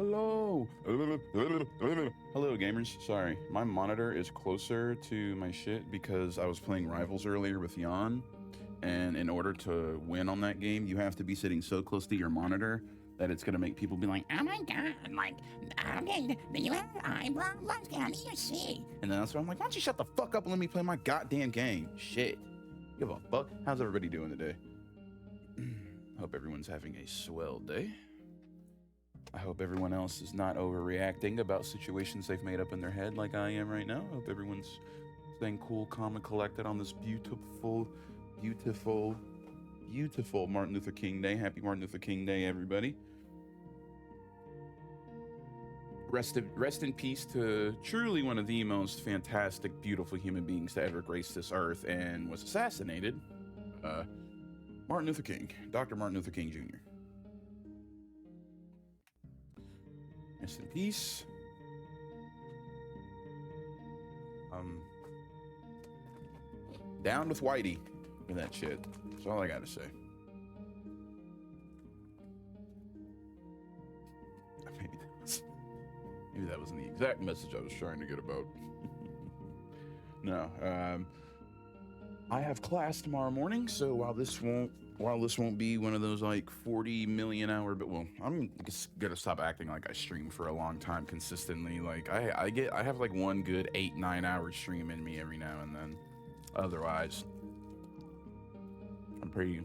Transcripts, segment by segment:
Hello. Hello, gamers. Sorry, my monitor is closer to my shit because I was playing Rivals earlier with Jan, and in order to win on that game, you have to be sitting so close to your monitor that it's gonna make people be like, "Oh my god, like, okay, do you have eyebrows? Can you see?" And then that's why I'm like, "Why don't you shut the fuck up and let me play my goddamn game?" Shit. Give a fuck. How's everybody doing today? Hope everyone's having a swell day. I hope everyone else is not overreacting about situations they've made up in their head like I am right now. I hope everyone's staying cool, calm, and collected on this beautiful, beautiful, beautiful Martin Luther King Day. Happy Martin Luther King Day, everybody. Rest in peace to truly one of the most fantastic, beautiful human beings to ever grace this earth and was assassinated, Martin Luther King, Dr. Martin Luther King Jr. Rest in peace. Down with Whitey for that shit. That's all I gotta say. Maybe that wasn't the exact message I was trying to get about. No, I have class tomorrow morning, so while this won't be one of those like 40 million hour, but well, I'm just gonna stop acting like I stream for a long time consistently. Like I have like one good 8-9 hour stream in me every now and then. Otherwise, I'm pretty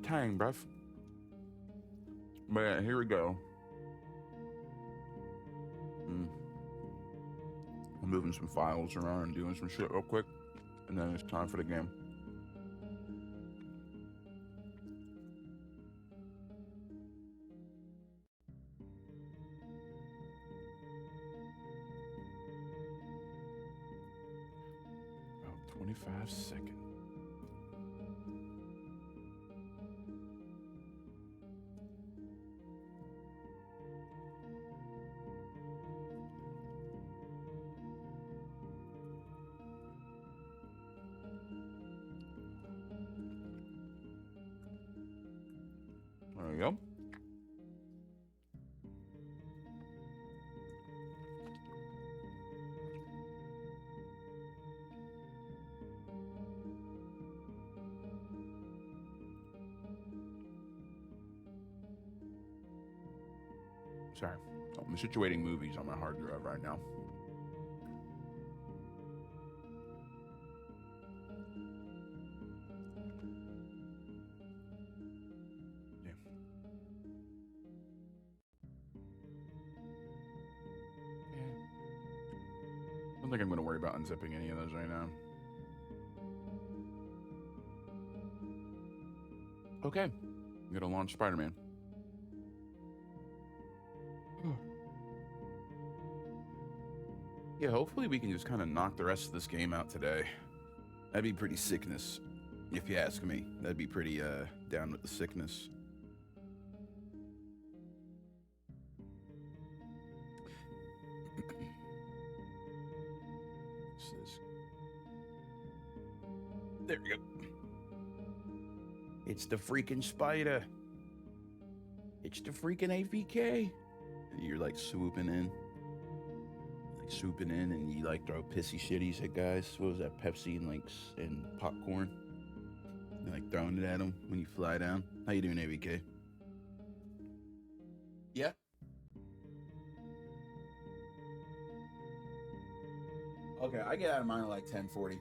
tame, bruv. But yeah, here we go. I'm moving some files around and doing some shit real quick, and then it's time for the game. About 25 seconds. There we go. Sorry, I'm situating movies on my hard drive right now. Yeah. I don't think I'm going to worry about unzipping any of those right now. Okay, I'm going to launch Spider-Man. Yeah, hopefully we can just kind of knock the rest of this game out today. That'd be pretty sickness, if you ask me. That'd be pretty down with the sickness. There we go. It's the freaking spider. It's the freaking AVK. You're like swooping in. And you like throw pissy shitties at guys. What was that? Pepsi and popcorn. You're like throwing it at them when you fly down. How you doing, AVK? Yeah. Okay, I get out of mine at like 10:40.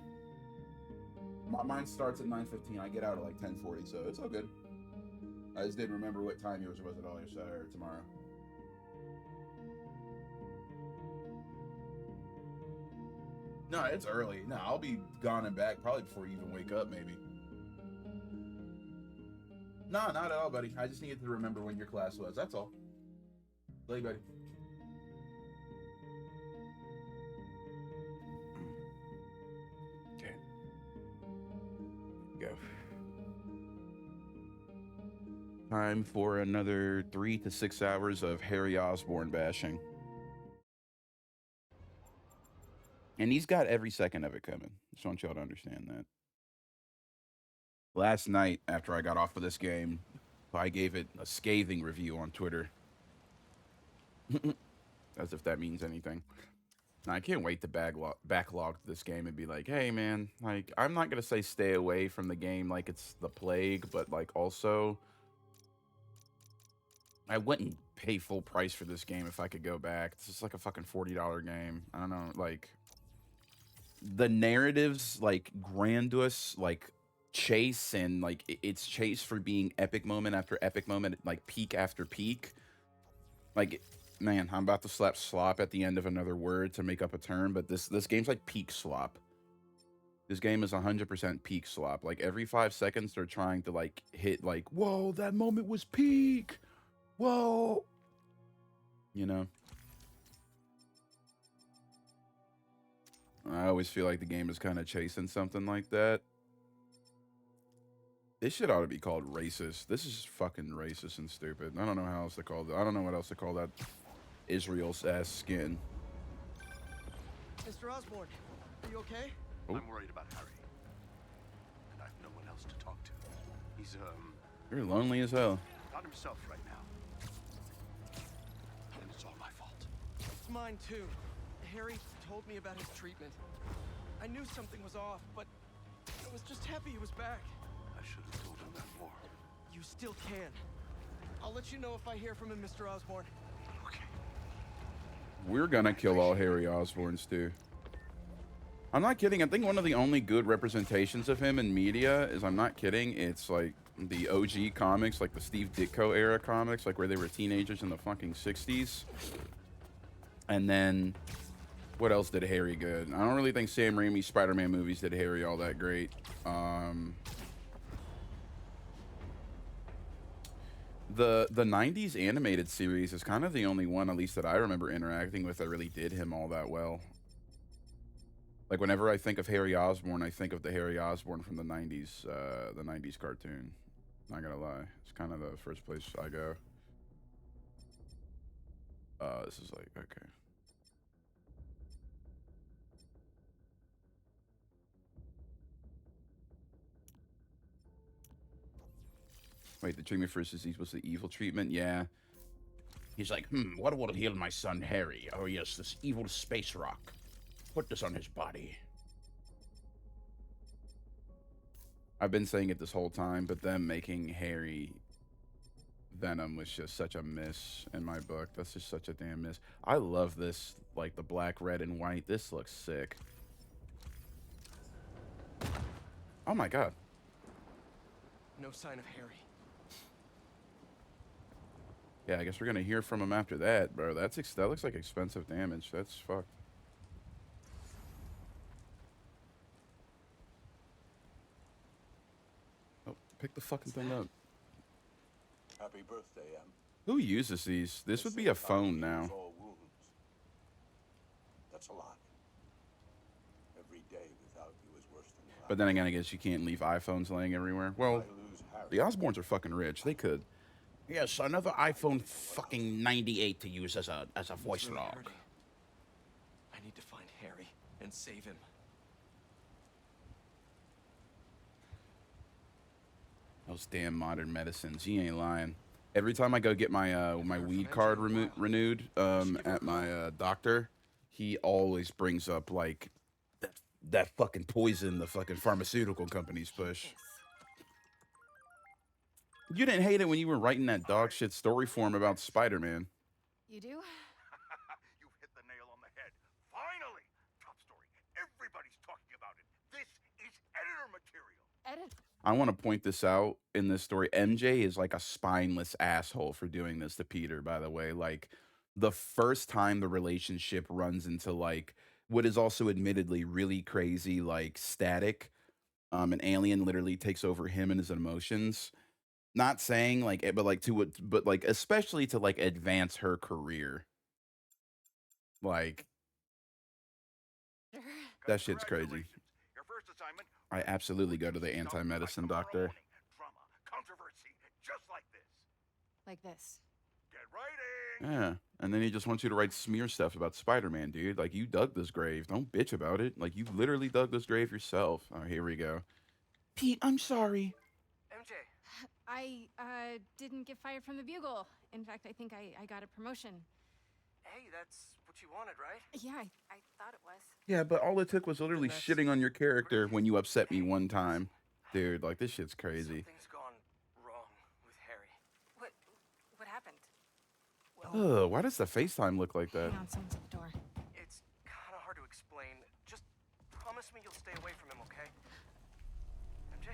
Mine starts at 9:15. I get out at like 10:40, so it's all good. I just didn't remember what time yours was at all yesterday or tomorrow. No, it's early. No, I'll be gone and back probably before you even wake up, maybe. No, not at all, buddy. I just needed to remember when your class was. That's all. Love you, buddy. Okay. Go. Time for another 3 to 6 hours of Harry Osborn bashing. And he's got every second of it coming. Just want y'all to understand that. Last night, after I got off of this game, I gave it a scathing review on Twitter. As if that means anything. Now, I can't wait to backlog this game and be like, hey, man, like, I'm not going to say stay away from the game like it's the plague, but, like, also, I wouldn't pay full price for this game if I could go back. This is like a fucking $40 game. I don't know, like, the narratives, like, grandiose, like, chase and, like, it's chase for being epic moment after epic moment, like, peak after peak. Like, man, I'm about to slap slop at the end of another word to make up a term, but this game's like peak slop. This game is 100% peak slop. Like, every 5 seconds, they're trying to, like, hit, like, whoa, that moment was peak. Whoa. You know? I always feel like the game is kind of chasing something like that. This shit ought to be called racist. This is fucking racist and stupid. I don't know how else to call that. I don't know what else to call that Israel's ass skin. Mr. Osborn, are you okay? Oh. I'm worried about Harry. And I've no one else to talk to. He's, You're lonely as hell. not himself right now. And it's all my fault. It's mine too. Harry told me about his treatment. I knew something was off, but I was just happy he was back. I should have told him that more. You still can. I'll let you know if I hear from him, Mr. Osborn. Okay. We're gonna kill all Harry Osborns too. I'm not kidding. I think one of the only good representations of him in media is, I'm not kidding, it's like the OG comics, like the Steve Ditko era comics, like where they were teenagers in the fucking 60s. And then, what else did Harry good? I don't really think Sam Raimi's Spider-Man movies did Harry all that great. The 90s animated series is kind of the only one, at least that I remember interacting with, that really did him all that well. Like, whenever I think of Harry Osborn, I think of the Harry Osborn from the 90s cartoon. Not gonna lie. It's kind of the first place I go. This is like, okay. Wait, the treatment for his disease was the evil treatment? Yeah. He's like, what will heal my son Harry? Oh yes, this evil space rock. Put this on his body. I've been saying it this whole time, but them making Harry Venom was just such a miss in my book. That's just such a damn miss. I love this, like the black, red, and white. This looks sick. Oh my god. No sign of Harry. Yeah, I guess we're gonna hear from him after that, bro. That looks like expensive damage. That's fucked. Oh, pick the fucking thing up. Happy birthday, Em. Who uses these? This would be a phone now. All wounds. That's a lot. Every day without you is worse than life. But then again, I guess you can't leave iPhones laying everywhere. Well, I lose Harry. the Osborns are fucking rich. They could. Yes, another iPhone fucking 98 to use as a voice It's really log. hurting. I need to find Harry and save him. Those damn modern medicines. You ain't lying. Every time I go get my my weed card renewed at my doctor, he always brings up like that fucking poison the fucking pharmaceutical companies push. You didn't hate it when you were writing that dog shit story form about Spider-Man. You do? You've hit the nail on the head. Finally! Top story. Everybody's talking about it. This is editor material. Edit. I want to point this out in this story. MJ is like a spineless asshole for doing this to Peter, by the way. Like, the first time the relationship runs into, like, what is also admittedly really crazy, like, static, an alien literally takes over him and his emotions. Not saying, like, but, like, but, like, especially to, like, advance her career. Like, that shit's crazy. Congratulations. Your first assignment. I absolutely go to the anti-medicine doctor. Drama, controversy, just like this. Like this. Get writing. Yeah, and then he just wants you to write smear stuff about Spider-Man, dude. Like, you dug this grave. Don't bitch about it. Like, you literally dug this grave yourself. Oh, here we go. Pete, I'm sorry. MJ, I didn't get fired from the Bugle. In fact, I think I got a promotion. Hey, that's what you wanted, right? Yeah, I thought it was. Yeah, but all it took was literally Then that's shitting on your character great. when you upset me Hey, one time. Dude, like, this shit's crazy. Something's gone wrong with Harry. What happened? Well, Ugh, why does the FaceTime look like that? Hang on, someone's at the door. it's kind of hard to explain. Just promise me you'll stay away from him, okay? MJ?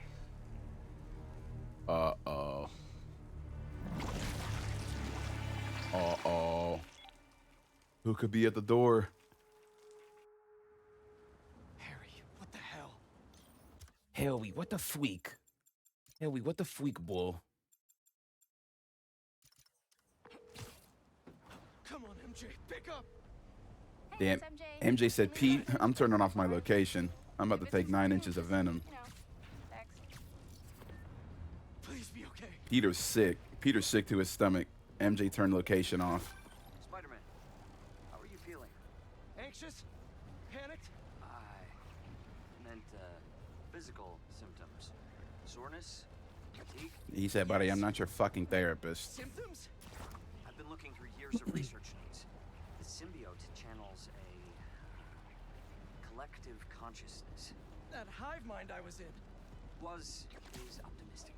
Uh-oh. Uh-oh. Who could be at the door? Harry, what the hell? Helly, what the freak? Helly, what the freak, bull? Come on, MJ, pick up! Hey, Damn, it's MJ said, Pete, I'm turning off my location. I'm about to take 9 inches of venom. You know, thanks. Please be okay. Peter's sick. Peter's sick to his stomach. MJ turned location off. Spider-Man, how are you feeling? Anxious? Panicked? I meant, physical symptoms. Soreness? Fatigue? He said, buddy, I'm not your fucking therapist. Symptoms? I've been looking through years of research needs. The symbiote channels a collective consciousness. That hive mind I was in. Is optimistic.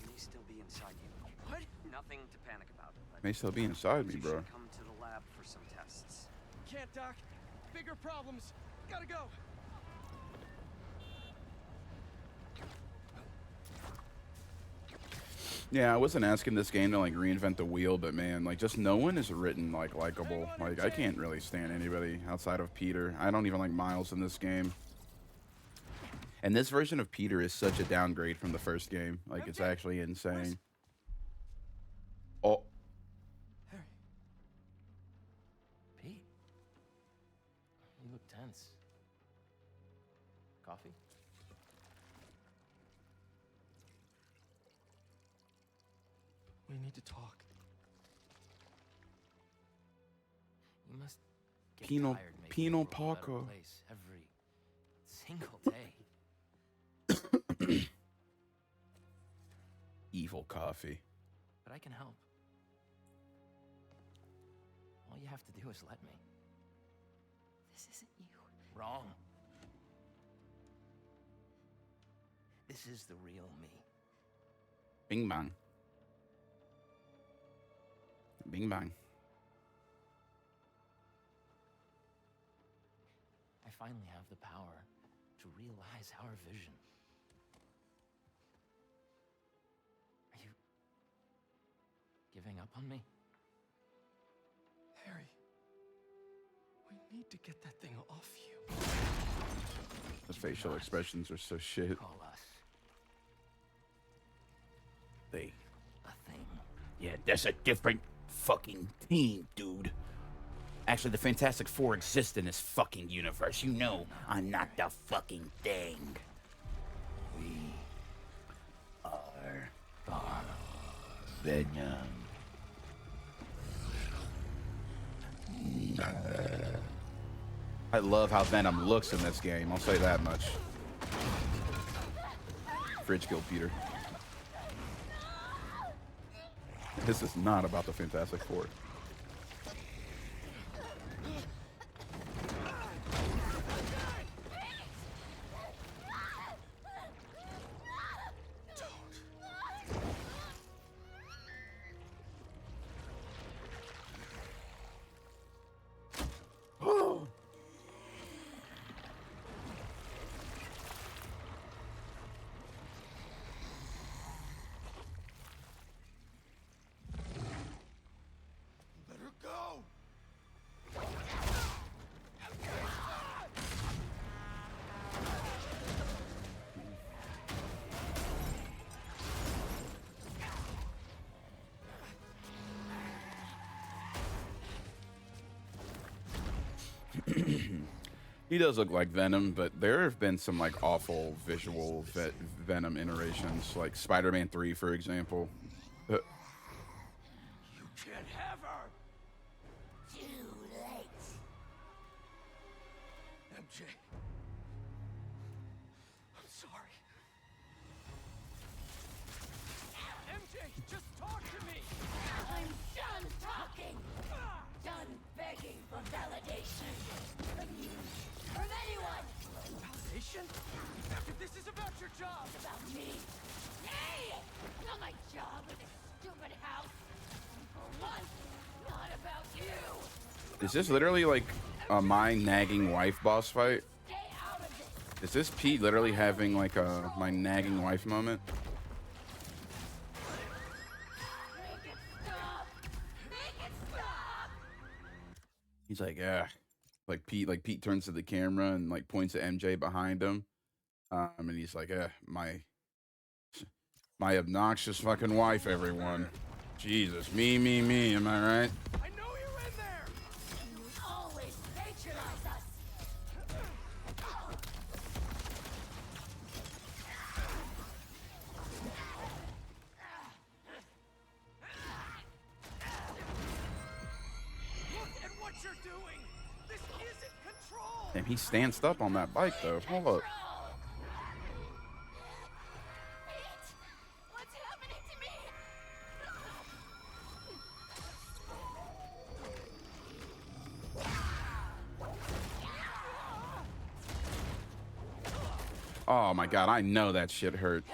It may still be inside you. What? Nothing to panic about. But May still be inside me, you bro. should come to the lab for some tests. Can't, Doc. Bigger problems. Gotta go. Yeah, I wasn't asking this game to like reinvent the wheel, but man, like just no one is written like likable. Like I can't really stand anybody outside of Peter. I don't even like Miles in this game. And this version of Peter is such a downgrade from the first game. Like it's actually insane. Oh, Harry. Pete, you look tense. Coffee? We need to talk. You must get Penal- tired making penal the world a better Paco. place every single day. evil coffee. But I can help. All you have to do is let me. This isn't you. Wrong. This is the real me. Bing bang. Bing bang. I finally have the power to realize our vision. Are you giving up on me? Harry. We need to get that thing off you. The facial expressions are so shit. Call us They. a thing. Yeah, that's a different fucking team, dude. Actually, the Fantastic Four exist in this fucking universe. You know, I'm not the fucking thing. We are Venom. I love how Venom looks in this game. I'll say that much. Fridge kill Peter. This is not about the Fantastic Four. Let her go! He does look like Venom, but there have been some like awful visual Venom iterations, like Spider-Man 3, for example. You can't have her! Too late. MJ. I'm sorry. MJ, just talk to me! I'm done talking. Done validation from you, from anyone. Validation? This is about your job. It's about me. Hey! Not my job in this stupid house. For once, not about you. Is this literally like a my nagging wife boss fight? Stay out of this. Is this Pete literally having like a my nagging wife moment? Make it stop. Make it stop. He's like, yeah. Like Pete turns to the camera and like points at MJ behind him. And he's like, yeah, my obnoxious fucking wife, everyone. Jesus, me, am I right? I know you're in there. You always patronize us. Look at what you're doing. This isn't control. And he stands up on that bike though. Hold up. Pete, what's happening to me? Oh my god, I know that shit hurt.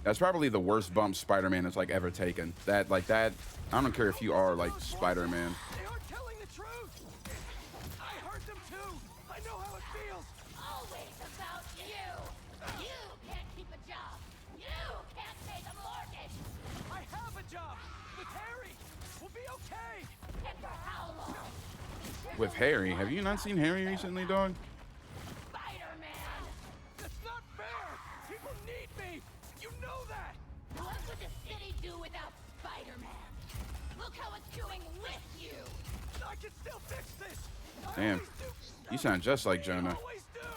That's probably the worst bump Spider-Man has like ever taken. That I don't care if you are like Spider-Man. They aren't telling the truth. I heard them too. I know how it feels. Always about you. You can't keep a job. You can't pay the mortgage. I have a job with Harry. We'll be okay. And for how long? With Harry, have you not seen Harry recently, dog? Spider-Man. That's not fair. People need me. You know that. What would the city do without Spider-Man? Look how it's doing with you. I can still fix this. I Damn. always do. You sound just like Jonah. I always do.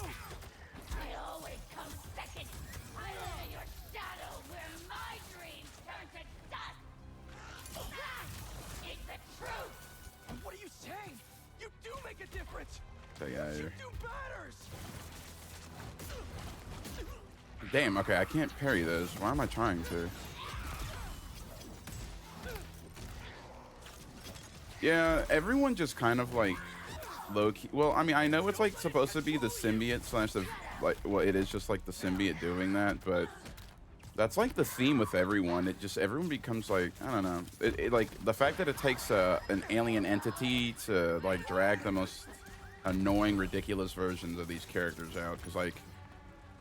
I always come second. I live in your shadow where my dreams turn to dust. That is the truth. What are you saying? You do make a difference. Take it out of You here. do matters. Damn, okay, I can't parry those. Why am I trying to? Yeah, everyone just kind of like low-key. Well, I mean, I know it's like supposed to be the symbiote slash the like. Well, it is just like the symbiote doing that, but that's like the theme with everyone. It just everyone becomes like I don't know. It like the fact that it takes an alien entity to like drag the most annoying, ridiculous versions of these characters out. Because like,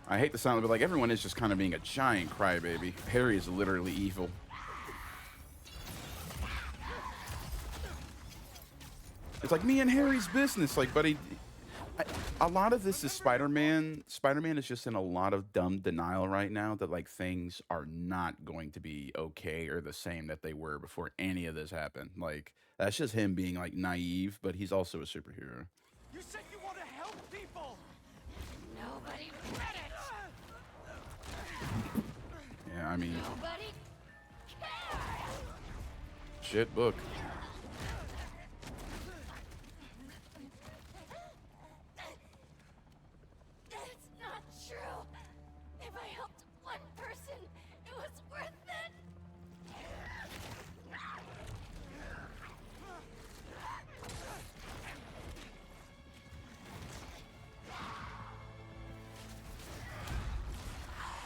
I hate the sound of it, but like everyone is just kind of being a giant crybaby. Harry is literally evil. It's like me and Harry's business, like, buddy. A lot of this is Spider-Man. Spider-Man is just in a lot of dumb denial right now that like things are not going to be okay or the same that they were before any of this happened. Like that's just him being like naive, but he's also a superhero. You said you want to help people. Nobody read it. Yeah, I mean, Nobody cared. shit book. That's not true. If I helped one person, it was worth it.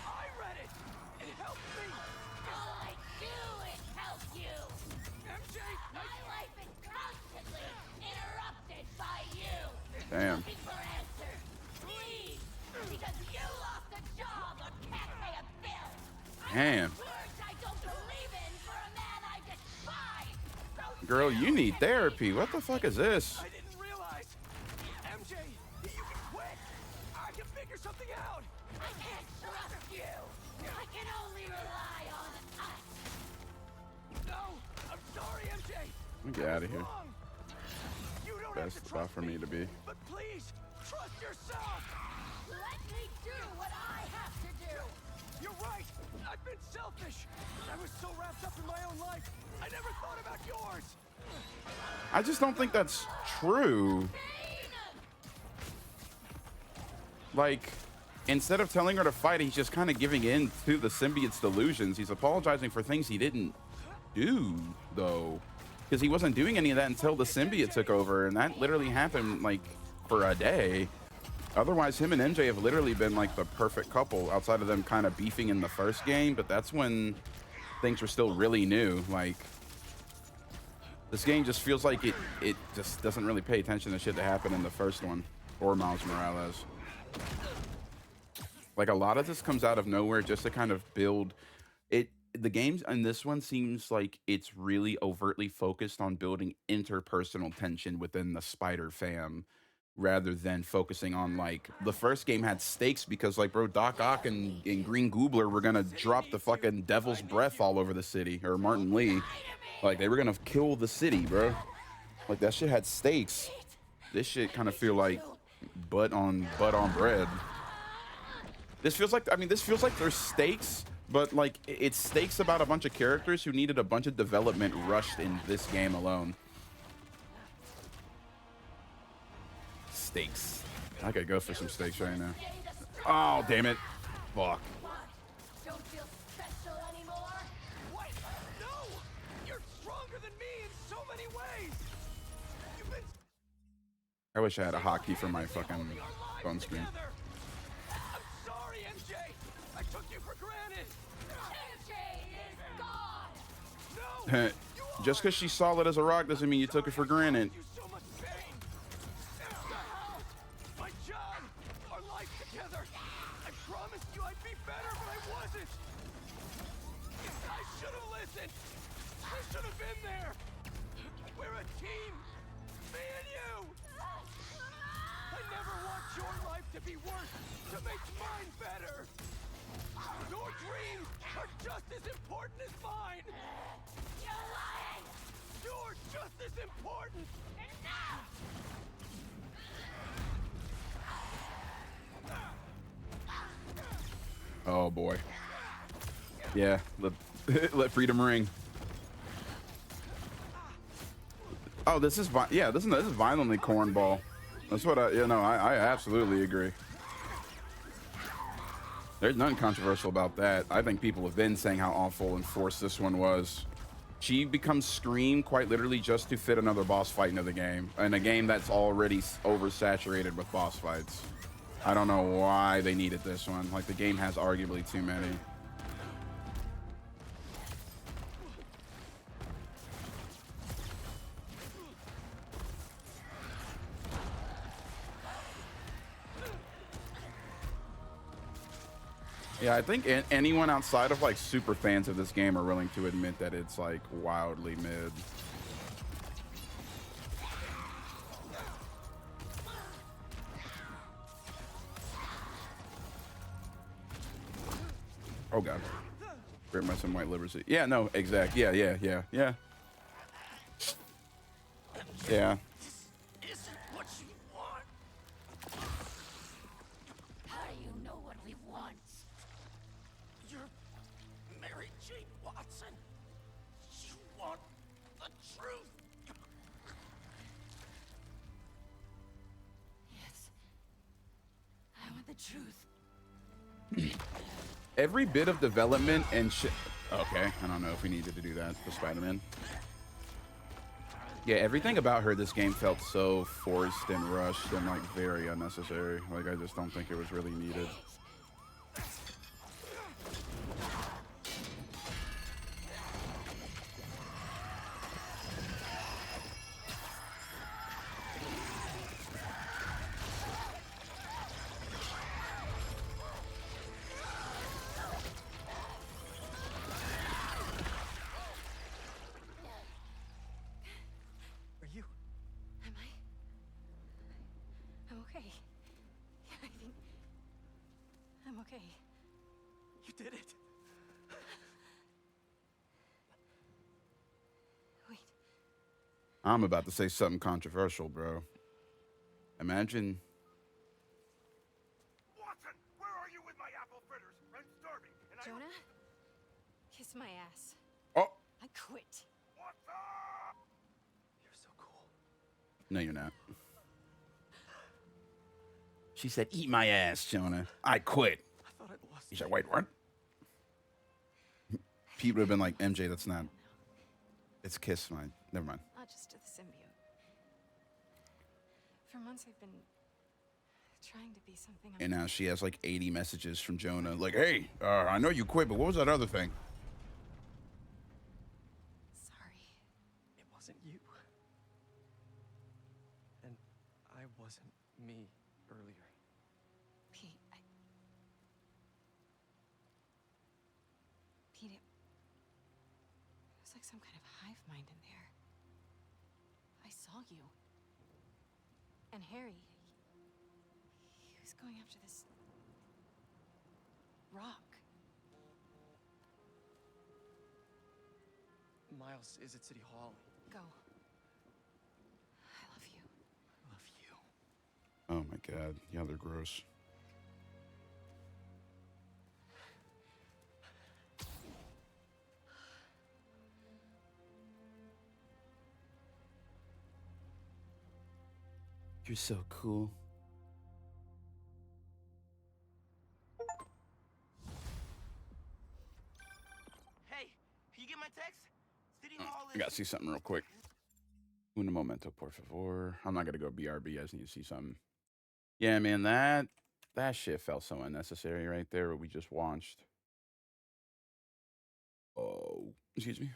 I read it. It helped me. All I do is help you. MJ, My life is constantly interrupted by you. Damn. Looking for answers, please, because you lost a job or can't pay a bill. Damn. Words I don't believe in for a man I despise. Girl, you need therapy. What the fuck is this? I didn't realize. MJ, you can quit. I can figure something out. I can't trust you. I can only rely on us. No, I'm sorry, MJ. Let me get out of here. Wrong. You don't have Best to spot trust for me to be. But please, trust yourself. Let me do what I have to do. You're right. I've been selfish. I was so wrapped up in my own life. I never thought about yours. I just don't think that's true. Like, instead of telling her to fight, he's just kind of giving in to the symbiote's delusions. He's apologizing for things he didn't do, though. because he wasn't doing any of that until the symbiote took over, and that literally happened like for a day. Otherwise, him and MJ have literally been like the perfect couple outside of them kind of beefing in the first game, but that's when things were still really new. Like, this game just feels like it just doesn't really pay attention to shit that happened in the first one, or Miles Morales. Like, a lot of this comes out of nowhere just to kind of build it. The games in this one seems like it's really overtly focused on building interpersonal tension within the Spider fam, rather than focusing on, like, the first game had stakes because, like, bro, Doc Ock and Green Goobler were gonna drop the fucking devil's breath all over the city, or Martin Lee. Like, they were gonna kill the city, bro. Like, that shit had stakes. This shit kind of feel like butt on bread. This feels like, I mean, this feels like there's stakes, but like it's stakes about a bunch of characters who needed a bunch of development rushed in this game alone. Steaks. I could go for some steaks right now. Oh, damn it. Fuck. Don't feel special anymore? What? No! You're stronger than me in so many ways! You've been I wish I had a hotkey for my fucking holding our lives phone screen. together. I'm sorry, MJ! I took you for granted! MJ is gone! No! Just because she's solid as a rock doesn't mean you took it for granted. You so much pain! The house! My job! Our life together! I promised you I'd be better, but I wasn't! I should have listened! I should have been there! We're a team! Me and you! I never want your life to be worse to make mine better! Your dreams are just as important as mine! You're lying! You're just as important! Enough! Oh boy. Yeah, let freedom ring. Oh, this is yeah, this is violently cornball. That's what I absolutely agree. There's nothing controversial about that. I think people have been saying how awful and forced this one was. She becomes Scream quite literally just to fit another boss fight into the game, in a game that's already oversaturated with boss fights. I don't know why they needed this one. Like, the game has arguably too many. Yeah, I think anyone outside of like super fans of this game are willing to admit that it's like wildly mid. Oh god. Grip by some white liberty. Yeah, no, exact. Yeah. How do you know what we want? You're Mary Jane Watson. You want the truth. Yes. I want the truth. Every bit of development and shit. Okay, I don't know if we needed to do that for Spider-Man. Yeah, everything about her this game felt so forced and rushed and like very unnecessary. Like, I just don't think it was really needed. Are you? Am I? I'm okay. I think I'm okay. You did it. Wait. I'm about to say something controversial, bro. Imagine. Watson, where are you with my apple fritters? I'm starving, and Jonah? Kiss my ass. Oh, I quit. Watson! You're so cool. no, you're not. She said, "Eat my ass, Jonah. I quit." I thought I'd lost He said, "Wait, what?" Pete would have been like, "MJ, that's not. It's kiss my. Never mind. Not just to the symbiote. For months I've been trying to be something I'm And now she has like 80 messages from Jonah. Like, hey, I know you quit, but what was that other thing? sorry. It wasn't you. And I wasn't me earlier. Pete, Pete, it was like some kind of hive mind in there. I saw you. And Harry, he was going after this rock. Miles is at City Hall. Go. I love you. Love you. Oh my God. Yeah, they're gross. You're so cool. Hey, you get my text? City Hall I gotta see something real quick. Un momento, por favor. I'm not gonna go BRB. I just need to see something. Yeah, man, that shit felt so unnecessary right there. What we just watched. Oh, excuse me.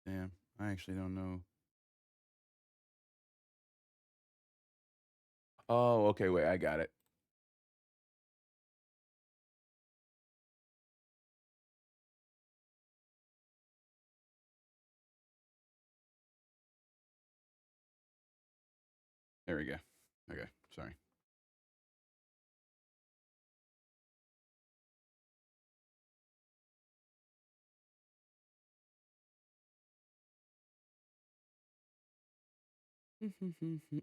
Damn, I actually don't know. Oh, okay, wait, I got it. There we go. Okay, sorry.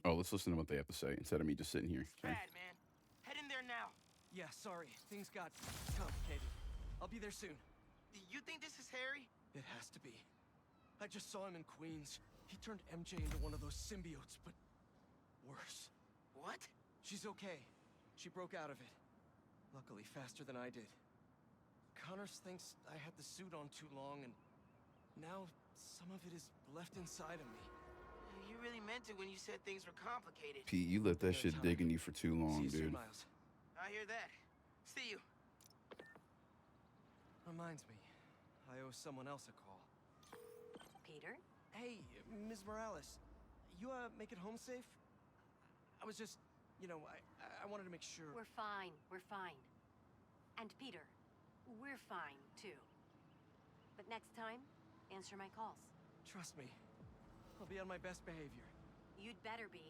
Oh, let's listen to what they have to say instead of me just sitting here. Okay. bad, man. Head in there now. Yeah, sorry. Things got complicated. I'll be there soon. You think this is Harry? It has to be. I just saw him in Queens. He turned MJ into one of those symbiotes, but worse. What? She's okay. She broke out of it. Luckily, faster than I did. Connors thinks I had the suit on too long, and now some of it is left inside of me. You really meant it when you said things were complicated. Pete, you let that shit dig in you for too long, See you soon, dude. Miles. I hear that. See you. Reminds me, I owe someone else a call. Peter? Hey, Ms. Morales, you make it home safe? I was just, I wanted to make sure. We're fine. We're fine. And Peter, we're fine, too. But next time, answer my calls. Trust me, I'll be on my best behavior. You'd better be.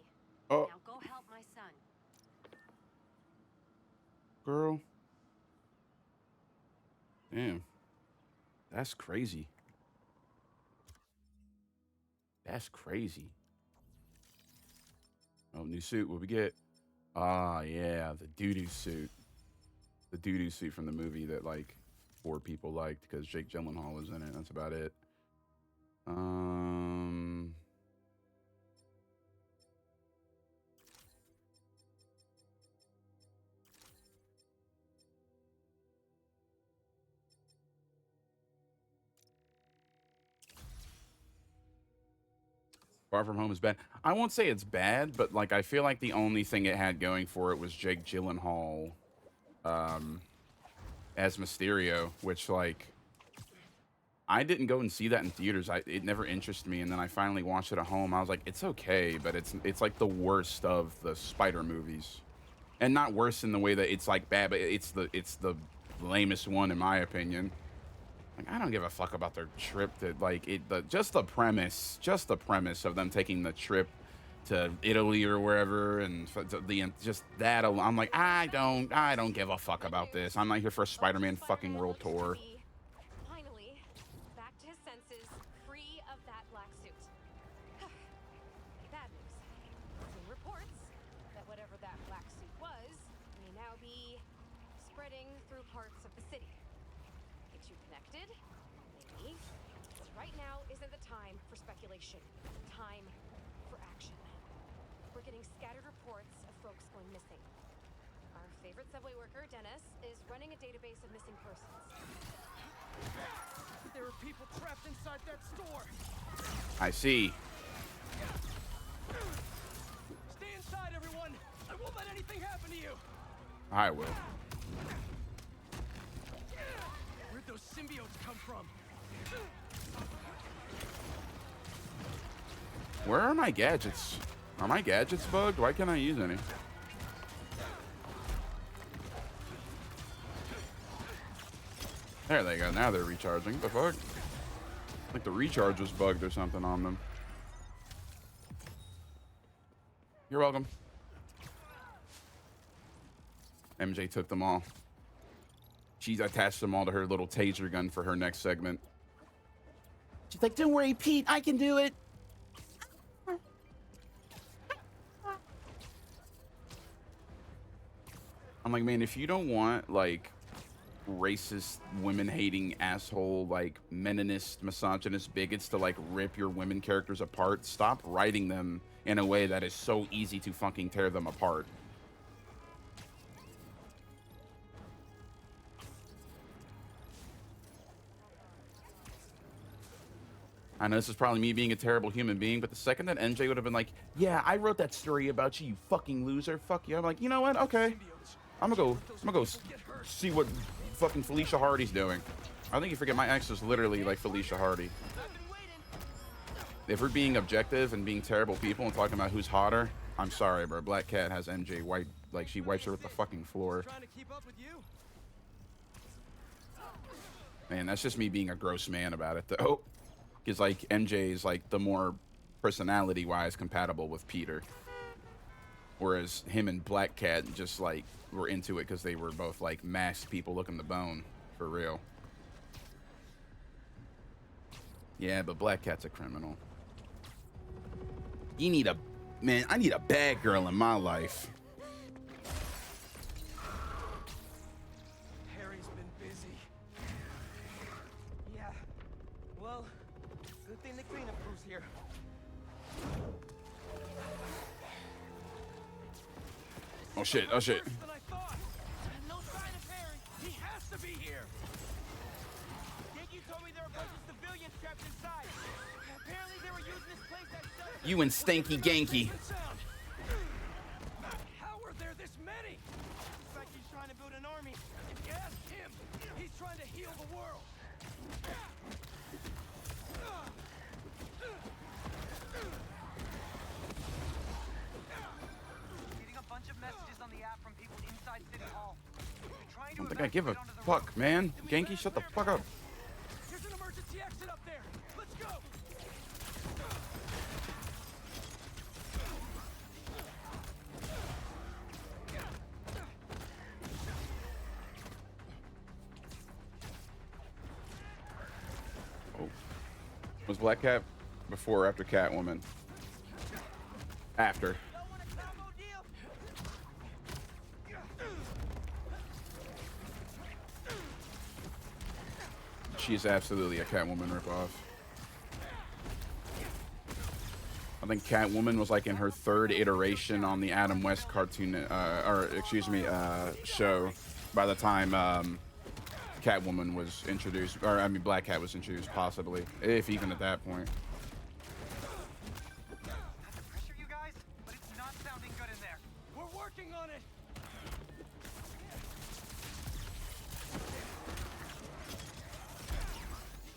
Oh, Now go help my son. girl. Damn. That's crazy. That's crazy. Oh, new suit. What we get? Ah, yeah, the doo-doo suit. The doo-doo suit from the movie that, like, 4 people liked because Jake Gyllenhaal was in it. That's about it. Far From Home is bad. I won't say it's bad, but like I feel like the only thing it had going for it was Jake Gyllenhaal as Mysterio, which like I didn't go and see that in theaters. It never interested me, and then I finally watched it at home. I was like, it's okay, but it's like the worst of the Spider movies, and not worse in the way that it's like bad, but it's the lamest one in my opinion. Like, I don't give a fuck about their trip to like just the premise of them taking the trip to Italy or wherever, and just that alone. I'm like, I don't give a fuck about this. I'm not here for a Spider-Man fucking world tour. Finally, back to his senses, free of that black suit. Bad news. Some reports that whatever that black suit was may now be spreading through parts of the city. Get you connected? Maybe. Right now isn't the time for speculation. Time for action. We're getting scattered reports of folks going missing. Our favorite subway worker, Dennis, is running a database of missing persons. There are people trapped inside that store. I see. Stay inside, everyone. I won't let anything happen to you. I will. Where'd those symbiotes come from? Where are my gadgets? Are my gadgets bugged? Why can't I use any? There they go. Now they're recharging. The fuck? Like the recharge was bugged or something on them. You're welcome. MJ took them all. She's attached them all to her little taser gun for her next segment. She's like, don't worry, Pete, I can do it. I'm like, man, if you don't want, like, racist, women-hating, asshole, like, meninist, misogynist bigots to, like, rip your women characters apart, stop writing them in a way that is so easy to fucking tear them apart. I know this is probably me being a terrible human being, but the second that NJ would have been like, yeah, I wrote that story about you, you fucking loser, fuck you. I'm like, you know what? Okay. I'm gonna go see what fucking Felicia Hardy's doing. I think you forget my ex is literally like Felicia Hardy. If we're being objective and being terrible people and talking about who's hotter, I'm sorry, bro. Black Cat has MJ wipe, like she wipes her with the fucking floor. Trying to keep up with you. Man, that's just me being a gross man about it, though. Because like MJ is like the more personality-wise compatible with Peter, whereas him and Black Cat just like were into it because they were both like masked people looking the bone for real. Yeah, but Black Cat's a criminal. You need a man. I need a bad girl in my life. Harry's been busy. Yeah. Well, good thing the cleanup crew's here. Oh shit! Oh shit! Worse than I thought. No sign of Harry. He has to be here. Genki told me there were a bunch of civilians trapped inside. Apparently they were using this place as shelter. You and Stanky Genki. How are there this many? It's like he's trying to build an army. If you ask him, he's trying to heal the world. Getting a bunch of messages on the app from people inside City Hall. I don't think I give a fuck, man. Genki, shut the fuck up. There's an emergency exit up there. Let's go. Oh. Was Black Cat before or after Catwoman? After. She's absolutely a Catwoman ripoff. I think Catwoman was like in her third iteration on the Adam West cartoon, show by the time Catwoman was introduced, or I mean Black Cat was introduced, possibly, if even at that point. Pressure you guys, but it's not sounding good in there. We're working on it.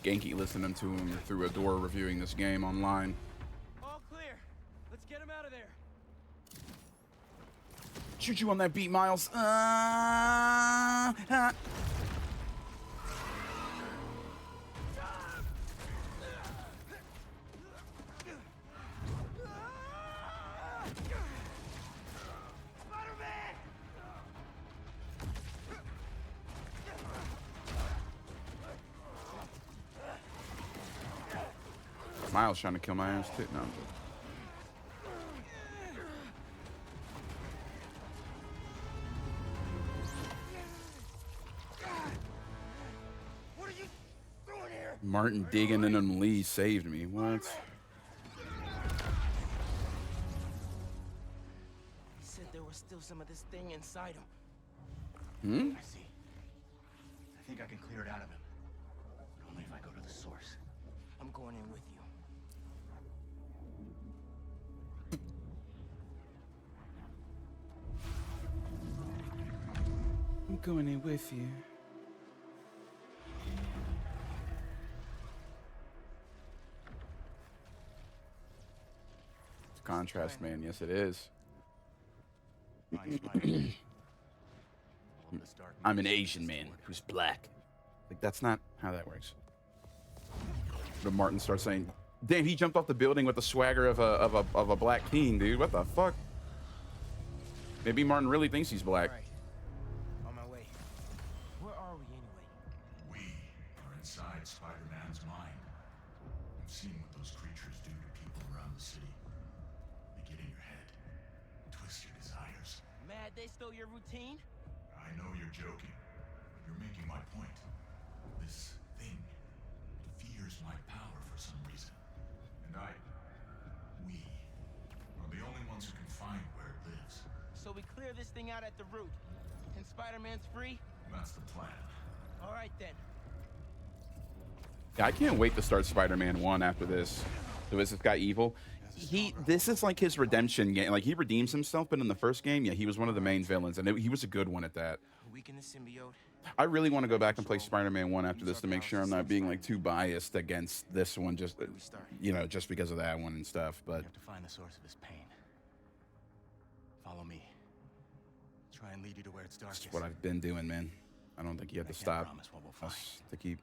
Genki listening to him through a door reviewing this game online. All clear. Let's get him out of there. Shoot you on that beat, Miles. Miles trying to kill my ass too. No. What are you doing here? Martin digging in them leaves saved me. What? He said there was still some of this thing inside him. I see. I think I can clear it out of him. But only if I go to the source. I'm going in with you. I'm going in with you. It's a contrast, man. Yes, it is. Find Spider-Man. All of this darkness I'm an is Asian man who's black. Like, that's not how that works. But Martin starts saying, damn, he jumped off the building with the swagger of a black king, dude. What the fuck? Maybe Martin really thinks he's black. All right. On my way. Where are we anyway? We are inside Spider-Man's mind. I've seen what those creatures do to people around the city. They get in your head, twist your desires. Mad they stole your routine? I know you're joking, but you're making my point. This thing fears my power for some reason. And we are the only ones who can find where it lives. So we clear this thing out at the root. And Spider-Man's free? That's the plan. All right then. Yeah, I can't wait to start Spider-Man 1 after this. So is this guy evil? This is like his redemption game. Like, he redeems himself, but in the first game, yeah, he was one of the main villains, and he was a good one at that. Weaken the symbiote. I really want to go back and play Spider-Man 1 after this to make sure I'm not being like too biased against this one, just you know, just because of that one and stuff. But You have to find the source of his pain. Follow me. Try and lead you to where it's darkest. that's what I've been doing, man. I don't think you have to I can't stop promise what we'll find. us to keep.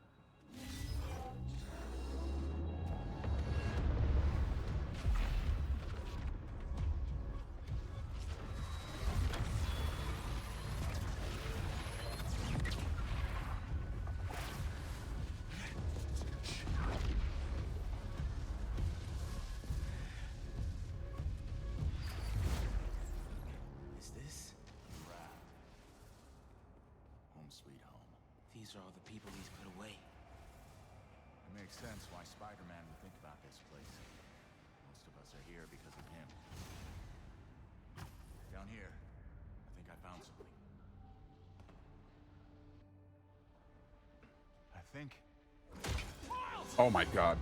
Is this? Home sweet home. These are all the people he's put away. It makes sense why Spider-Man would think about this place. Most of us are here because of him. Down here, I think I found something. I think... Oh my God.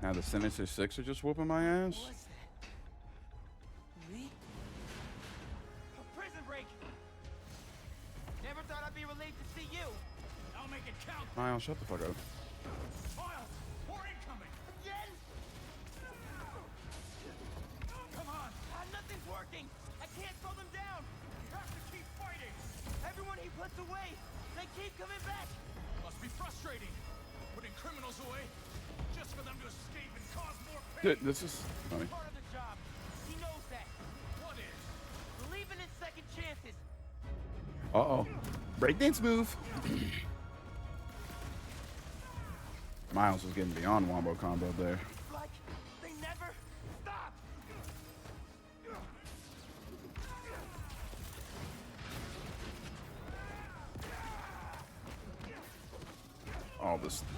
Now the Sinister Six are just whooping my ass. What's that? Me? A prison break! Never thought I'd be relieved to see you! I'll make it count! Miles, shut the fuck up. Miles! More incoming! Again? Come on! Nothing's working! I can't throw them down! You have to keep fighting! Everyone he puts away, they keep coming back! Must be frustrating. Putting criminals away just for them to escape and cause more pain. Dude, this is funny. Part of the job. He knows that. What is? Believing in second chances. Uh-oh. Breakdance move. Miles was getting beyond wombo combo there. Like they never stop.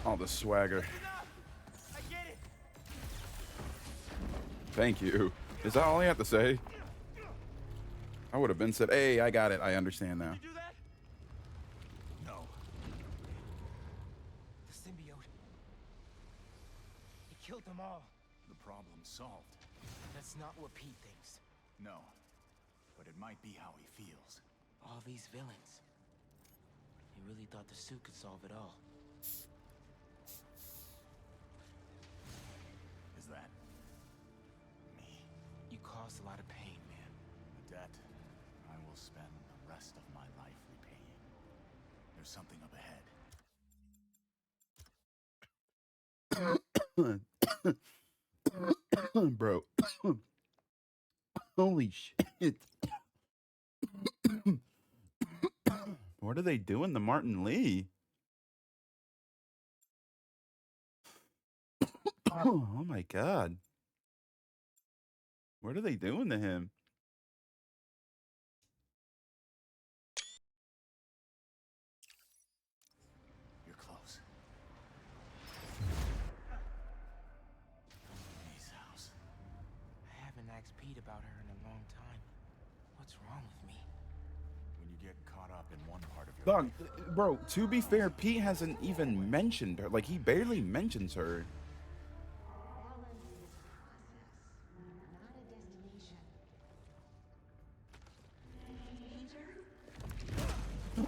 All this swagger. Enough. I get it. Thank you. Is that all I have to say? I would have been said, hey, I got it. I understand now. You do that? No. The symbiote. He killed them all. The problem's solved. That's not what Pete thinks. No. But it might be how he feels. All these villains. He really thought the suit could solve it all. Is that me? You caused a lot of pain, man. A debt I will spend the rest of my life repaying. There's something up ahead. Bro. Holy shit. What are they doing to Martin Lee? Oh my god. What are they doing to him? You're close. May's house. I haven't asked Pete about her in a long time. What's wrong with me? When you get caught up in one part of your Dog, life, bro, to be fair, Pete hasn't even mentioned her. Like, he barely mentions her.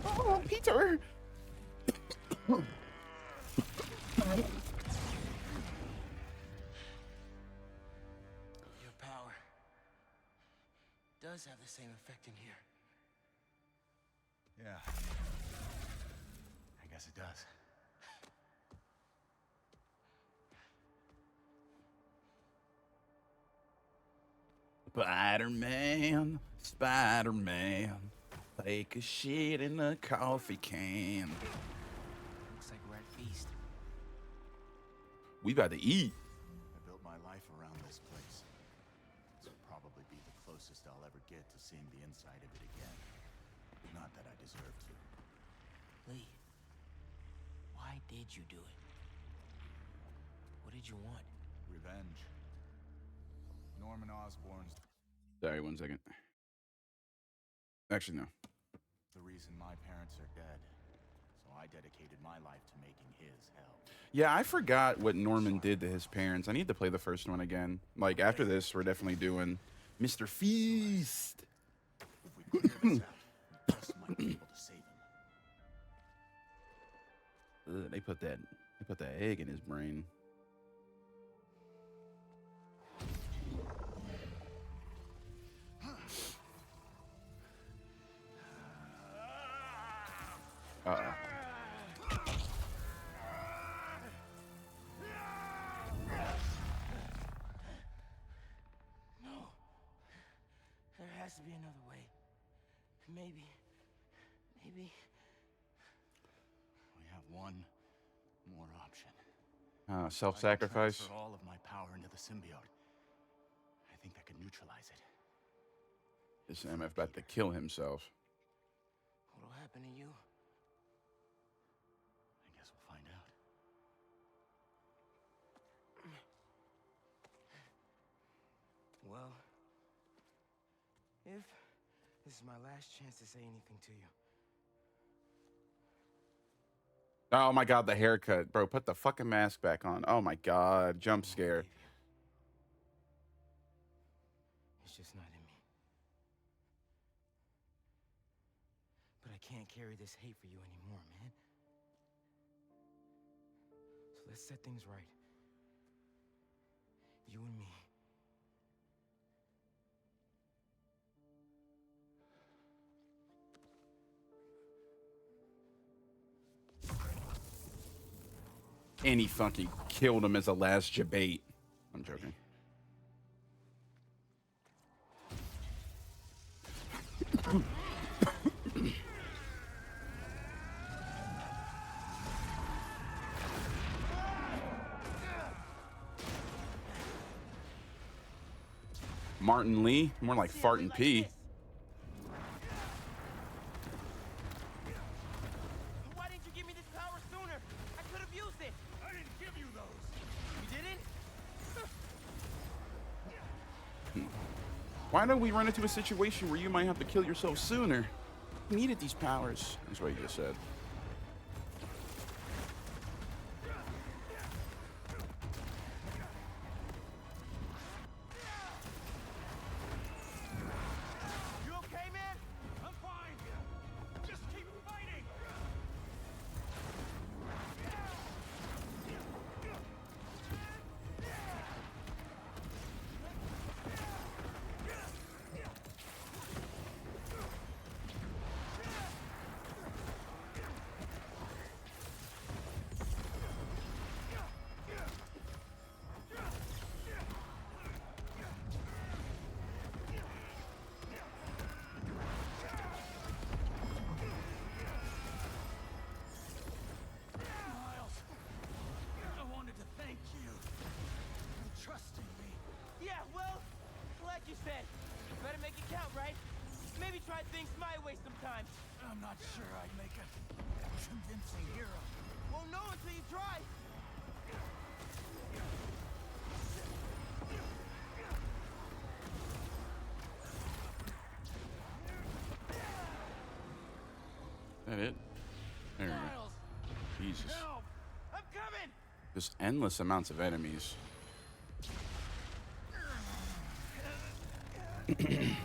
Oh, Peter! Your power does have the same effect in here. yeah. I guess it does. Spider-Man, Spider-Man, take a shit in a coffee can. Looks like we're at feast. We about to eat. I built my life around this place. This will probably be the closest I'll ever get to seeing the inside of it again. Not that I deserve to. Lee, why did you do it? What did you want? Revenge. Norman Osborn's Sorry, 1 second. Actually, no. the reason my parents are dead. So I dedicated my life to making his hell. Yeah, I forgot what Norman did to his parents. I need to play the first one again. Like, after this, we're definitely doing Mr. Feast. If we figure this out, we just might be able to save him. Ugh, they put that egg in his brain. Uh-oh. No. There has to be another way. Maybe. We have one more option. Self-sacrifice. Transfer all of my power into the symbiote. I think that could neutralize it. This MF about to kill himself. What'll happen to you? I guess we'll find out. Well, if this is my last chance to say anything to you. Oh my god, the haircut. Bro, put the fucking mask back on. Oh my god, jump scare. It's just not in me. But I can't carry this hate for you anymore, man. So let's set things right. You and me. And he fucking killed him as a last debate. I'm joking. Martin Lee, more like Fart and Pee. Why didn't you give me this power sooner? I could have used it. I didn't give you those! You didn't? Why don't we run into a situation where you might have to kill yourself sooner? You needed these powers. That's what you just said. You okay, man? I'm fine! Just keep fighting! you said. Better make it count, right? Maybe try things my way sometime. I'm not sure I'd make a convincing hero. Won't know until you try. That it? There we go. Miles, Jesus. help! I'm coming! Just endless amounts of enemies.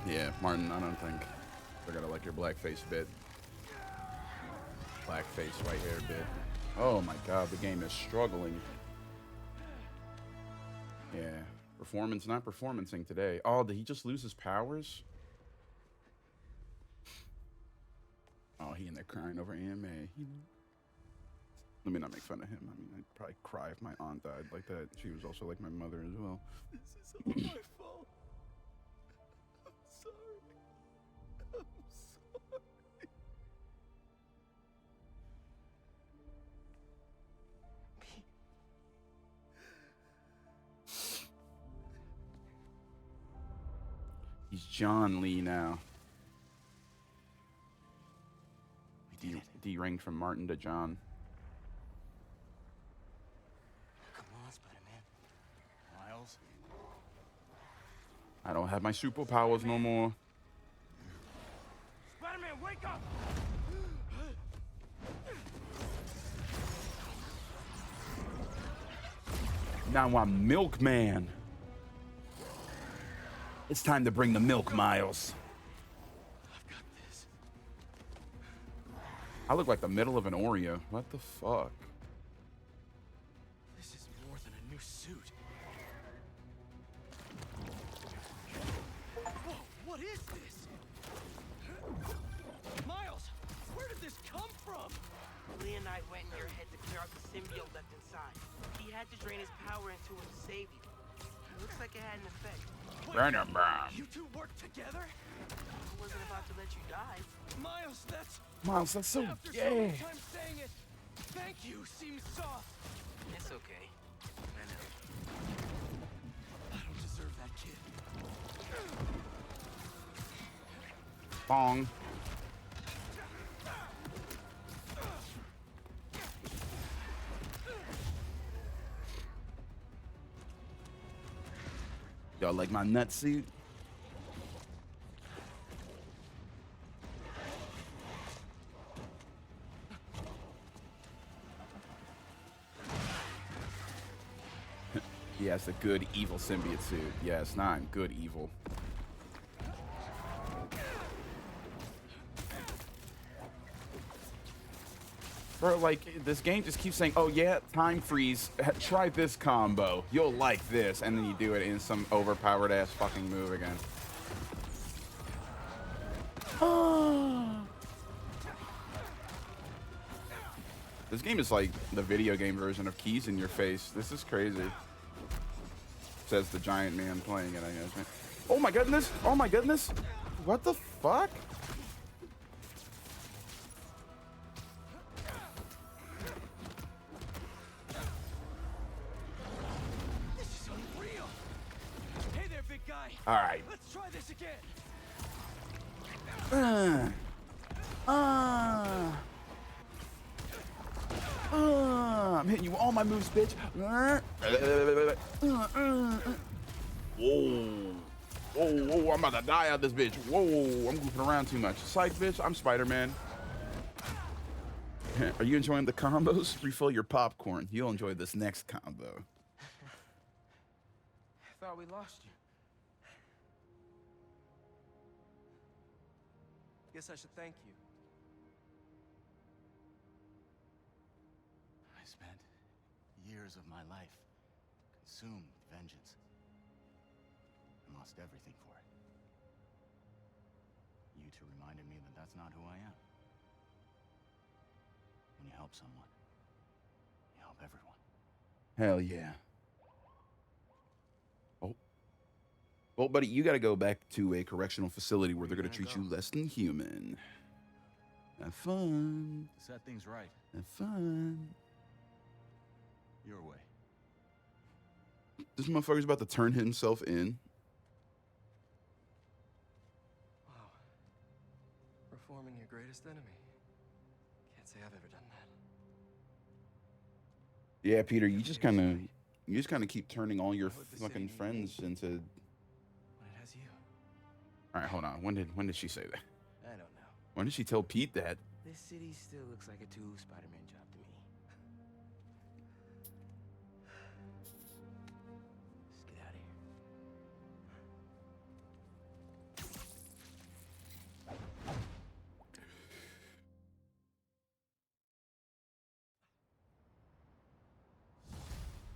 Yeah, Martin, I don't think we're gonna like your blackface bit. Blackface white hair bit. Oh my god, the game is struggling. Yeah. Performance not performancing today. Oh, did he just lose his powers? Oh, he in there crying over AMA. Let me not make fun of him. I mean, I'd probably cry if my aunt died like that. She was also like my mother as well. This is all my fault. I'm sorry. I'm sorry. He's John Lee now. D-ranked from Martin to John. Come on, Spider-Man. Miles, I don't have my superpowers no more. Spider-Man, wake up! Now I'm Milkman. It's time to bring the milk, Miles. I've got this. I look like the middle of an Oreo. What the fuck? This is more than a new suit. Whoa, what is this? Miles, where did this come from? Leonite went in your head to clear out the symbiote left inside. He had to drain his power into it to save you. Looks like it had an effect. Wait, you two work together? I wasn't about to let you die. Miles, that's... Miles, that's so After so gay. many times saying it, thank you seems soft. It's okay. I know. I don't deserve that kid. Bong. Y'all like my nut suit? He has the good evil symbiote suit. Yes, not good evil. Bro, like, this game just keeps saying, oh yeah, time freeze, try this combo, you'll like this, and then you do it in some overpowered ass fucking move again. This game is like the video game version of Keys in Your Face. This is crazy. Says the giant man playing it, I guess. Man. Oh my goodness! Oh my goodness! What the fuck? This is unreal. Hey there, big guy. All right. Let's try this again. I'm hitting you with all my moves, bitch. Whoa. Whoa, whoa, I'm about to die out this bitch. Whoa, I'm goofing around too much. Psych, bitch, I'm Spider-Man. Are you enjoying the combos? Refill your popcorn. You'll enjoy this next combo. I thought we lost you. Guess I should thank you. I spent years of my life consumed with vengeance and lost everything for it. You two reminded me that that's not who I am. When you help someone, you help everyone. Hell yeah. Oh. Well, buddy, you gotta go back to a correctional facility where they're gonna treat you less than human. Have fun. To set things right, Have fun. your way. This motherfucker's about to turn himself in. worst enemy. Can't say I've ever done that. Yeah, Peter, you just kind of keep turning all your fucking friends into. When it has you. All right, hold on. When did she say that? I don't know. When did she tell Pete that? This city still looks like a two Spider-Man job to me. Let's get out of here.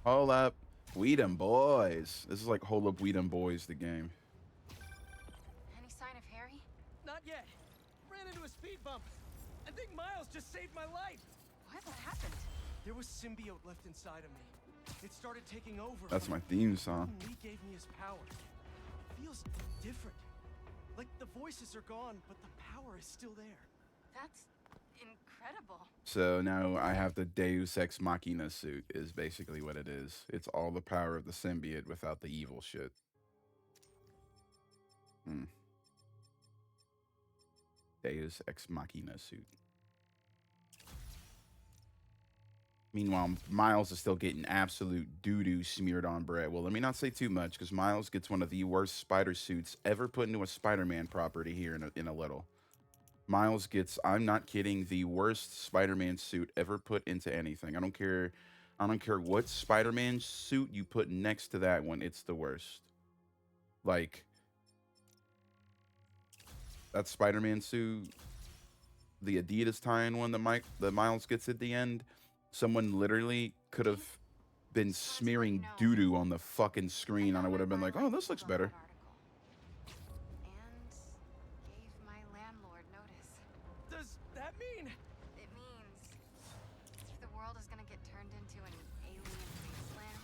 Hold up, we them boys. This is like Hold Up, We Them Boys, the game. Any sign of Harry? Not yet. Ran into a speed bump. I think Miles just saved my life. What happened? There was symbiote left inside of me. It started taking over. That's my theme song. He gave me his power. It feels different. Like the voices are gone, but the power is still there. That's incredible. So now I have the Deus Ex Machina suit, is basically what it is. It's all the power of the symbiote without the evil shit. Deus Ex Machina suit. Meanwhile, Miles is still getting absolute doo-doo smeared on bread. Well, let me not say too much, because Miles gets one of the worst spider suits ever put into a Spider-Man property here in a little. Miles gets, I'm not kidding, the worst Spider-Man suit ever put into anything. I don't care what Spider-Man suit you put next to that one, it's the worst. Like, that Spider-Man suit, the Adidas tie-in one that Miles gets at the end, someone literally could have been smearing doo-doo on the fucking screen, and I would have been like, oh, this looks better. And gave my landlord notice. Does that mean? It means the world is gonna get turned into an alien wasteland.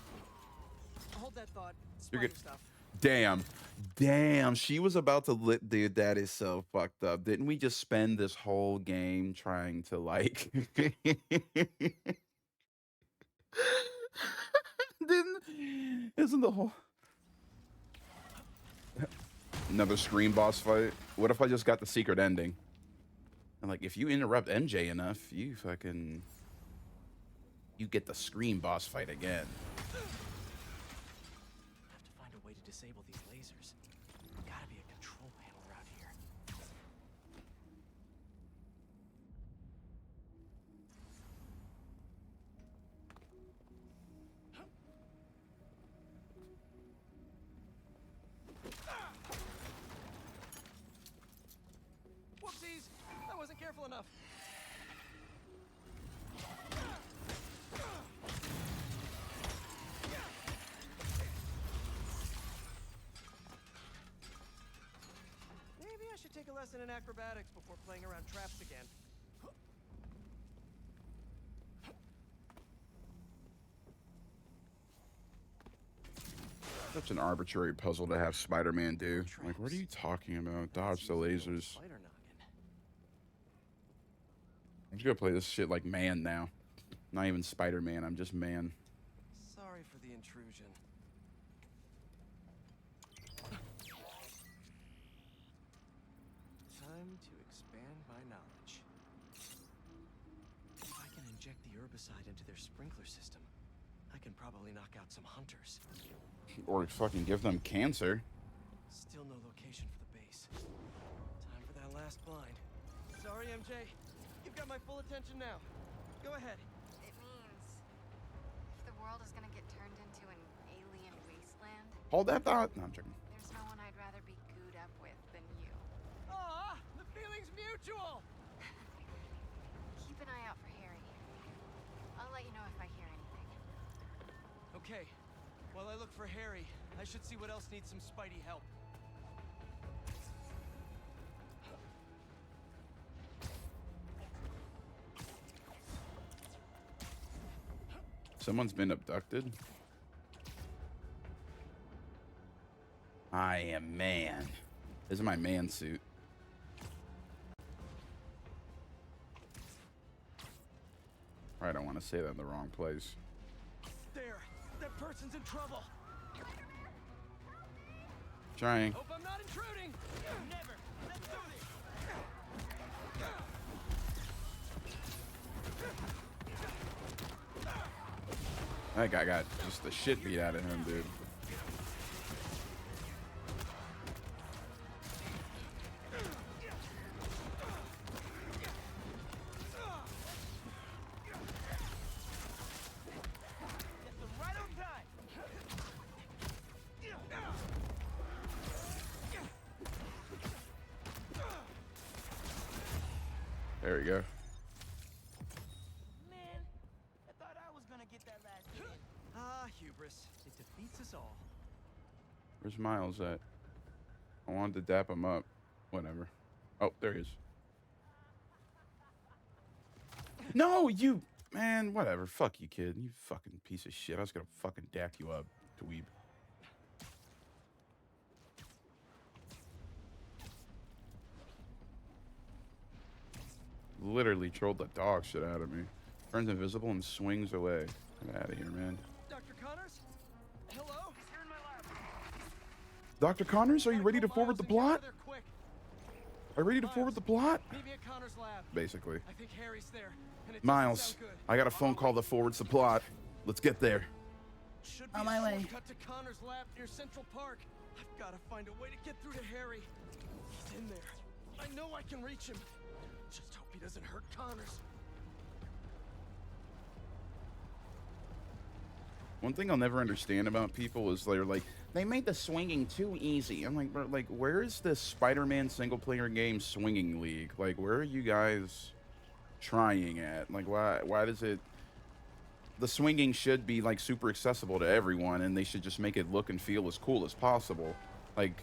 Hold that thought. You're Spider good. stuff. Damn, she was about to lit, dude. That is so fucked up. Didn't we just spend this whole game trying to like isn't the whole another Scream boss fight? What if I just got the secret ending? And like, if you interrupt MJ enough, you get the Scream boss fight again. I have to find a way to disable these lasers. Gotta be a control panel around here. Whoopsies! I wasn't careful enough. Maybe I should take a lesson in acrobatics before playing around traps again. Such an arbitrary puzzle to have Spider-Man do. Like, what are you talking about? Dodge the lasers. Spider noggin. I'm just gonna play this shit like man now. Not even Spider-Man, I'm just man. Sorry for the intrusion. Time to expand my knowledge. If I can inject the herbicide into their sprinkler system, I can probably knock out some hunters. Or fucking give them cancer. Still no location for the base. Time for that last blind. Sorry, MJ. You've got my full attention now. Go ahead. It means if the world is gonna get turned into an alien wasteland, Hold that thought. No, I'm joking. there's no one I'd rather be gooed up with than you. Aw, the feeling's mutual. Keep an eye out for Harry. I'll let you know if I hear anything. Okay. While I look for Harry, I should see what else needs some Spidey help. Someone's been abducted. I am man. This is my man suit. I don't want to say that in the wrong place. There! That person's in trouble! Trying. Hope I'm not intruding! Never! Let's do this! That guy got just the shit beat out of him, dude. Right on time. There we go. Man, I thought I was gonna get that last hit. Ah, hubris. It defeats us all. Where's Miles at? I wanted to dap him up. Whatever. Oh, there he is. No, you... Man, whatever. Fuck you, kid. You fucking piece of shit. I was gonna fucking dap you up, dweeb. Literally trolled the dog shit out of me. Turns invisible and swings away. Get out of here, man. Dr. Connors? Hello? He's here in my lab. Dr. Connors, are you ready to forward the plot? There quick. Are you ready to forward the plot? Meet me at Connors' lab. Basically. I think Harry's there. And it doesn't Miles, sound good. I got a phone call that forwards the plot. Let's get there. Should be On my a way. shortcut to Connors' lab near Central Park. I've got to find a way to get through to Harry. He's in there. I know I can reach him. Just hope he doesn't hurt Connors. One thing I'll never understand about people is they're like, they made the swinging too easy. I'm like, bro, like, where is this Spider-Man single-player game swinging league? Like, where are you guys trying at? Like, why does it... The swinging should be, like, super accessible to everyone, and they should just make it look and feel as cool as possible. Like,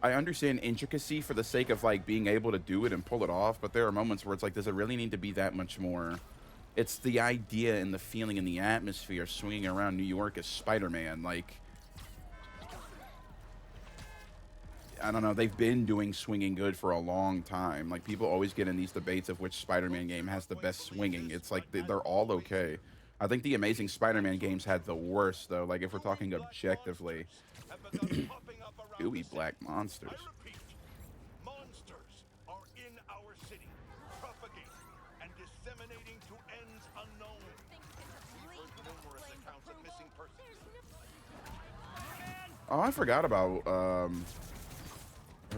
I understand intricacy for the sake of, like, being able to do it and pull it off, but there are moments where it's like, does it really need to be that much more... It's the idea and the feeling and the atmosphere swinging around New York as Spider-Man. Like, I don't know. They've been doing swinging good for a long time. Like, people always get in these debates of which Spider-Man game has the best swinging. It's like they're all okay. I think the Amazing Spider-Man games had the worst, though. Like, if we're talking objectively. Gooey black monsters. Monsters are in our city, propagating and disseminating to ends unknown. We've heard numerous accounts of missing persons. Oh, I forgot about,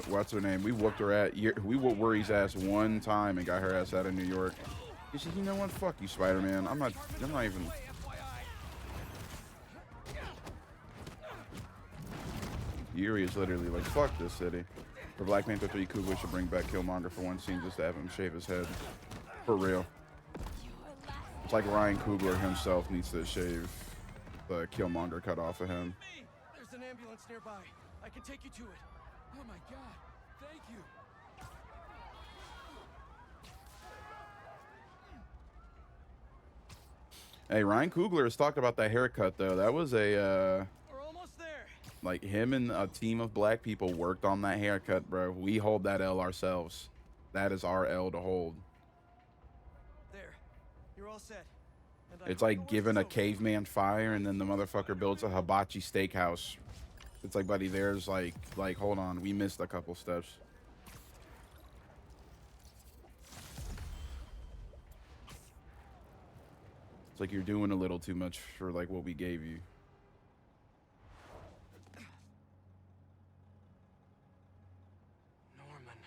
what's her name? We whooped her at, we whooped Worry's ass one time and got her ass out of New York. He said, you know what? Fuck you, Spider-Man. I'm not even... Yuri is literally like, fuck this city. For Black Panther 3, Coogler should bring back Killmonger for one scene just to have him shave his head. For real. It's like Ryan Coogler himself needs to shave the Killmonger cut off of him. There's an ambulance nearby. I can take you to it. Oh my god. Thank you. Hey, Ryan Coogler has talked about that haircut, though. That was a, We're almost there. like, him and a team of black people worked on that haircut, bro. We hold that L ourselves. That is our L to hold. There. You're all set. And I It's hope like no one's giving a over. caveman fire, and then the motherfucker builds a hibachi steakhouse. It's like, buddy, there's like, hold on. We missed a couple steps. It's like you're doing a little too much for, like, what we gave you. Norman,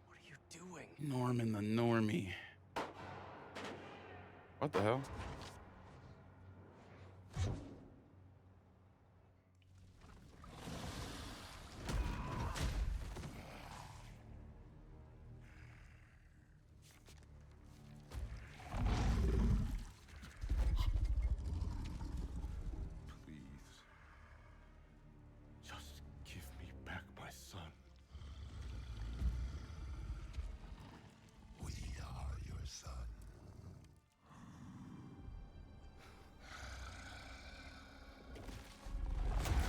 what are you doing? Norman the normie. What the hell? Please. Just give me back my son. We are your son.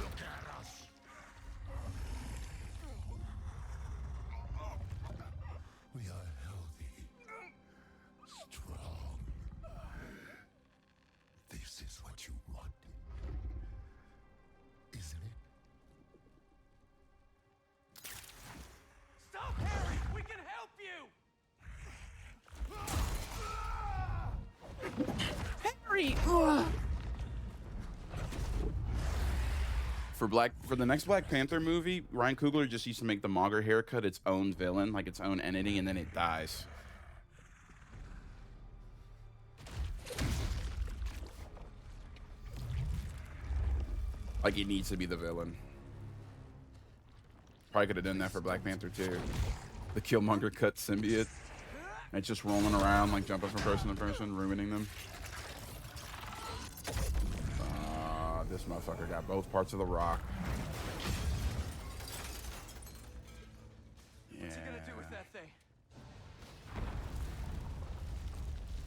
Look at us. We are healthy, strong. This is what you wanted, isn't it? Stop, Harry! We can help you! Harry! For the next Black Panther movie, Ryan Coogler just used to make the Mauger haircut its own villain, like its own entity, and then it dies. Like, it needs to be the villain. Probably could have done that for Black Panther too. The Killmonger cut symbiote. And it's just rolling around, like jumping from person to person, ruining them. This motherfucker got both parts of the rock. What's he gonna do with that thing? I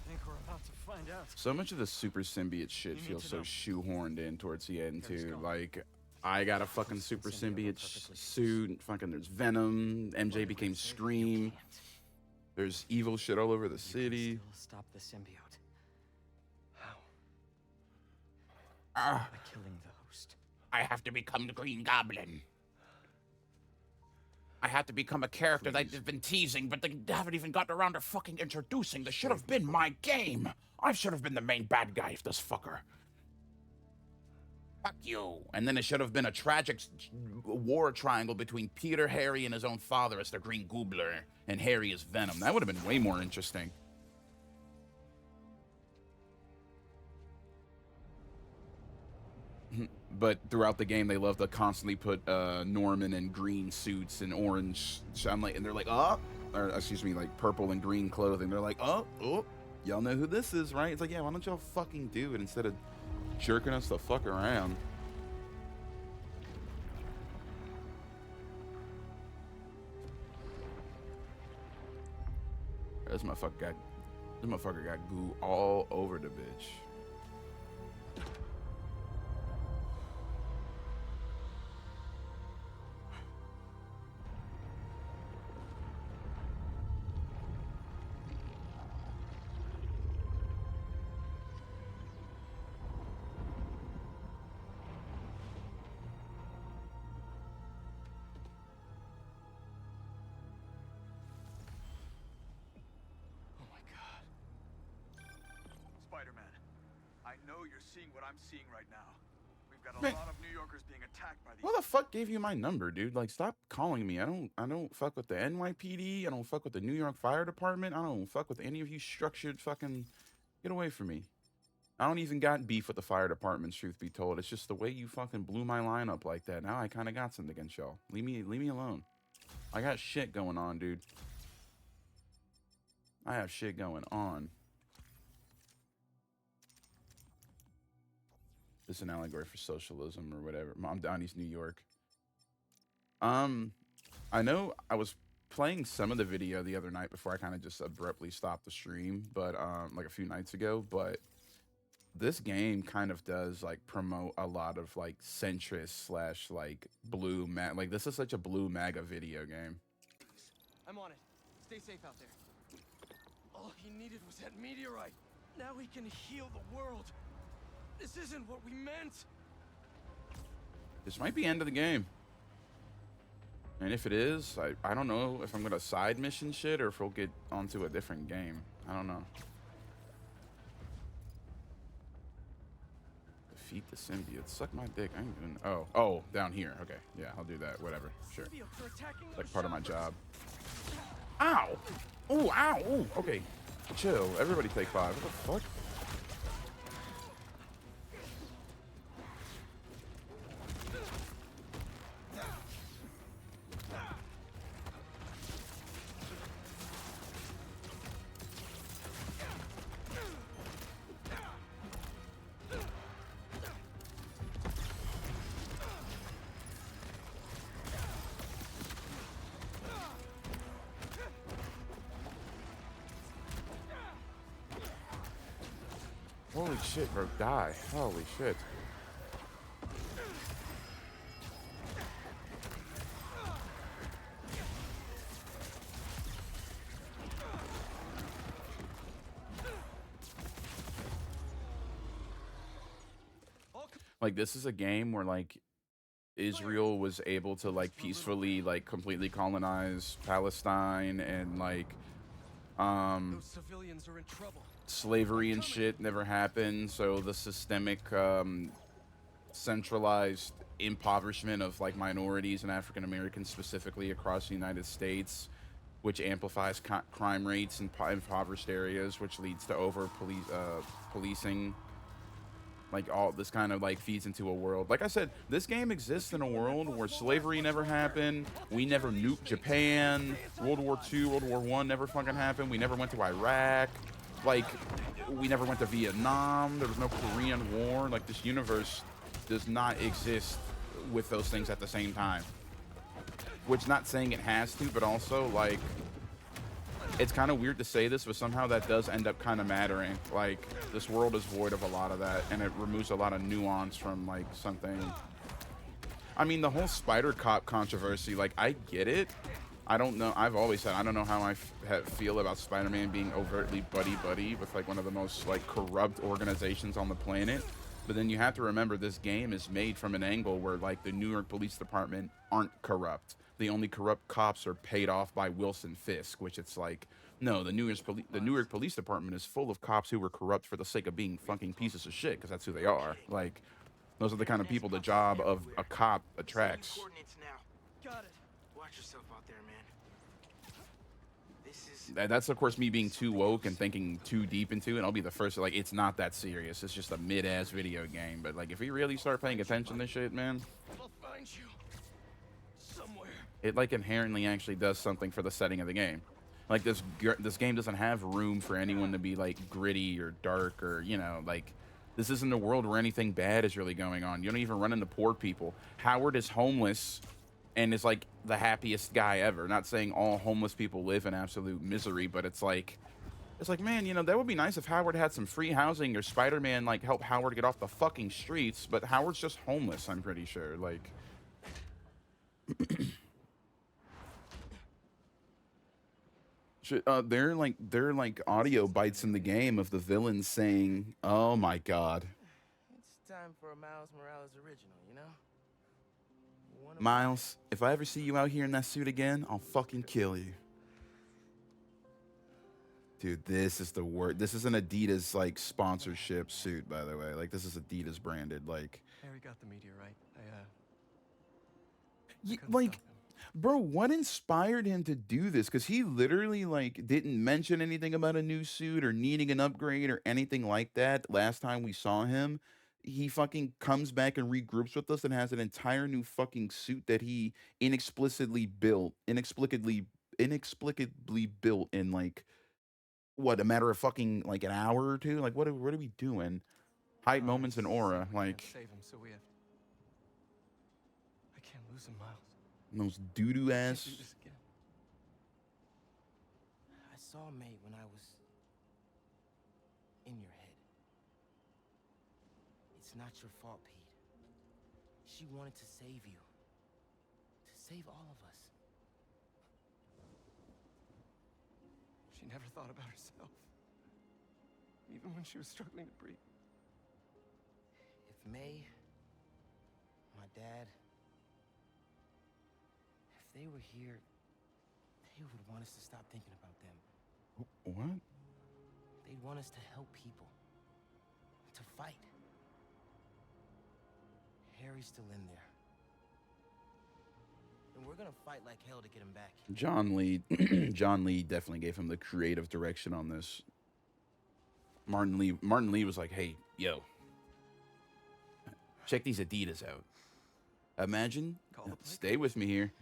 think we're about to find out. So much of the super symbiote shit feels so shoehorned in towards the end too. Like, I got a fucking super symbiote suit. Fucking there's Venom. MJ became Scream. There's evil shit all over the city. Stop the symbiote. Ah. By killing the host. I have to become the Green Goblin. I had to become a character that they've been teasing, but they haven't even gotten around to fucking introducing. This should have been my game. I should have been the main bad guy of this fucker. Fuck you. And then it should have been a tragic war triangle between Peter, Harry, and his own father as the Green Goobler, and Harry as Venom. That would have been way more interesting. But throughout the game, they love to constantly put Norman in green suits and orange, and they're like, oh, or excuse me, like purple and green clothing. They're like, oh, y'all know who this is, right? It's like, yeah, why don't y'all fucking do it instead of jerking us the fuck around? This motherfucker got goo all over the bitch. Spider-Man, I know you're seeing what I'm seeing right now. We've got a Man. lot of New Yorkers being attacked by these. Who the fuck gave you my number, dude? Like, stop calling me. I don't fuck with the NYPD. I don't fuck with the New York Fire Department. I don't fuck with any of you structured fucking... Get away from me. I don't even got beef with the fire department, truth be told. It's just the way you fucking blew my line up like that. Now I kind of got something against y'all. Leave me alone. I got shit going on, dude. I have shit going on. This is an allegory for socialism or whatever. Mom Donnie's New York. I know I was playing some of the video the other night before I kind of just abruptly stopped the stream, but like a few nights ago, but this game kind of does like promote a lot of like centrist slash like blue like this is such a blue MAGA video game. I'm on it. Stay safe out there. All he needed was that meteorite. Now he can heal the world. This isn't what we meant. This might be end of the game. And if it is, I don't know if I'm gonna side mission shit or if we'll get onto a different game. I don't know. Defeat the symbiote. Suck my dick. I ain't even... Oh, down here. Okay. Yeah, I'll do that. Whatever. Sure. It's like part of my job. Ow! Ooh, ow! Ooh, okay. Chill. Everybody take 5. What the fuck? Holy shit, bro. Die. Holy shit. Like, this is a game where, like, Israel was able to, like, peacefully, like, completely colonize Palestine and, like, Those civilians are in trouble. slavery and shit never happened, so the systemic centralized impoverishment of like minorities and African Americans specifically across the United States, which amplifies crime rates in impoverished areas, which leads to policing. Like all this kind of like feeds into a world. Like I said, this game exists in a world where slavery never happened. We never nuked Japan. World War II, World War I never fucking happened. We never went to Iraq. Like, we never went to Vietnam. There was no Korean War. Like, this universe does not exist with those things at the same time. Which, not saying it has to, but also, like, it's kind of weird to say this, but somehow that does end up kind of mattering. Like, this world is void of a lot of that, and it removes a lot of nuance from, like, something. I mean, the whole Spider Cop controversy, like, I get it. I don't know. I've always said I don't know how I feel about Spider-Man being overtly buddy-buddy with, like, one of the most, like, corrupt organizations on the planet. But then you have to remember this game is made from an angle where, like, the New York Police Department aren't corrupt. The only corrupt cops are paid off by Wilson Fisk, which it's like, no, the New York Police Department is full of cops who were corrupt for the sake of being fucking pieces of shit, because that's who they are. Like, those are the kind of people the job of a cop attracts. Got it. Watch yourself out there, man. That's, of course, me being too woke and thinking too deep into it. I'll be the first to, like, it's not that serious. It's just a mid-ass video game. But, like, if we really start paying attention to this shit, man, I'll find you. Somewhere. it, like, inherently actually does something for the setting of the game. Like, this game doesn't have room for anyone to be, like, gritty or dark or, you know, like, this isn't a world where anything bad is really going on. You don't even run into poor people. Howard is homeless and is, like, the happiest guy ever. Not saying all homeless people live in absolute misery, but it's like, man, you know, that would be nice if Howard had some free housing or Spider-Man, like, help Howard get off the fucking streets, but Howard's just homeless, I'm pretty sure. Like, they're like audio bites in the game of the villains saying, "Oh my God, It's time for a Miles Morales original, you know? Miles, if I ever see you out here in that suit again, I'll fucking kill you." Dude, this is the word. This is an Adidas, like, sponsorship suit, by the way. Like, this is Adidas branded, like. Harry got the meteorite. Like, bro, what inspired him to do this? Because he literally, like, didn't mention anything about a new suit or needing an upgrade or anything like that last time we saw him. He fucking comes back and regroups with us and has an entire new fucking suit that he inexplicably built in, like, what, a matter of fucking, like, an hour or two? Like, what are we doing? Hype moments and aura, like, Save him, so we have. I can't lose him, Miles. those doo-doo ass. Do this again. I saw May when I was in your head. It's not your fault, Pete. She wanted to save you. To save all of us. She never thought about herself. Even when she was struggling to breathe. If May, my dad, if they were here, they would want us to stop thinking about them. What? They'd want us to help people. To fight. Harry's still in there. And we're gonna fight like hell to get him back. John Lee definitely gave him the creative direction on this. Martin Lee was like, "Hey, yo, check these Adidas out. Imagine, stay with me here.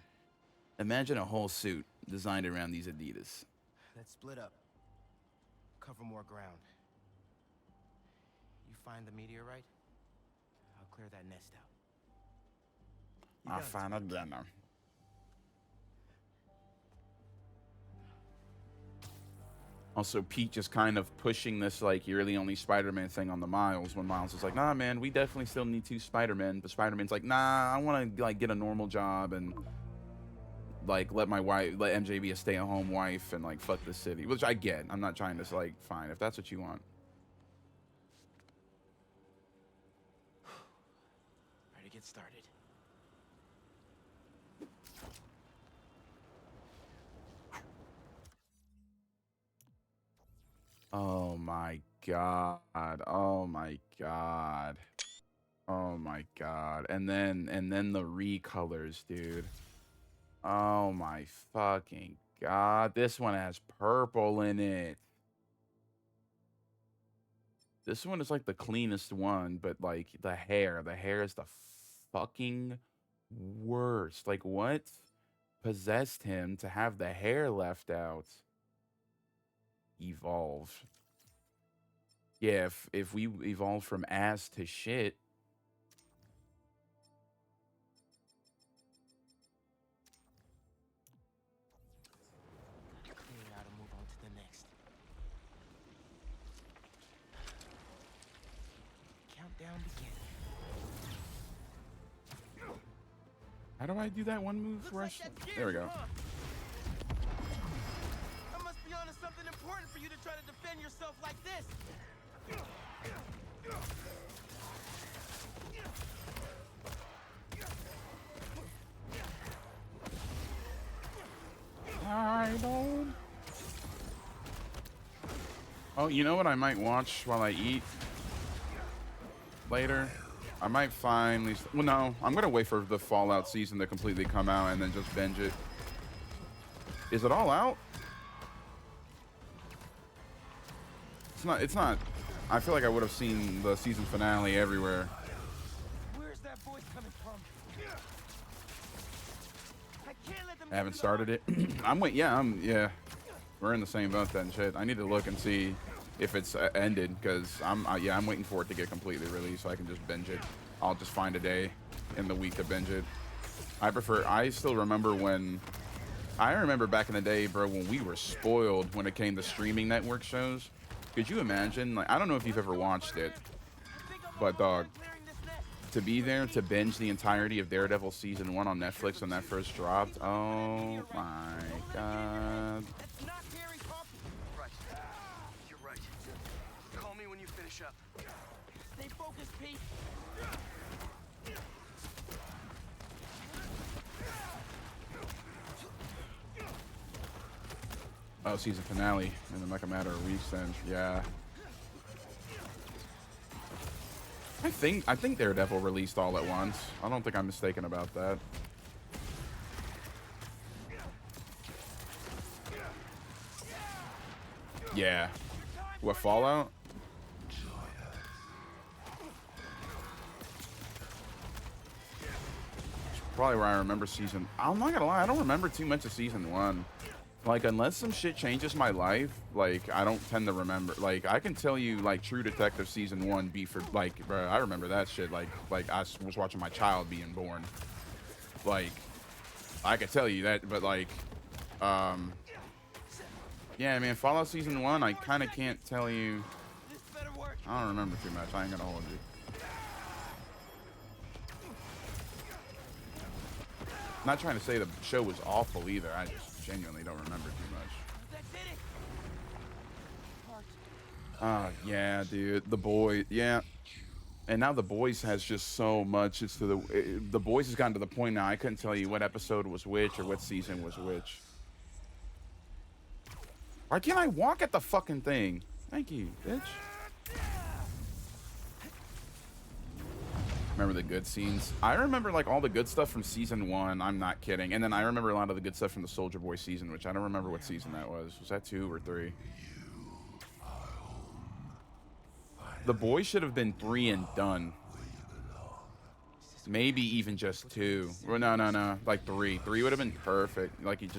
Imagine a whole suit designed around these Adidas. Let's split up. Cover more ground. You find the meteorite, I'll clear that nest out. I find a dinner." Also, Pete just kind of pushing this, like, you're the only Spider-Man thing on the Miles, when Miles is like, "Nah, man, we definitely still need 2 Spider-Men." But Spider-Man's like, "Nah, I want to, like, get a normal job and, like, let MJ be a stay-at-home wife and, like, fuck the city." Which I get. I'm not trying to, like, fine, if that's what you want. Ready to get started. Oh my God. Oh my God. Oh my god. And then the recolors, dude. Oh my fucking god. This one has purple in it. This one is like the cleanest one, but like the hair is the fucking worst. Like what possessed him to have the hair left out? Evolve. Yeah, if we evolve from ass to shit. Clear it out and move on to the next. Countdown begins. How do I do that one move where there we go. I must be onto something important for you to try to defend yourself like this. I don't. Oh, you know what I might watch while I eat later? I might finally. Well, no, I'm gonna wait for the Fallout season to completely come out and then just binge it. Is it all out? It's not. It's not. I feel like I would have seen the season finale everywhere. Where's that voice coming from? I can't let them. I haven't started it. I'm wait. Yeah, yeah. We're in the same boat then. Shit. I need to look and see if it's ended because I'm waiting for it to get completely released so I can just binge it. I'll just find a day in the week to binge it. I still remember back in the day, bro, when we were spoiled when it came to streaming network shows. Could you imagine? Like, I don't know if you've ever watched it, but dog, to be there to binge the entirety of Daredevil season 1 on Netflix when that first dropped. Oh my god. Up. Stay focused, Pete. Oh, season finale in like a matter of weeks then. Yeah. I think Daredevil released all at once. I don't think I'm mistaken about that. Yeah. What, Fallout? Probably where I remember season. I'm not gonna lie, I don't remember too much of season 1. Like, unless some shit changes my life, like, I don't tend to remember. Like, I can tell you, like, True Detective season 1 be for, like, bro, I remember that shit. Like I was watching my child being born. Like, I could tell you that, but like, yeah, man, Fallout season 1, I kind of can't tell you. I don't remember too much. I ain't gonna hold you. Not trying to say the show was awful either. I just genuinely don't remember too much. Yeah, dude. The Boys. Yeah. And now The Boys has just so much. It's to the Boys has gotten to the point now I couldn't tell you what episode was which or what season was which. Why can't I walk at the fucking thing? Thank you, bitch. Remember the good scenes? I remember like all the good stuff from season 1. I'm not kidding. And then I remember a lot of the good stuff from the Soldier Boy season, which I don't remember what season that was. Was that 2 or 3? The Boys should have been 3 and done. Maybe even just 2. Well, no. Like 3. 3 would have been perfect. Like you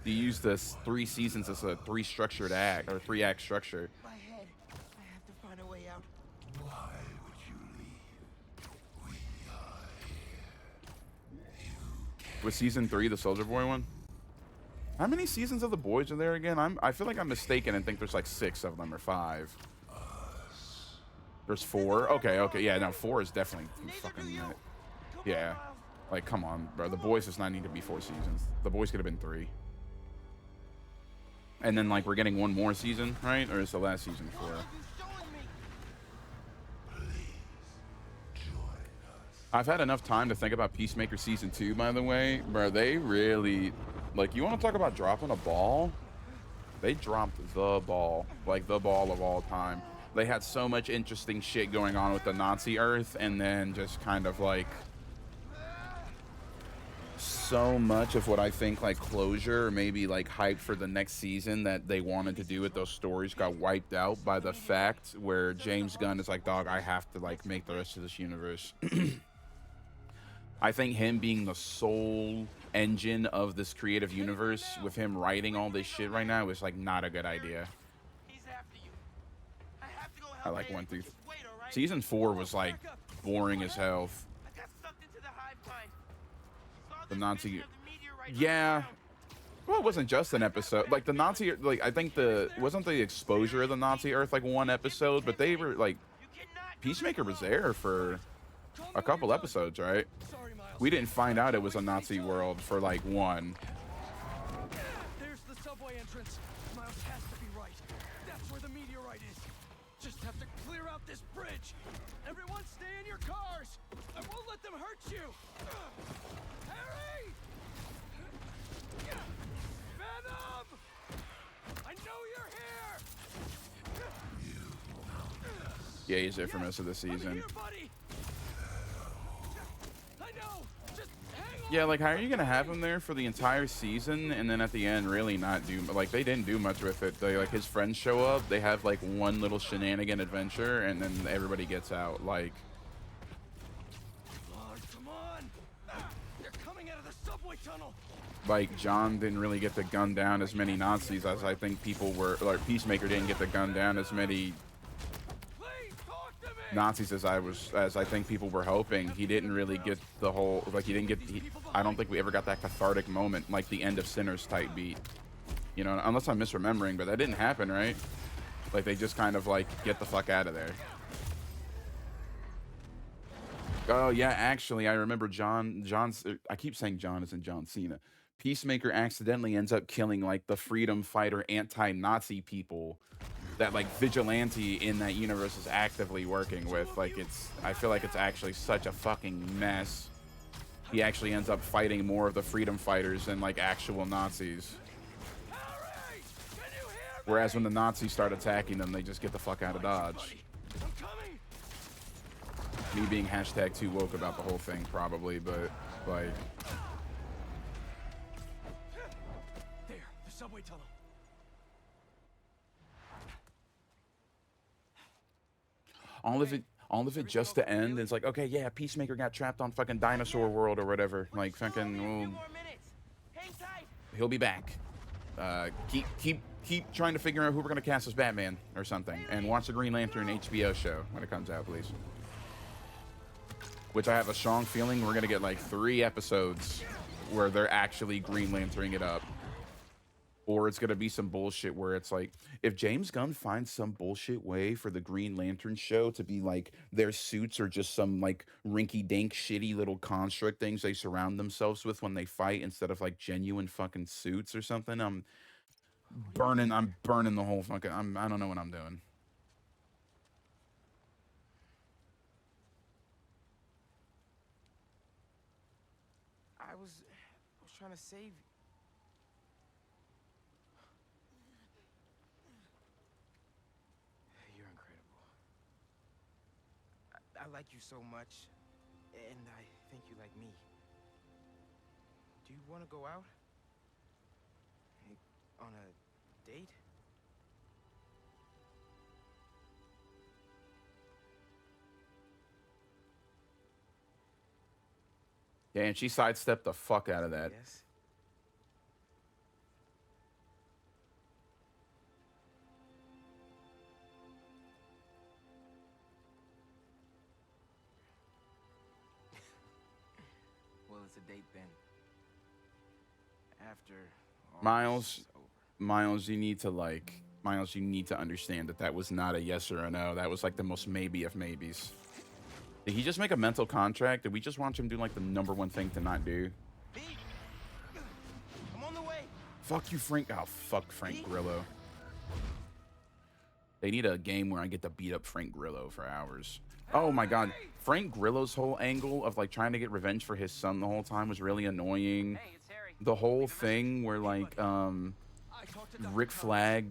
use this 3 seasons as a 3-structured act or 3-act structure. My head. I have to find a way out. Was season 3 the Soldier Boy one? How many seasons of The Boys are there again? I feel like I'm mistaken and think there's like 6 of them or 5. There's 4? Okay, yeah, no, 4 is definitely fucking... yeah. Like, come on, bro. The Boys does not need to be 4 seasons. The Boys could have been 3. And then, like, we're getting one more season, right? Or is the last season 4? I've had enough time to think about Peacemaker Season 2, by the way. Bro, they really... Like, you want to talk about dropping a ball? They dropped the ball. Like, the ball of all time. They had so much interesting shit going on with the Nazi Earth, and then just kind of like so much of what I think like closure or maybe like hype for the next season that they wanted to do with those stories got wiped out by the fact where James Gunn is like, dog, I have to like make the rest of this universe. I think him being the sole engine of this creative universe with him writing all this shit right now is like not a good idea. I like 1 through season 4 was like boring as hell. The Nazi, yeah. Well, it wasn't just an episode. Like the Nazi, like I think wasn't the exposure of the Nazi Earth like one episode, but they were like Peacemaker was there for a couple episodes, right? We didn't find out it was a Nazi world for like one. There's the subway entrance. Miles has to be right. That's where the meteorite is. Just have to clear out this bridge. Everyone stay in your cars. I won't let them hurt you. Harry! Venom! I know you're here! Yeah, he's there for most of the season. Yeah, like how are you gonna have him there for the entire season and then at the end really not do like they didn't do much with it. They like his friends show up, they have like one little shenanigan adventure, and then everybody gets out. Like, Come on! They're coming out of the subway tunnel. Like John didn't really get to gun down as many Nazis as I think people were. Like Peacemaker didn't get to gun down as many Nazis as I think people were hoping. He didn't really get the whole like he didn't get. I don't think we ever got that cathartic moment like the end of Sinners type beat. You know, unless I'm misremembering, but that didn't happen, right? Like they just kind of like get the fuck out of there. Oh yeah, actually I remember John's. I keep saying John isn't John Cena. Peacemaker accidentally ends up killing like the freedom fighter anti-Nazi people that like Vigilante in that universe is actively working with. Like I feel like it's actually such a fucking mess. He actually ends up fighting more of the freedom fighters than like actual Nazis. Whereas when the Nazis start attacking them, they just get the fuck out of Dodge. Me being hashtag too woke about the whole thing probably, but like... There, the subway tunnel. All of it just to end. It's like, okay, yeah, Peacemaker got trapped on fucking Dinosaur World or whatever. Like, fucking, well, he'll be back. Keep trying to figure out who we're gonna cast as Batman or something, and watch the Green Lantern HBO show when it comes out, please. Which I have a strong feeling we're gonna get like 3 episodes where they're actually Green Lanterning it up. Or it's going to be some bullshit where it's like, if James Gunn finds some bullshit way for the Green Lantern show to be like, their suits are just some like rinky-dink shitty little construct things they surround themselves with when they fight instead of like genuine fucking suits or something, I'm burning the whole fucking, I don't know what I'm doing. I was trying to save you. I like you so much, and I think you like me. Do you want to go out? On a date? Yeah, and she sidestepped the fuck out of that. Yes. Well, it's a date then. After all Miles, this is over. Miles, you need to understand that was not a yes or a no. That was like the most maybe of maybes. Did he just make a mental contract? Did we just watch him do like the #1 thing to not do? I'm on the way. Fuck you, Frank. Oh, fuck Frank Grillo. They need a game where I get to beat up Frank Grillo for hours. Oh my god. Frank Grillo's whole angle of like trying to get revenge for his son the whole time was really annoying. The whole thing where like Rick Flag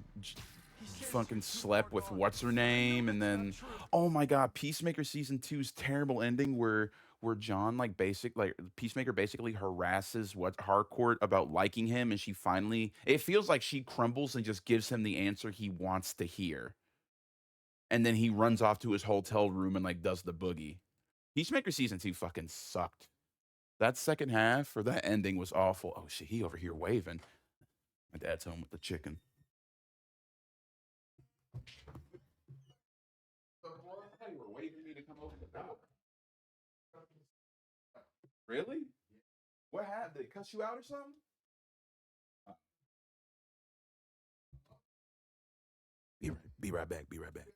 fucking slept with what's her name, and then oh my god, Peacemaker season 2's terrible ending where John like Peacemaker basically harasses what Harcourt about liking him, and she finally it feels like she crumbles and just gives him the answer he wants to hear, and then he runs off to his hotel room and like does the boogie. Peacemaker season 2 fucking sucked. That second half or that ending was awful. Oh shit, he over here waving. My dad's home with the chicken. Hey, we're waving me to come over the door. Really? What happened? Did they cuss you out or something? Be right back. Be right back.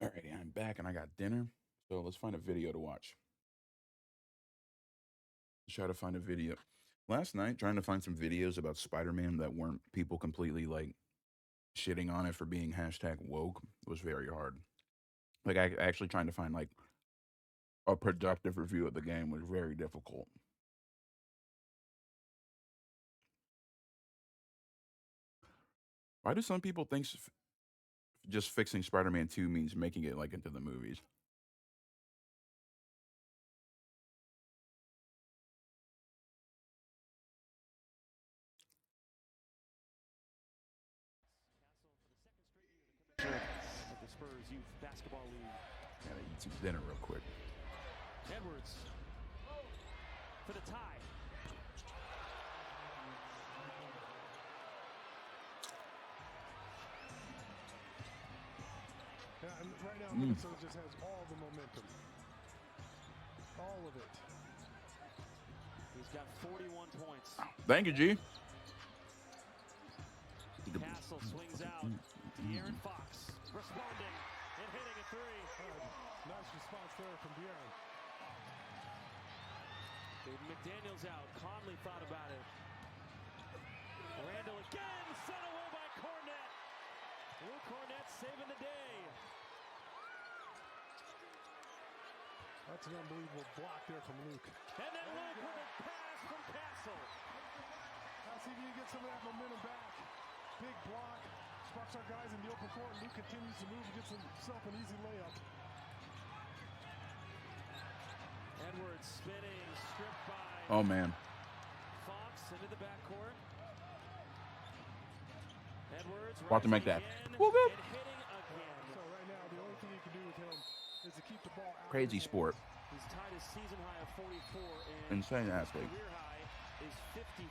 Alrighty, I'm back and I got dinner. So let's find a video to watch. Let's try to find a video. Last night, trying to find some videos about Spider-Man that weren't people completely like shitting on it for being hashtag woke was very hard. Like I actually trying to find like a productive review of the game was very difficult. Why do some people think just fixing Spider-Man 2 means making it like into the movies? Of the Spurs Youth Basketball League. Gotta eat some dinner real quick. Edwards for the tie. Yeah, and right now Minnesota just has all the momentum. All of it. He's got 41 points. Thank you, G. Castle swings out. De'Aaron Fox responding and hitting a three. Nice response there from De'Aaron. McDaniel's out. Conley thought about it. Randall again, sent away by Cornette. Will Cornette saving the day. That's an unbelievable block there from Luke. And then Luke with a pass from Castle. Now see if you can get some of that momentum back. Big block. Sparks our guys in the open court. Luke continues to move and gets himself an easy layup. Edwards spinning, stripped by Oh man. Fox into the backcourt. Edwards About to make that. again Whoop, whoop. and hitting again. So right now, the only thing you can do with him is to keep the ball out. Crazy sport. He's tied his season high of 44 and Insane his athlete. career high is 53.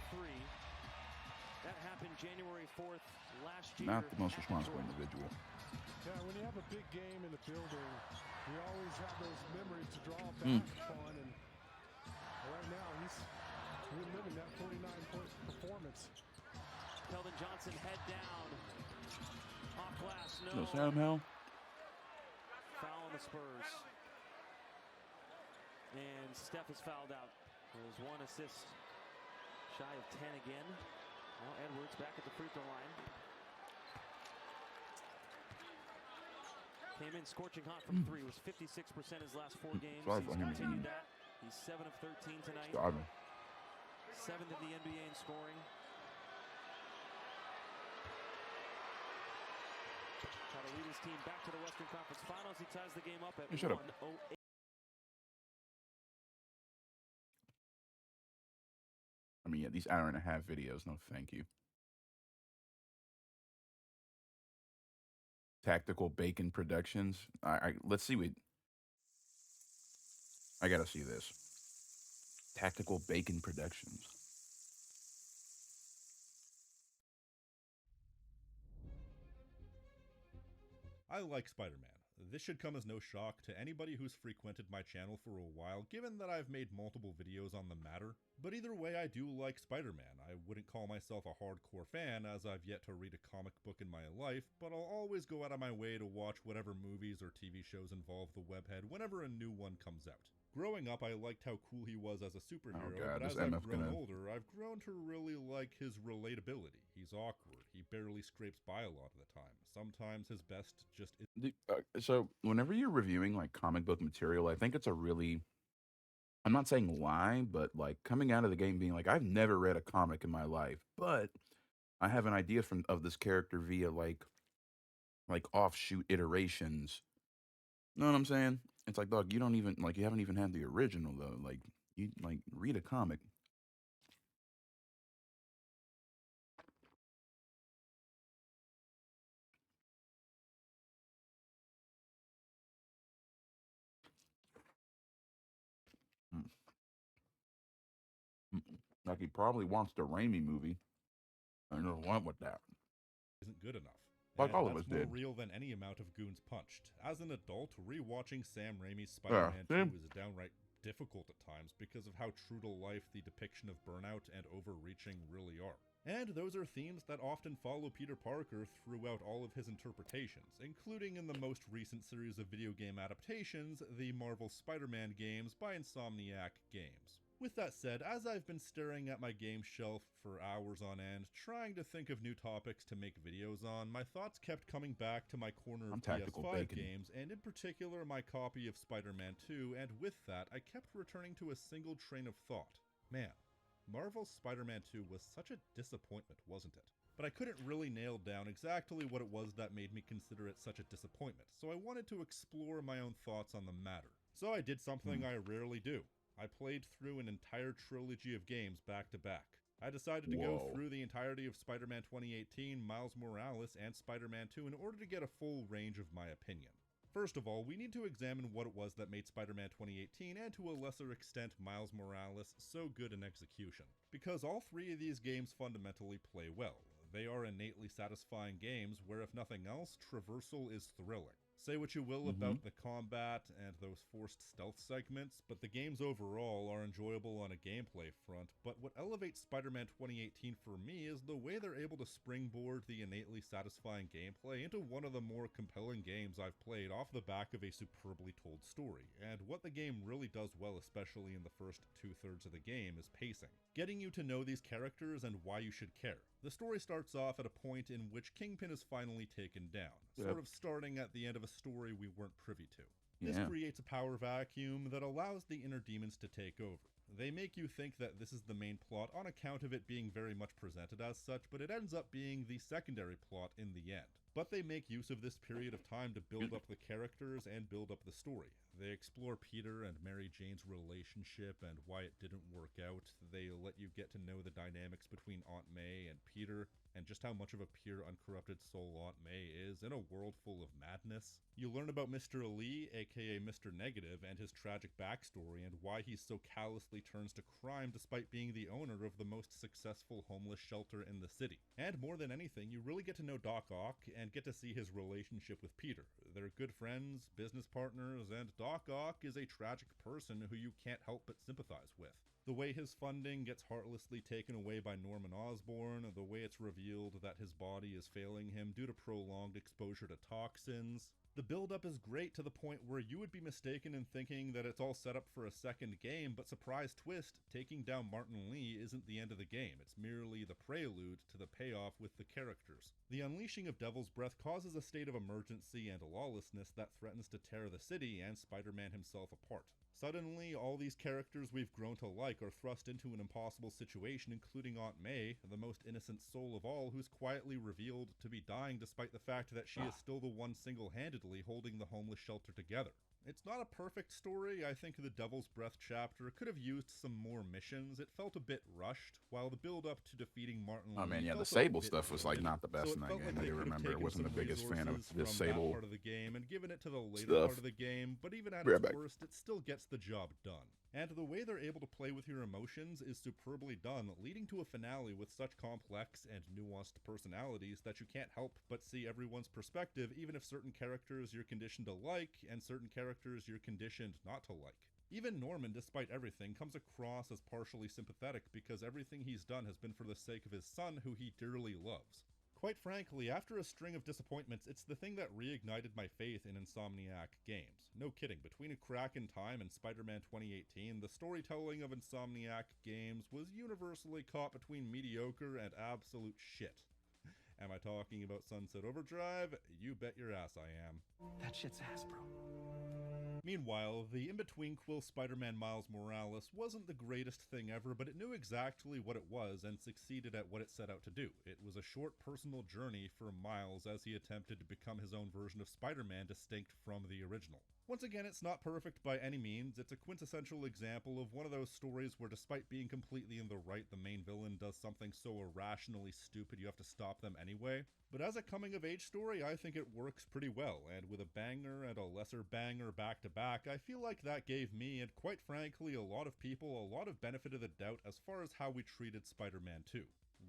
That happened January 4th last year. Not the most at responsible Detroit. individual. Yeah, when you have a big game in the building, we always have those memories to draw back on. And right now, he's reliving that 49-point performance. Keldon Johnson head down. Off glass, no. No Sam Hell. Foul on the Spurs. And Steph is fouled out. There's one assist shy of 10 again. Now Edwards back at the free throw line. Came in scorching hot from three. Was 56% his last 4 games. Sorry He's for him. continued that. He's 7 of 13 tonight. Starving. 7th in the NBA in scoring. Try to lead his team back to the Western Conference Finals. He ties the game up at Hey, shut up. 108. I mean, yeah, these hour and a half videos. No, thank you. Tactical Bacon Productions. Let's see what. I gotta see this. Tactical Bacon Productions. I like Spider-Man. This should come as no shock to anybody who's frequented my channel for a while, given that I've made multiple videos on the matter. But either way, I do like Spider-Man. I wouldn't call myself a hardcore fan, as I've yet to read a comic book in my life, but I'll always go out of my way to watch whatever movies or TV shows involve the webhead whenever a new one comes out. Growing up, I liked how cool he was as a superhero, God, but this as I've MF grown gonna- older, I've grown to really like his relatability. He's awkward. He barely scrapes by a lot of the time. Sometimes his best just is. So whenever you're reviewing like comic book material, I think it's a really, I'm not saying lie, but like coming out of the game being like, I've never read a comic in my life, but I have an idea of this character via like offshoot iterations. Know what I'm saying? It's like, dog, you don't even like, you haven't even had the original though. Like you like read a comic. Like he probably wants the Raimi movie. I don't want with that. Isn't good enough. Like And all of that's us more did. real than any amount of goons punched. As an adult, rewatching Sam Raimi's Spider-Man 2 is downright difficult at times because of how true to life the depiction of burnout and overreaching really are. And those are themes that often follow Peter Parker throughout all of his interpretations, including in the most recent series of video game adaptations, the Marvel Spider-Man games by Insomniac Games. With that said, as I've been staring at my game shelf for hours on end, trying to think of new topics to make videos on, my thoughts kept coming back to my corner of PS5 games, and in particular my copy of Spider-Man 2, and with that, I kept returning to a single train of thought. Man, Marvel's Spider-Man 2 was such a disappointment, wasn't it? But I couldn't really nail down exactly what it was that made me consider it such a disappointment, so I wanted to explore my own thoughts on the matter. So I did something I rarely do. I played through an entire trilogy of games back to back. I decided to go through the entirety of Spider-Man 2018, Miles Morales, and Spider-Man 2 in order to get a full range of my opinion. First of all, we need to examine what it was that made Spider-Man 2018, and to a lesser extent Miles Morales, so good in execution. Because all three of these games fundamentally play well. They are innately satisfying games where, if nothing else, traversal is thrilling. Say what you will about the combat and those forced stealth segments, but the games overall are enjoyable on a gameplay front. But what elevates Spider-Man 2018 for me is the way they're able to springboard the innately satisfying gameplay into one of the more compelling games I've played off the back of a superbly told story. And what the game really does well, especially in the first 2/3 of the game, is pacing. Getting you to know these characters and why you should care. The story starts off at a point in which Kingpin is finally taken down, sort of starting at the end of a story we weren't privy to. This creates a power vacuum that allows the inner demons to take over. They make you think that this is the main plot on account of it being very much presented as such, but it ends up being the secondary plot in the end. But they make use of this period of time to build up the characters and build up the story. They explore Peter and Mary Jane's relationship and why it didn't work out. They let you get to know the dynamics between Aunt May and Peter, and just how much of a pure, uncorrupted soul Aunt May is in a world full of madness. You learn about Mr. Lee, aka Mr. Negative, and his tragic backstory, and why he so callously turns to crime despite being the owner of the most successful homeless shelter in the city. And more than anything, you really get to know Doc Ock and get to see his relationship with Peter. They're good friends, business partners, and Doc Ock is a tragic person who you can't help but sympathize with. The way his funding gets heartlessly taken away by Norman Osborn, the way it's revealed that his body is failing him due to prolonged exposure to toxins. The build-up is great to the point where you would be mistaken in thinking that it's all set up for a second game, but surprise twist, taking down Martin Lee isn't the end of the game, it's merely the prelude to the payoff with the characters. The unleashing of Devil's Breath causes a state of emergency and lawlessness that threatens to tear the city and Spider-Man himself apart. Suddenly, all these characters we've grown to like are thrust into an impossible situation, including Aunt May, the most innocent soul of all, who's quietly revealed to be dying despite the fact that she is still the one single-handedly holding the homeless shelter together. It's not a perfect story. I think the Devil's Breath chapter could have used some more missions. It felt a bit rushed, while the build-up to defeating Martin Lee. Oh man, yeah, the felt Sable a bit stuff was like not the best so in that felt game. like I do they could have remember. I taken wasn't the some biggest fan of resources this from that Sable part of the game and given it to the later stuff. part of the game, but even at Be right its back. worst, it still gets the job done. And the way they're able to play with your emotions is superbly done, leading to a finale with such complex and nuanced personalities that you can't help but see everyone's perspective, even if certain characters you're conditioned to like, and certain characters you're conditioned not to like. Even Norman, despite everything, comes across as partially sympathetic because everything he's done has been for the sake of his son, who he dearly loves. Quite frankly, after a string of disappointments, it's the thing that reignited my faith in Insomniac Games. No kidding, between A Crack in Time and Spider-Man 2018, the storytelling of Insomniac Games was universally caught between mediocre and absolute shit. Am I talking about Sunset Overdrive? You bet your ass I am. That shit's ass, bro. Meanwhile, the in-between Quill Spider-Man Miles Morales wasn't the greatest thing ever, but it knew exactly what it was and succeeded at what it set out to do. It was a short personal journey for Miles as he attempted to become his own version of Spider-Man distinct from the original. Once again, it's not perfect by any means. It's a quintessential example of one of those stories where, despite being completely in the right, the main villain does something so irrationally stupid you have to stop them anyway. But as a coming-of-age story, I think it works pretty well, and with a banger and a lesser banger back-to-back, I feel like that gave me, and quite frankly a lot of people, a lot of benefit of the doubt as far as how we treated Spider-Man 2.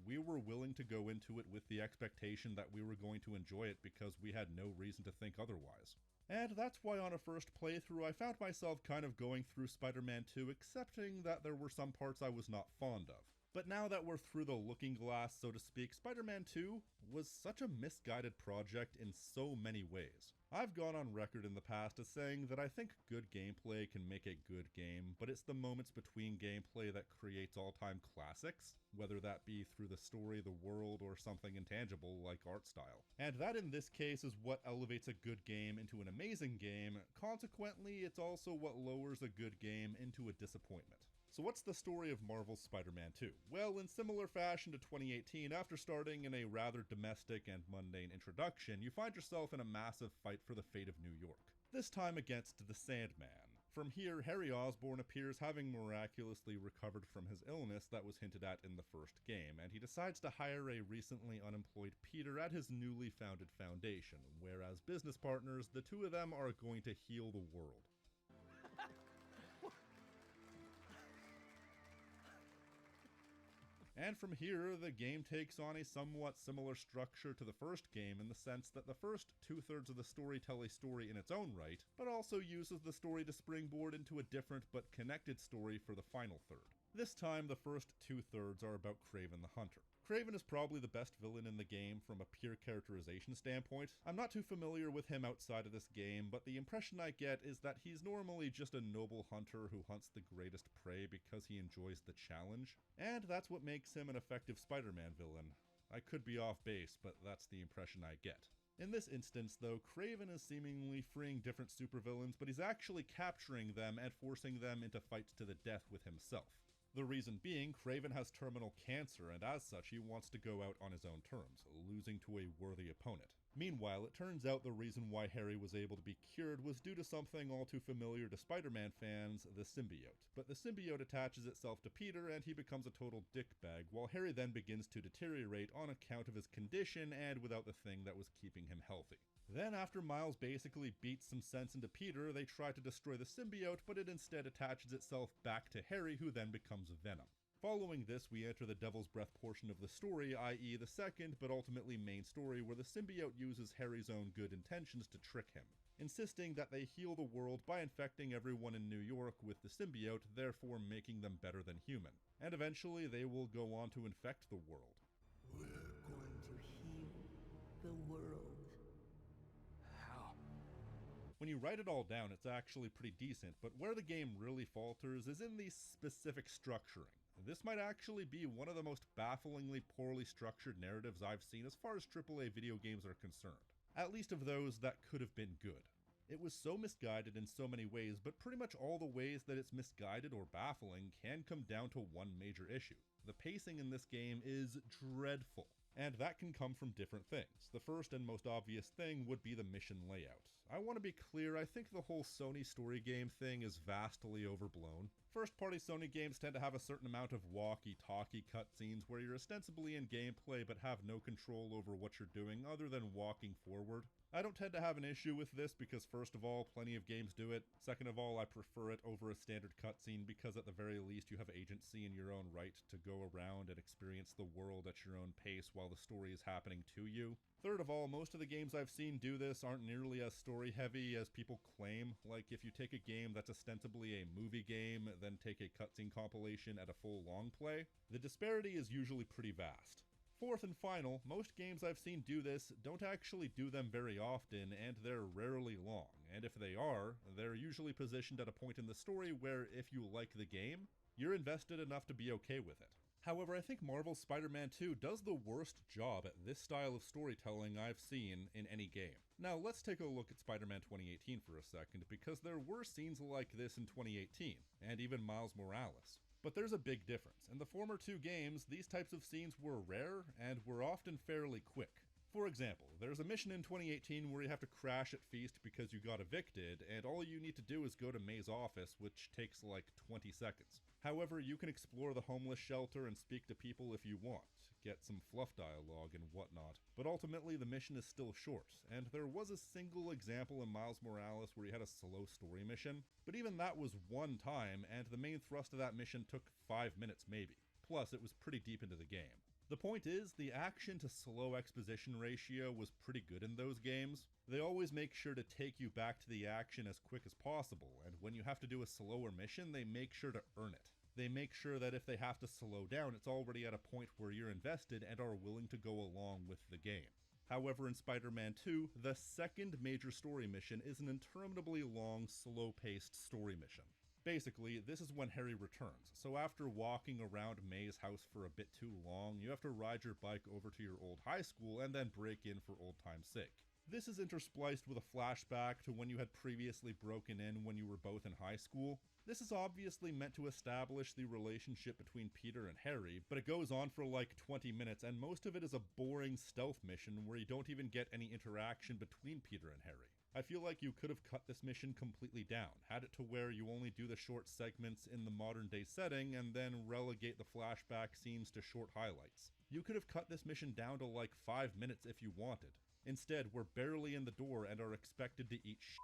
We were willing to go into it with the expectation that we were going to enjoy it because we had no reason to think otherwise. And that's why on a first playthrough I found myself kind of going through Spider-Man 2, accepting that there were some parts I was not fond of. But now that we're through the looking glass, so to speak, Spider-Man 2 was such a misguided project in so many ways. I've gone on record in the past as saying that I think good gameplay can make a good game, but it's the moments between gameplay that creates all-time classics, whether that be through the story, the world, or something intangible like art style. And that in this case is what elevates a good game into an amazing game. Consequently, it's also what lowers a good game into a disappointment. So what's the story of Marvel's Spider-Man 2? Well, in similar fashion to 2018, after starting in a rather domestic and mundane introduction, you find yourself in a massive fight for the fate of New York. This time against the Sandman. From here, Harry Osborn appears having miraculously recovered from his illness that was hinted at in the first game, and he decides to hire a recently unemployed Peter at his newly founded foundation, where as business partners, the two of them are going to heal the world. And from here, the game takes on a somewhat similar structure to the first game in the sense that the first 2/3 of the story tell a story in its own right, but also uses the story to springboard into a different but connected story for the final third. This time, the first 2/3 are about Kraven the Hunter. Kraven is probably the best villain in the game from a pure characterization standpoint. I'm not too familiar with him outside of this game, but the impression I get is that he's normally just a noble hunter who hunts the greatest prey because he enjoys the challenge, and that's what makes him an effective Spider-Man villain. I could be off base, but that's the impression I get. In this instance, though, Kraven is seemingly freeing different supervillains, but he's actually capturing them and forcing them into fights to the death with himself. The reason being, Kraven has terminal cancer, and as such, he wants to go out on his own terms, losing to a worthy opponent. Meanwhile, it turns out the reason why Harry was able to be cured was due to something all too familiar to Spider-Man fans, the symbiote. But the symbiote attaches itself to Peter, and he becomes a total dickbag, while Harry then begins to deteriorate on account of his condition and without the thing that was keeping him healthy. Then, after Miles basically beats some sense into Peter, they try to destroy the symbiote, but it instead attaches itself back to Harry, who then becomes Venom. Following this, we enter the Devil's Breath portion of the story, i.e. the second, but ultimately main story, where the symbiote uses Harry's own good intentions to trick him, insisting that they heal the world by infecting everyone in New York with the symbiote, therefore making them better than human. And eventually, they will go on to infect the world. We're going to heal the world. When you write it all down, it's actually pretty decent, but where the game really falters is in the specific structuring. This might actually be one of the most bafflingly poorly structured narratives I've seen as far as AAA video games are concerned, at least of those that could have been good. It was so misguided in so many ways, but pretty much all the ways that it's misguided or baffling can come down to one major issue. The pacing in this game is dreadful. And that can come from different things. The first and most obvious thing would be the mission layout. I want to be clear, I think the whole Sony story game thing is vastly overblown. First-party Sony games tend to have a certain amount of walkie-talkie cutscenes where you're ostensibly in gameplay but have no control over what you're doing other than walking forward. I don't tend to have an issue with this because first of all, plenty of games do it. Second of all, I prefer it over a standard cutscene because at the very least you have agency in your own right to go around and experience the world at your own pace while the story is happening to you. Third of all, most of the games I've seen do this aren't nearly as story heavy as people claim. Like if you take a game that's ostensibly a movie game, then take a cutscene compilation at a full long play, the disparity is usually pretty vast. Fourth and final, most games I've seen do this don't actually do them very often, and they're rarely long, and if they are, they're usually positioned at a point in the story where if you like the game, you're invested enough to be okay with it. However, I think Marvel's Spider-Man 2 does the worst job at this style of storytelling I've seen in any game. Now let's take a look at Spider-Man 2018 for a second, because there were scenes like this in 2018, and even Miles Morales. But there's a big difference. In the former two games, these types of scenes were rare and were often fairly quick. For example, there's a mission in 2018 where you have to crash at Feast because you got evicted, and all you need to do is go to May's office, which takes like 20 seconds. However, you can explore the homeless shelter and speak to people if you want, get some fluff dialogue and whatnot, but ultimately the mission is still short, and there was a single example in Miles Morales where you had a slow story mission, but even that was one time, and the main thrust of that mission took 5 minutes maybe. Plus, it was pretty deep into the game. The point is, the action to slow exposition ratio was pretty good in those games. They always make sure to take you back to the action as quick as possible, and when you have to do a slower mission, they make sure to earn it. They make sure that if they have to slow down, it's already at a point where you're invested and are willing to go along with the game. However, in Spider-Man 2, the second major story mission is an interminably long, slow-paced story mission. Basically, this is when Harry returns, so after walking around May's house for a bit too long, you have to ride your bike over to your old high school and then break in for old time's sake. This is interspliced with a flashback to when you had previously broken in when you were both in high school. This is obviously meant to establish the relationship between Peter and Harry, but it goes on for like 20 minutes, and most of it is a boring stealth mission where you don't even get any interaction between Peter and Harry. I feel like you could have cut this mission completely down, had it to where you only do the short segments in the modern day setting and then relegate the flashback scenes to short highlights. You could have cut this mission down to like 5 minutes if you wanted. Instead, we're barely in the door and are expected to eat shit.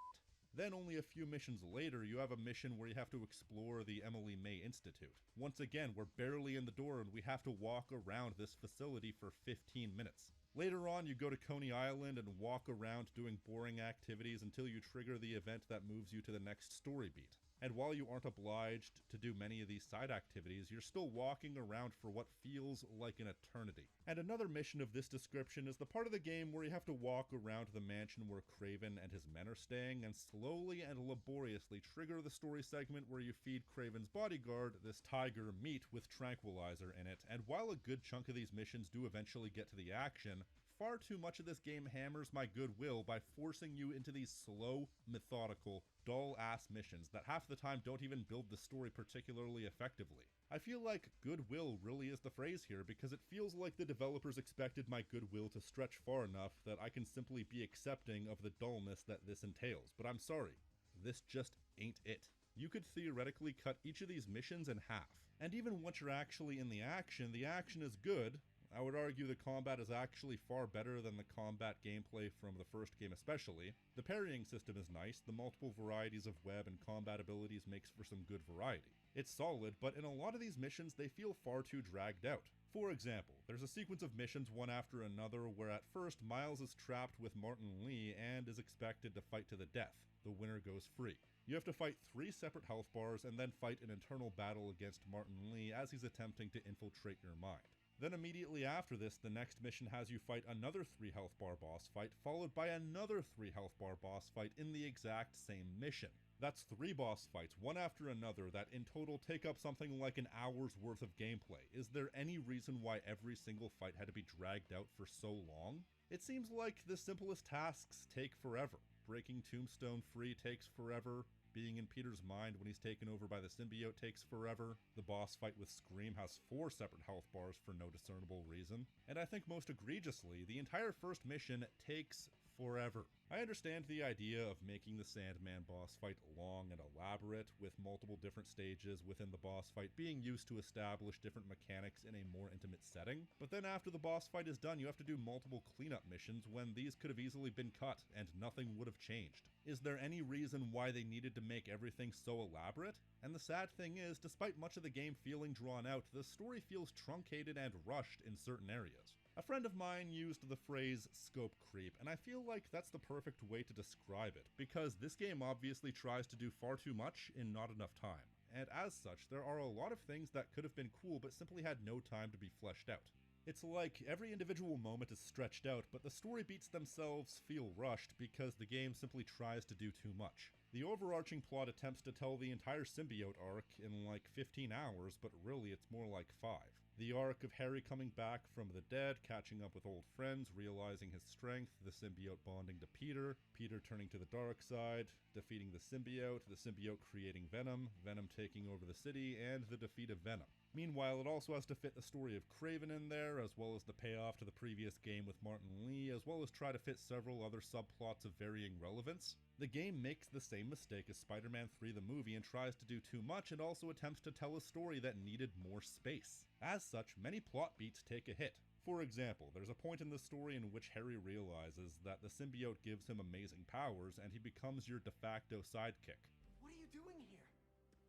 Then only a few missions later, you have a mission where you have to explore the Emily May Institute. Once again, we're barely in the door and we have to walk around this facility for 15 minutes. Later on, you go to Coney Island and walk around doing boring activities until you trigger the event that moves you to the next story beat. And while you aren't obliged to do many of these side activities, you're still walking around for what feels like an eternity. And another mission of this description is the part of the game where you have to walk around the mansion where Kraven and his men are staying and slowly and laboriously trigger the story segment where you feed Kraven's bodyguard this tiger meat with tranquilizer in it. And while a good chunk of these missions do eventually get to the action, far too much of this game hammers my goodwill by forcing you into these slow, methodical, dull-ass missions that half the time don't even build the story particularly effectively. I feel like goodwill really is the phrase here because it feels like the developers expected my goodwill to stretch far enough that I can simply be accepting of the dullness that this entails, but I'm sorry, this just ain't it. You could theoretically cut each of these missions in half, and even once you're actually in the action is good. I would argue the combat is actually far better than the combat gameplay from the first game especially. The parrying system is nice, the multiple varieties of web and combat abilities makes for some good variety. It's solid, but in a lot of these missions they feel far too dragged out. For example, there's a sequence of missions one after another where at first Miles is trapped with Martin Lee and is expected to fight to the death. The winner goes free. You have to fight 3 separate health bars and then fight an internal battle against Martin Lee as he's attempting to infiltrate your mind. Then immediately after this, the next mission has you fight another 3 health bar boss fight, followed by another 3 health bar boss fight in the exact same mission. That's 3 boss fights, one after another, that in total take up something like an hour's worth of gameplay. Is there any reason why every single fight had to be dragged out for so long? It seems like the simplest tasks take forever. Breaking Tombstone free takes forever. Being in Peter's mind when he's taken over by the symbiote takes forever. The boss fight with Scream has 4 separate health bars for no discernible reason. And I think most egregiously, the entire first mission takes forever. I understand the idea of making the Sandman boss fight long and elaborate, with multiple different stages within the boss fight being used to establish different mechanics in a more intimate setting, but then after the boss fight is done you have to do multiple cleanup missions when these could have easily been cut and nothing would have changed. Is there any reason why they needed to make everything so elaborate? And the sad thing is, despite much of the game feeling drawn out, the story feels truncated and rushed in certain areas. A friend of mine used the phrase scope creep, and I feel like that's the perfect way to describe it, because this game obviously tries to do far too much in not enough time. And as such, there are a lot of things that could have been cool but simply had no time to be fleshed out. It's like every individual moment is stretched out, but the story beats themselves feel rushed because the game simply tries to do too much. The overarching plot attempts to tell the entire symbiote arc in like 15 hours, but really it's more like 5. The arc of Harry coming back from the dead, catching up with old friends, realizing his strength, the symbiote bonding to Peter, Peter turning to the dark side, defeating the symbiote creating Venom, Venom taking over the city, and the defeat of Venom. Meanwhile, it also has to fit the story of Kraven in there, as well as the payoff to the previous game with Martin Lee, as well as try to fit several other subplots of varying relevance. The game makes the same mistake as Spider-Man 3 the movie and tries to do too much, and also attempts to tell a story that needed more space. As such, many plot beats take a hit. For example, there's a point in the story in which Harry realizes that the symbiote gives him amazing powers, and he becomes your de facto sidekick. What are you doing here?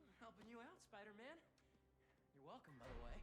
I'm helping you out, Spider-Man. You're welcome, by the way.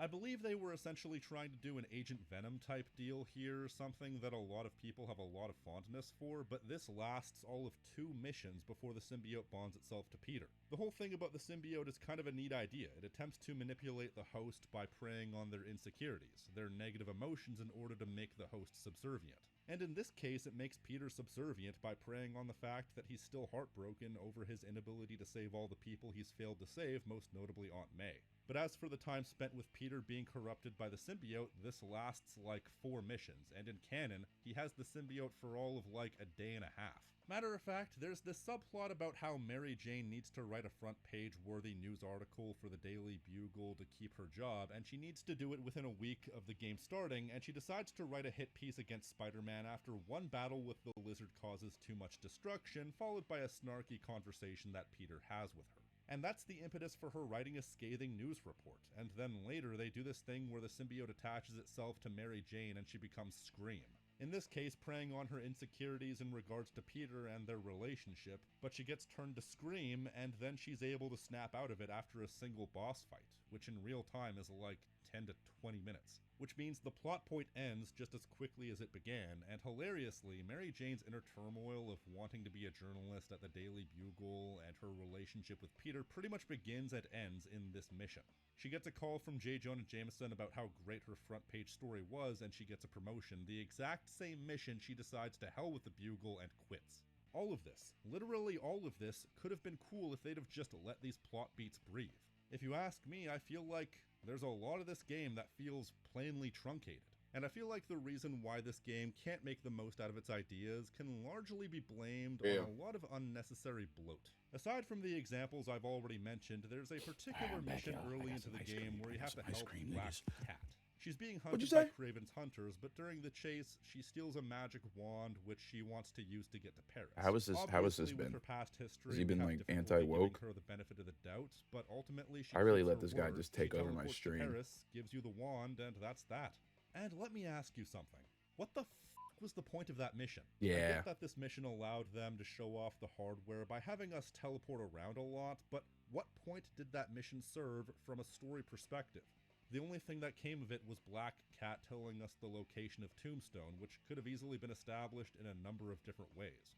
I believe they were essentially trying to do an Agent Venom type deal here, something that a lot of people have a lot of fondness for, but this lasts all of 2 missions before the symbiote bonds itself to Peter. The whole thing about the symbiote is kind of a neat idea. It attempts to manipulate the host by preying on their insecurities, their negative emotions, in order to make the host subservient. And in this case, it makes Peter subservient by preying on the fact that he's still heartbroken over his inability to save all the people he's failed to save, most notably Aunt May. But as for the time spent with Peter being corrupted by the symbiote, this lasts like 4 missions, and in canon, he has the symbiote for all of like a day and a half. Matter of fact, there's this subplot about how Mary Jane needs to write a front page worthy news article for the Daily Bugle to keep her job, and she needs to do it within a week of the game starting, and she decides to write a hit piece against Spider-Man after one battle with the Lizard causes too much destruction, followed by a snarky conversation that Peter has with her. And that's the impetus for her writing a scathing news report, and then later they do this thing where the symbiote attaches itself to Mary Jane and she becomes Scream. In this case, preying on her insecurities in regards to Peter and their relationship, but she gets turned to Scream, and then she's able to snap out of it after a single boss fight, which in real time is like 10 to 20 minutes. Which means the plot point ends just as quickly as it began, and hilariously, Mary Jane's inner turmoil of wanting to be a journalist at the Daily Bugle and her relationship with Peter pretty much begins and ends in this mission. She gets a call from J. Jonah Jameson about how great her front page story was, and she gets a promotion. The exact same mission, she decides to hell with the Bugle and quits. All of this, literally all of this, could have been cool if they'd have just let these plot beats breathe. If you ask me, I feel like there's a lot of this game that feels plainly truncated. And I feel like the reason why this game can't make the most out of its ideas can largely be blamed on a lot of unnecessary bloat. Aside from the examples I've already mentioned, there's a particular mission early into the game where you have to help Black Cat. She's being hunted by Kraven's hunters, but during the chase, she steals a magic wand which she wants to use to get to Paris. How has this Obviously, been? With her past history, Has he been we have like difficulty anti-woke? giving her the benefit of the doubt, but ultimately she I really keeps let her this guy word. just take She over my teleports to stream. Paris, gives you the wand, and that's that. And let me ask you something. What the was the point of that mission? I Yeah. get that this mission allowed them to show off the hardware by having us teleport around a lot, but what point did that mission serve from a story perspective? The only thing that came of it was Black Cat telling us the location of Tombstone, which could have easily been established in a number of different ways.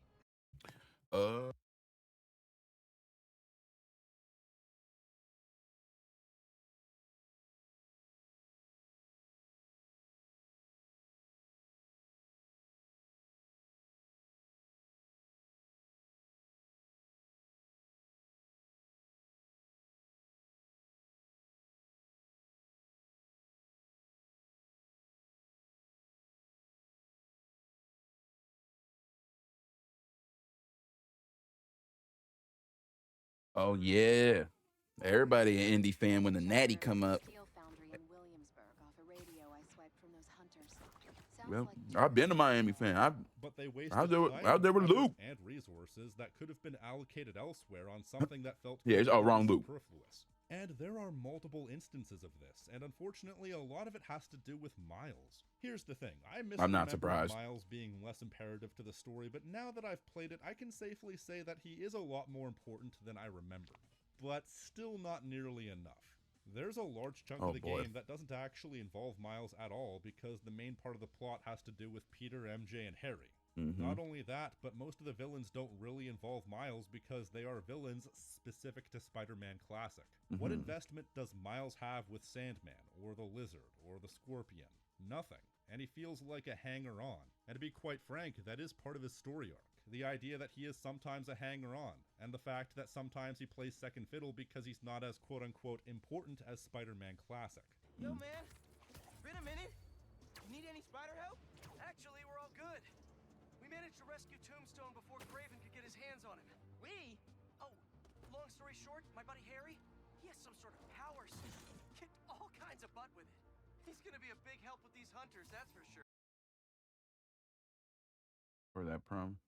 Oh yeah, everybody an indie fan when the Natty come up. Steel foundry in Williamsburg off a radio I swiped from those hunters. Well, I've been a Miami fan. But they wasted out time, there with effort, Luke. and resources that could have been allocated elsewhere on something that felt Yeah, it's wrong Luke. superfluous. And there are multiple instances of this, and unfortunately a lot of it has to do with Miles. Here's the thing, I I'm not misremembered surprised. Miles being less imperative to the story, but now that I've played it, I can safely say that he is a lot more important than I remembered. But still not nearly enough. There's a large chunk Oh, of the boy. game that doesn't actually involve Miles at all, because the main part of the plot has to do with Peter, MJ, and Harry. Mhm. Not only that, but most of the villains don't really involve Miles because they are villains specific to Spider-Man Classic. What Mhm. investment does Miles have with Sandman, or the Lizard, or the Scorpion? Nothing. And he feels like a hanger-on. And to be quite frank, that is part of his story arc. The idea that he is sometimes a hanger-on, and the fact that sometimes he plays second fiddle because he's not as quote-unquote important as Spider-Man Classic. Yo, man. Been a minute. You need any spider help? Actually, we're all good. We managed to rescue Tombstone before Kraven could get his hands on him. We? Oh, long story short, my buddy Harry, he has some sort of power suit. Kicked all kinds of butt with it. He's gonna be a big help with these hunters, that's for sure. For that prom.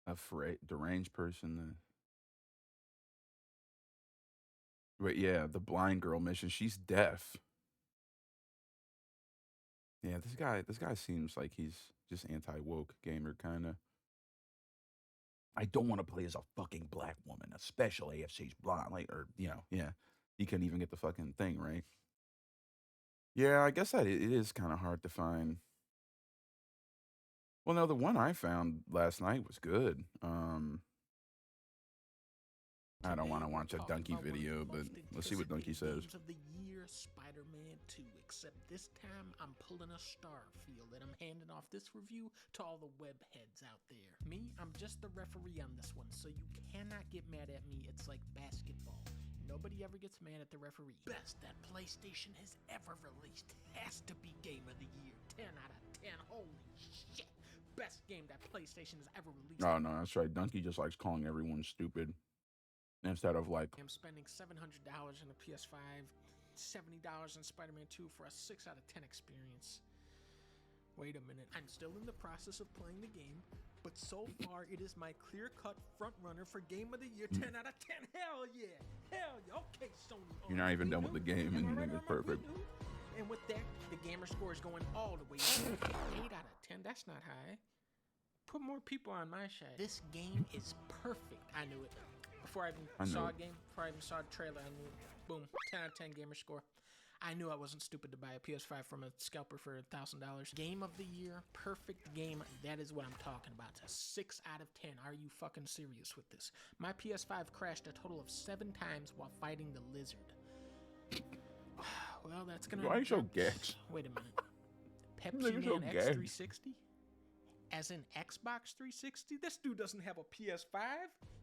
A deranged person. But yeah, the blind girl mission, she's deaf. Yeah, this guy seems like he's just anti-woke gamer kind of. I don't want to play as a fucking black woman, especially if she's blonde. Like, or yeah, you couldn't even get the fucking thing right. Yeah, I guess that it is kind of hard to find. Well, no, the one I found last night was good. I don't want to watch a Donkey video, but let's see what Donkey says. Games of the year, Spider-Man 2. Except this time, I'm pulling a Starfield, and I'm handing off this review to all the web heads out there. Me, I'm just the referee on this one, so you cannot get mad at me. It's like basketball. Nobody ever gets mad at the referee. Best that PlayStation has ever released. Has to be Game of the Year. 10 out of 10. Holy shit. Best game that PlayStation has ever released. Oh no, that's right. Donkey just likes calling everyone stupid instead of like. I'm spending $700 on a PS5, $70 on Spider-Man 2 for a 6 out of 10 experience. Wait a minute, I'm still in the process of playing the game, but so far it is my clear-cut front runner for Game of the Year. 10 out of 10. Hell yeah, hell yeah. Okay, Sony. You're not even done with the game, and you think it's perfect. And with that, the gamer score is going all the way up. 8 out of 10. That's not high. Put more people on my side. This game is perfect. I knew it. Before I even saw a game, before I even saw a trailer, I knew it. Boom. 10 out of 10 gamer score. I knew I wasn't stupid to buy a PS5 from a scalper for $1,000. Game of the year, perfect game. That is what I'm talking about. It's a 6 out of 10. Are you fucking serious with this? My PS5 crashed a total of 7 times while fighting the lizard. Well, that's gonna. Why are you so gags? Wait a minute. Pepsi Man X360? As in Xbox 360? This dude doesn't have a PS5.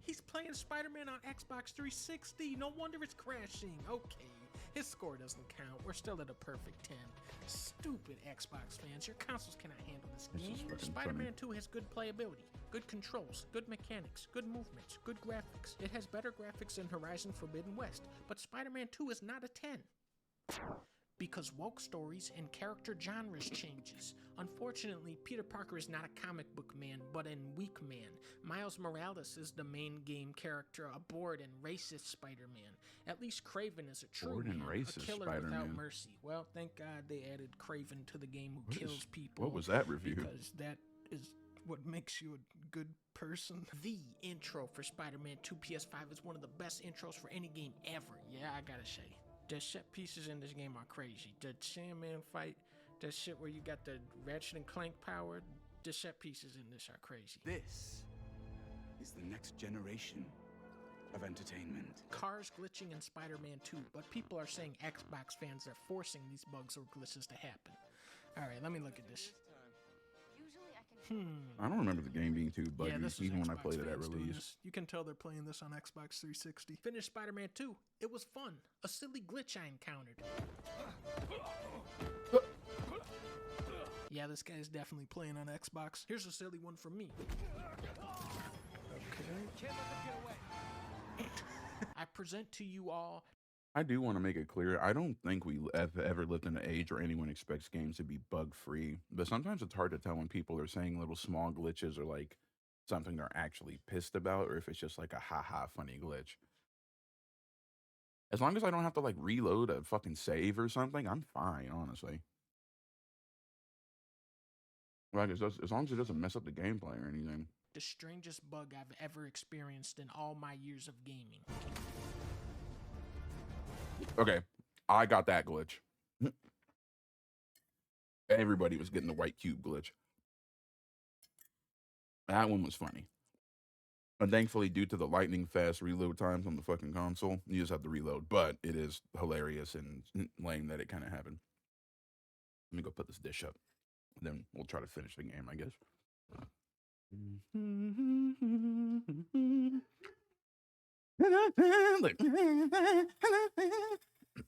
He's playing Spider-Man on Xbox 360. No wonder it's crashing. Okay, his score doesn't count. We're still at a perfect 10. Stupid Xbox fans. Your consoles cannot handle this game. Spider-Man 2 has good playability, good controls, good mechanics, good movements, good graphics. It has better graphics than Horizon Forbidden West, but Spider-Man 2 is not a 10. Because woke stories and character genres changes. Unfortunately, Peter Parker is not a comic book man, but a weak man. Miles Morales is the main game character, a bored and racist Spider-Man. At least Kraven is a true man, a killer without mercy. Well, thank God they added Kraven to the game who kills people. What was that review? Because that is what makes you a good person. The intro for Spider-Man 2 PS5 is one of the best intros for any game ever. Yeah, I gotta say. The set pieces in this game are crazy. The Sandman fight, that shit where you got the Ratchet and Clank power, the set pieces in this are crazy. This is the next generation of entertainment. Cars glitching in Spider-Man 2, but people are saying Xbox fans are forcing these bugs or glitches to happen. Alright, let me look at this. I don't remember the game being too buggy, even when I Xbox played it at fans doing release. this. You can tell they're playing this on Xbox 360. Finished Spider-Man 2. It was fun. A silly glitch I encountered. Yeah, this guy's definitely playing on Xbox. Here's a silly one from me. Okay. I present to you all. I do want to make it clear, I don't think we have ever lived in an age where anyone expects games to be bug-free. But sometimes it's hard to tell when people are saying little small glitches or like something they're actually pissed about, or if it's just like a ha-ha funny glitch. As long as I don't have to like reload a fucking save or something, I'm fine, honestly. Like, as long as it doesn't mess up the gameplay or anything. The strangest bug I've ever experienced in all my years of gaming. Okay, I got that glitch. Everybody was getting the white cube glitch. That one was funny. And thankfully, due to the lightning fast reload times on the fucking console, you just have to reload. But it is hilarious and lame that it kind of happened. Let me go put this dish up. Then we'll try to finish the game, I guess.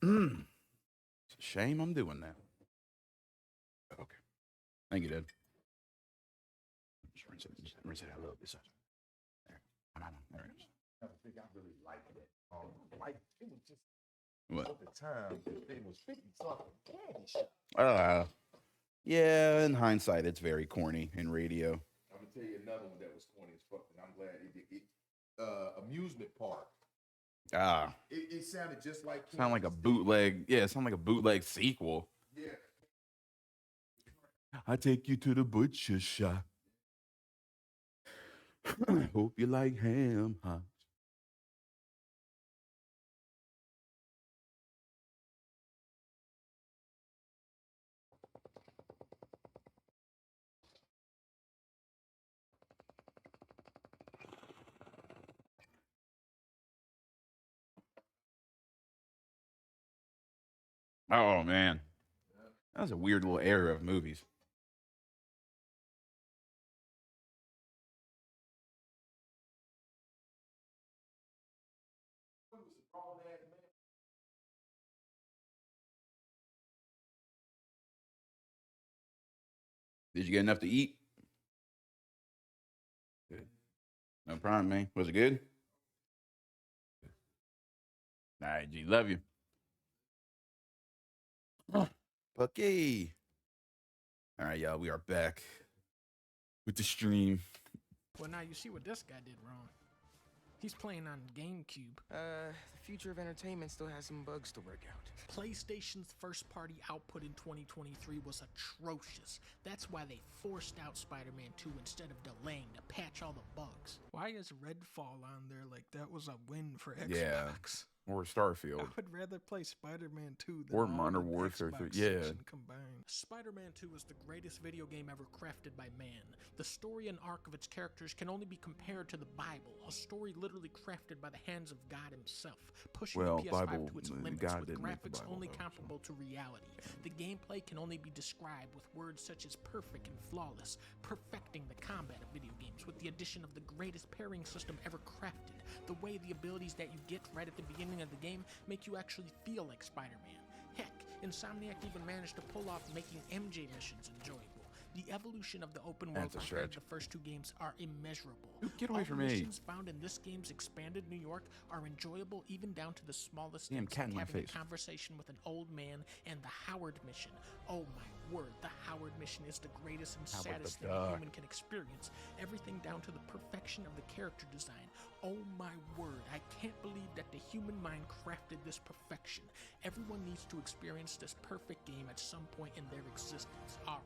It's a shame I'm doing that. Okay. Thank you, Dad. Just rinse it out a little bit. There. There it is. I think I really liked it. It was just What? at the time it was 50-something candy shop. Yeah, in hindsight, it's very corny in radio. I'm gonna tell you another one that was corny as fuck, and I'm glad it amusement park. Ah, It sounded just like sound like a bootleg. Yeah, it sound like a bootleg sequel. Yeah. I take you to the butcher shop. Hope you like ham hocks. Oh man, that was a weird little era of movies. Did you get enough to eat? Good. No problem, man. Was it good? All right, G. Love you. Bucky. All right, y'all. We are back with the stream. Well, now you see what this guy did wrong. He's playing on GameCube. The future of entertainment still has some bugs to work out. PlayStation's first-party output in 2023 was atrocious. That's why they forced out Spider-Man 2 instead of delaying to patch all the bugs. Why is Redfall on there like that was a win for Xbox? Yeah. Or Starfield. I would rather play Spider-Man 2 than Or all Modern the Warfare 3. Xbox Yeah. section combined. Spider-Man 2 is the greatest video game ever crafted by man. The story and arc of its characters can only be compared to the Bible, a story literally crafted by the hands of God himself, pushing Well, the PS5 Bible, to its God limits with didn't make the graphics Bible, only though, comparable to reality. The gameplay can only be described with words such as perfect and flawless, perfecting the combat of video games with the addition of the greatest pairing system ever crafted. The way the abilities that you get right at the beginning of the game make you actually feel like Spider-Man. Heck, Insomniac even managed to pull off making MJ missions enjoyable. The evolution of the open world That's a compared stretch. to the first two games are immeasurable. Get away All from the me. missions found in this game's expanded New York are enjoyable even down to the smallest Damn, things cat in like my having face. a conversation with an old man and the Howard mission. Oh my word, the Howard mission is the greatest and Howard the saddest thing a Duck. human can experience. Everything down to the perfection of the character design. Oh my word, I can't believe that the human mind crafted this perfection. Everyone needs to experience this perfect game at some point in their existence. Alright.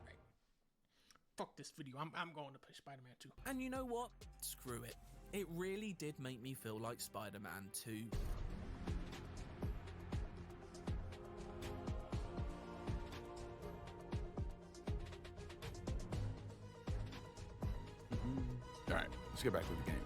Fuck this video. I'm going to play Spider-Man 2. And you know what? Screw it. It really did make me feel like Spider-Man 2. All right, let's get back to the game.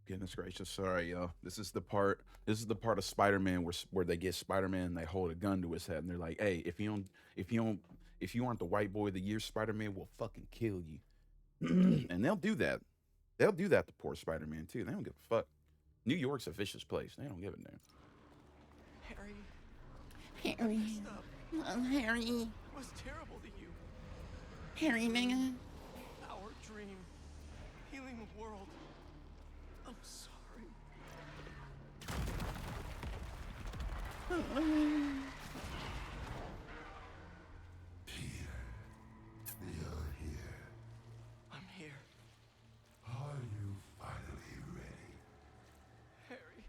Goodness gracious, sorry, y'all. This is the part of Spider-Man where they get Spider-Man and they hold a gun to his head and they're like, "Hey, if you aren't the white boy of the year, Spider-Man will fucking kill you." And they'll do that. They'll do that to poor Spider-Man too. They don't give a fuck. New York's a vicious place. They don't give a damn. Harry. Harry. Oh, Harry. It was terrible to you. Harry, nigga. Our dream. Healing the world. I'm sorry. You're here. I'm here. Are you finally ready? Harry.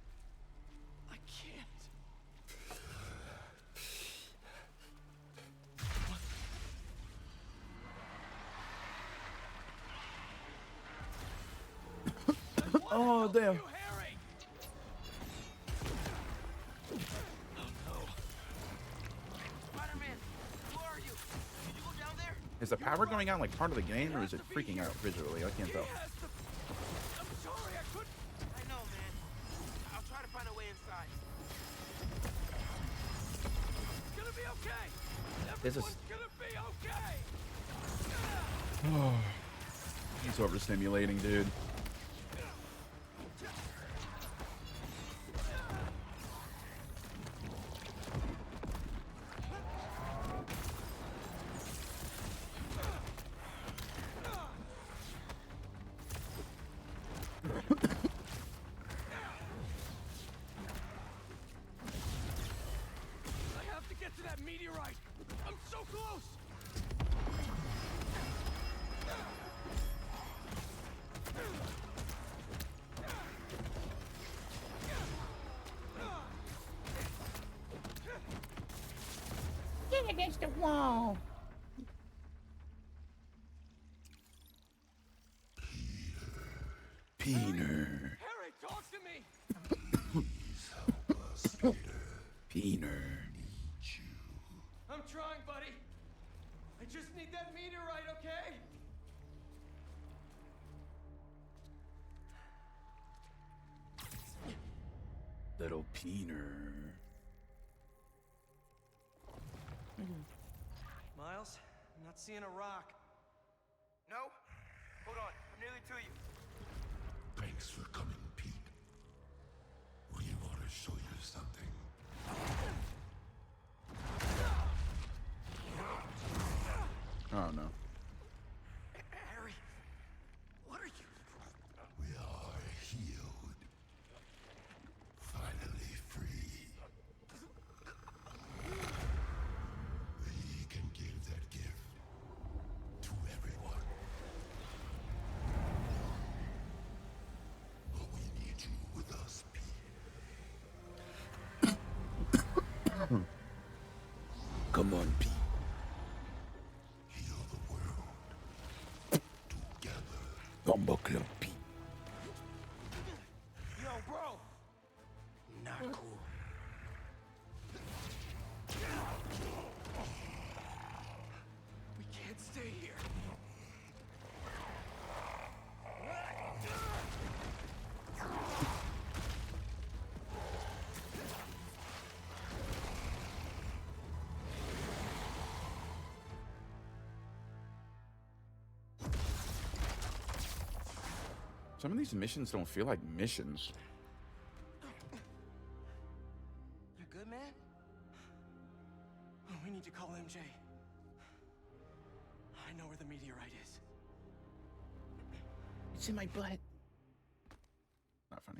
I can't. Oh damn. Is the power going out like part of the game, or is it freaking out visually? I can't tell. I'm sorry, I couldn't. I know, man. I'll try to find a way inside. It's gonna be okay. This is. Everyone's gonna be okay. Oh, he's overstimulating, dude. against the wall. Peter. Harry, talk to me! Peter. I'm trying, buddy. I just need that meteorite, okay? Little Peter. Miles, I'm not seeing a rock. No? Hold on, I'm nearly to you. Thanks for coming, Pete. We want to show you something. Oh no. Harry, what are you? We are healed. Finally free. We can give that gift to everyone. But we need you with us, Pete. Come on, Pete. Heal the world. Together. Bumble Club, Pete. Yo, bro! Not cool. We can't stay here. Some of these missions don't feel like missions. You good, man? Oh, we need to call MJ. I know where the meteorite is. It's in my butt. Not funny.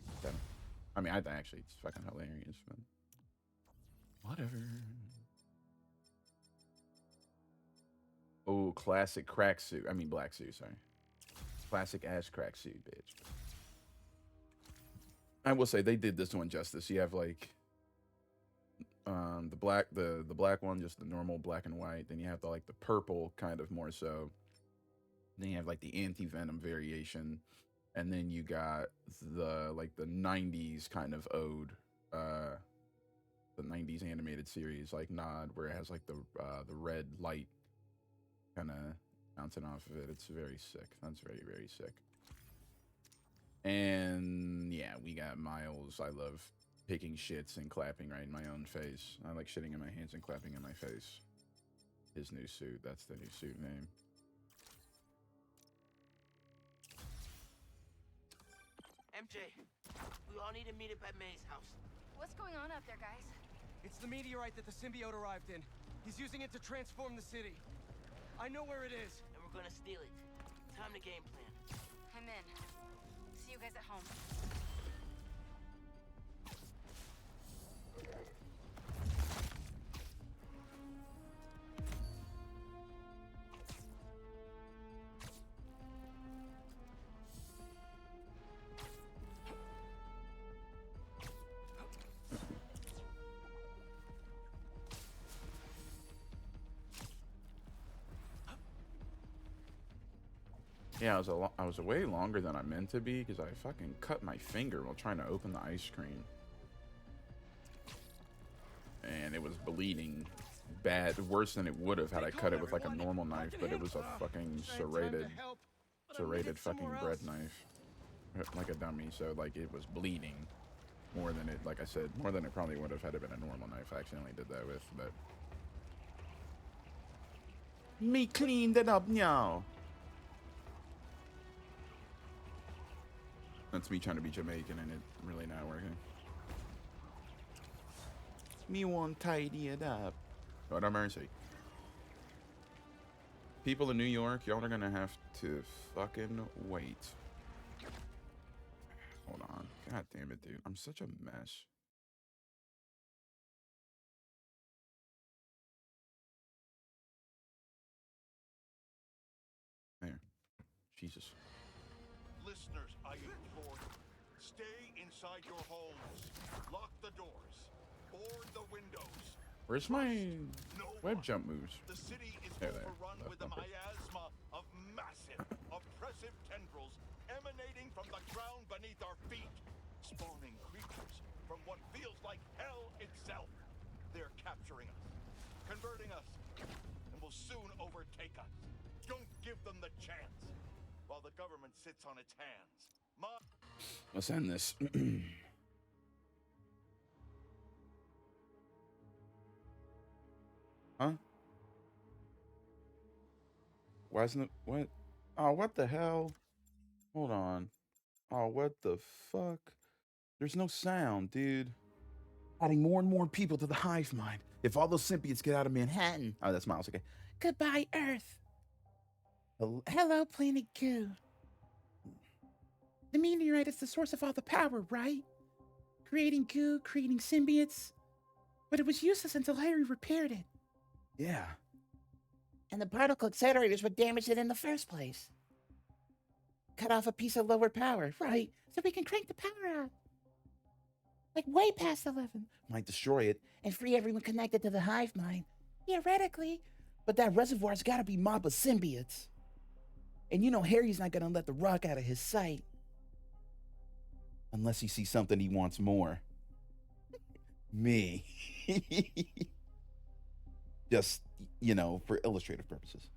I mean, I actually it's fucking hilarious, but whatever. Oh, classic crack suit. I mean, black suit. Sorry, classic ass crack suit, bitch. I will say they did this one justice. You have like the black one, just the normal black and white. Then you have the purple kind of more so. Then you have like the anti-venom variation, and then you got the 90s kind of ode, the 90s animated series like Nod, where it has like the red light kind of bouncing off of it. It's very sick. That's very, very sick. And yeah, we got Miles. I love taking shits and clapping right in my own face. I like shitting in my hands and clapping in my face. His new suit. That's the new suit name. MJ, we all need to meet up at May's house. What's going on up there, guys? It's the meteorite that the symbiote arrived in. He's using it to transform the city. I know where it is. And we're gonna steal it. Time to game plan. I'm in. See you guys at home. Yeah, I was away longer than I meant to be because I fucking cut my finger while trying to open the ice cream. And it was bleeding bad, worse than it would have had I cut it with like a normal knife, but it was a fucking serrated fucking bread knife. Like a dummy, so like it was bleeding more than it, like I said, more than it probably would have had it been a normal knife I accidentally did that with, but... Me cleaned it up now! That's me trying to be Jamaican and it really not working. Me won't tidy it up. Lord have mercy. People in New York, y'all are gonna have to fucking wait. Hold on. God damn it, dude. I'm such a mess. There. Jesus. Listeners, I implore you, stay inside your homes. Lock the doors. Board the windows. Where's my web jump moves? The city is There. overrun with a miasma of massive, oppressive tendrils emanating from the ground beneath our feet, spawning creatures from what feels like hell itself. They're capturing us, converting us, and will soon overtake us. Don't give them the chance while the government sits on its hands. Let's end this. Huh? Why isn't it? What? Oh, what the hell? Hold on. Oh, what the fuck? There's no sound, dude. Adding more and more people to the hive mind. If all those symbiotes get out of Manhattan. Oh, that's Miles. Okay. Goodbye, Earth. Hello, Planet Goo. The meteorite is the source of all the power, right? Creating goo, creating symbiotes. But it was useless until Harry repaired it. Yeah. And the particle accelerators would damage it in the first place. Cut off a piece of lower power, right? So we can crank the power up. Like way past 11. Might destroy it. And free everyone connected to the hive mind. Theoretically. But that reservoir's gotta be mob of symbiotes. And you know Harry's not gonna let the rock out of his sight. Unless he sees something he wants more. Me. Just, you know, for illustrative purposes.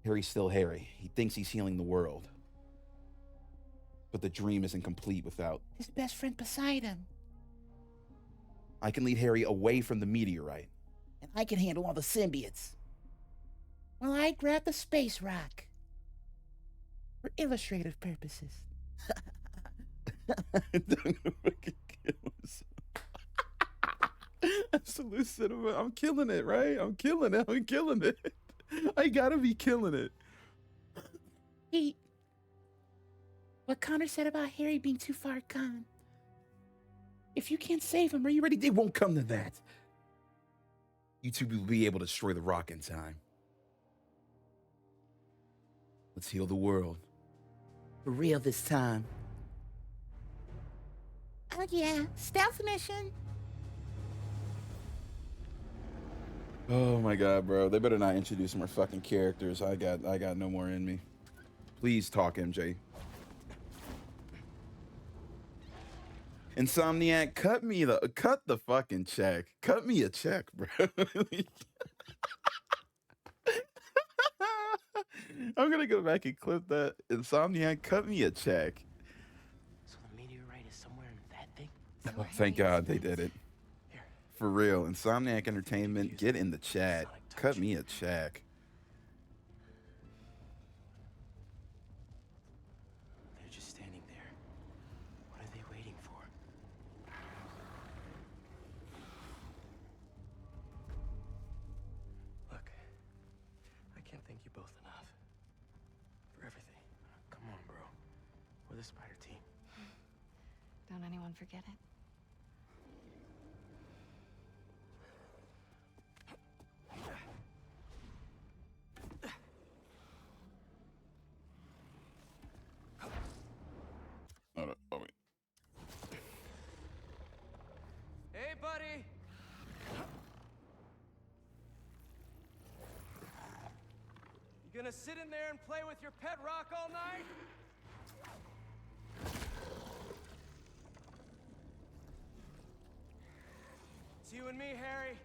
Harry's still Harry. He thinks he's healing the world. But the dream isn't complete without... his best friend beside him. I can lead Harry away from the meteorite. And I can handle all the symbiotes. While I grab the space rock. For illustrative purposes. Absolute cinema. I'm killing it, right? I'm killing it. I'm killing it. I gotta be killing it. Pete, what Connor said about Harry being too far gone. If you can't save him, are you ready? It won't come to that. You two will be able to destroy the rock in time. Let's heal the world. For real this time. Oh yeah, stealth mission. Oh my god, bro. They better not introduce more fucking characters. I got no more in me. Please talk, MJ. Insomniac, cut the fucking check. Cut me a check, bro. I'm gonna go back and clip that. Insomniac, cut me a check. So the meteorite is somewhere in that thing? Oh, thank God they did it. For real. Insomniac Entertainment, get in the chat. Cut me a check. They're just standing there. What are they waiting for? Look, I can't thank you both enough. For everything. Come on, bro. We're the Spider Team. Don't anyone forget it. Oh, wait. Hey, buddy. You gonna sit in there and play with your pet rock all night? It's you and me, Harry.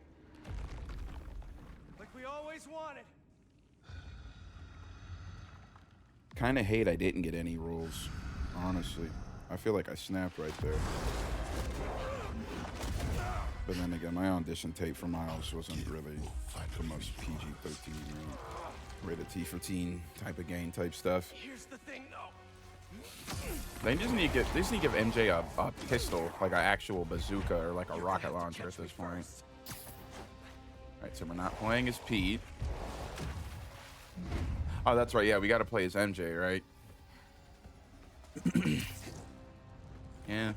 Like we always wanted. Kinda hate I didn't get any rules. Honestly, I feel like I snapped right there. But then again, my audition tape for Miles wasn't really the most PG-13, rated T for teen type of game type stuff. Here's the thing, though. They just need to give MJ a pistol, like an actual bazooka or like a rocket launcher at this point. Alright, so we're not playing as Pete. Oh, that's right. Yeah, we got to play as MJ, right? Yeah.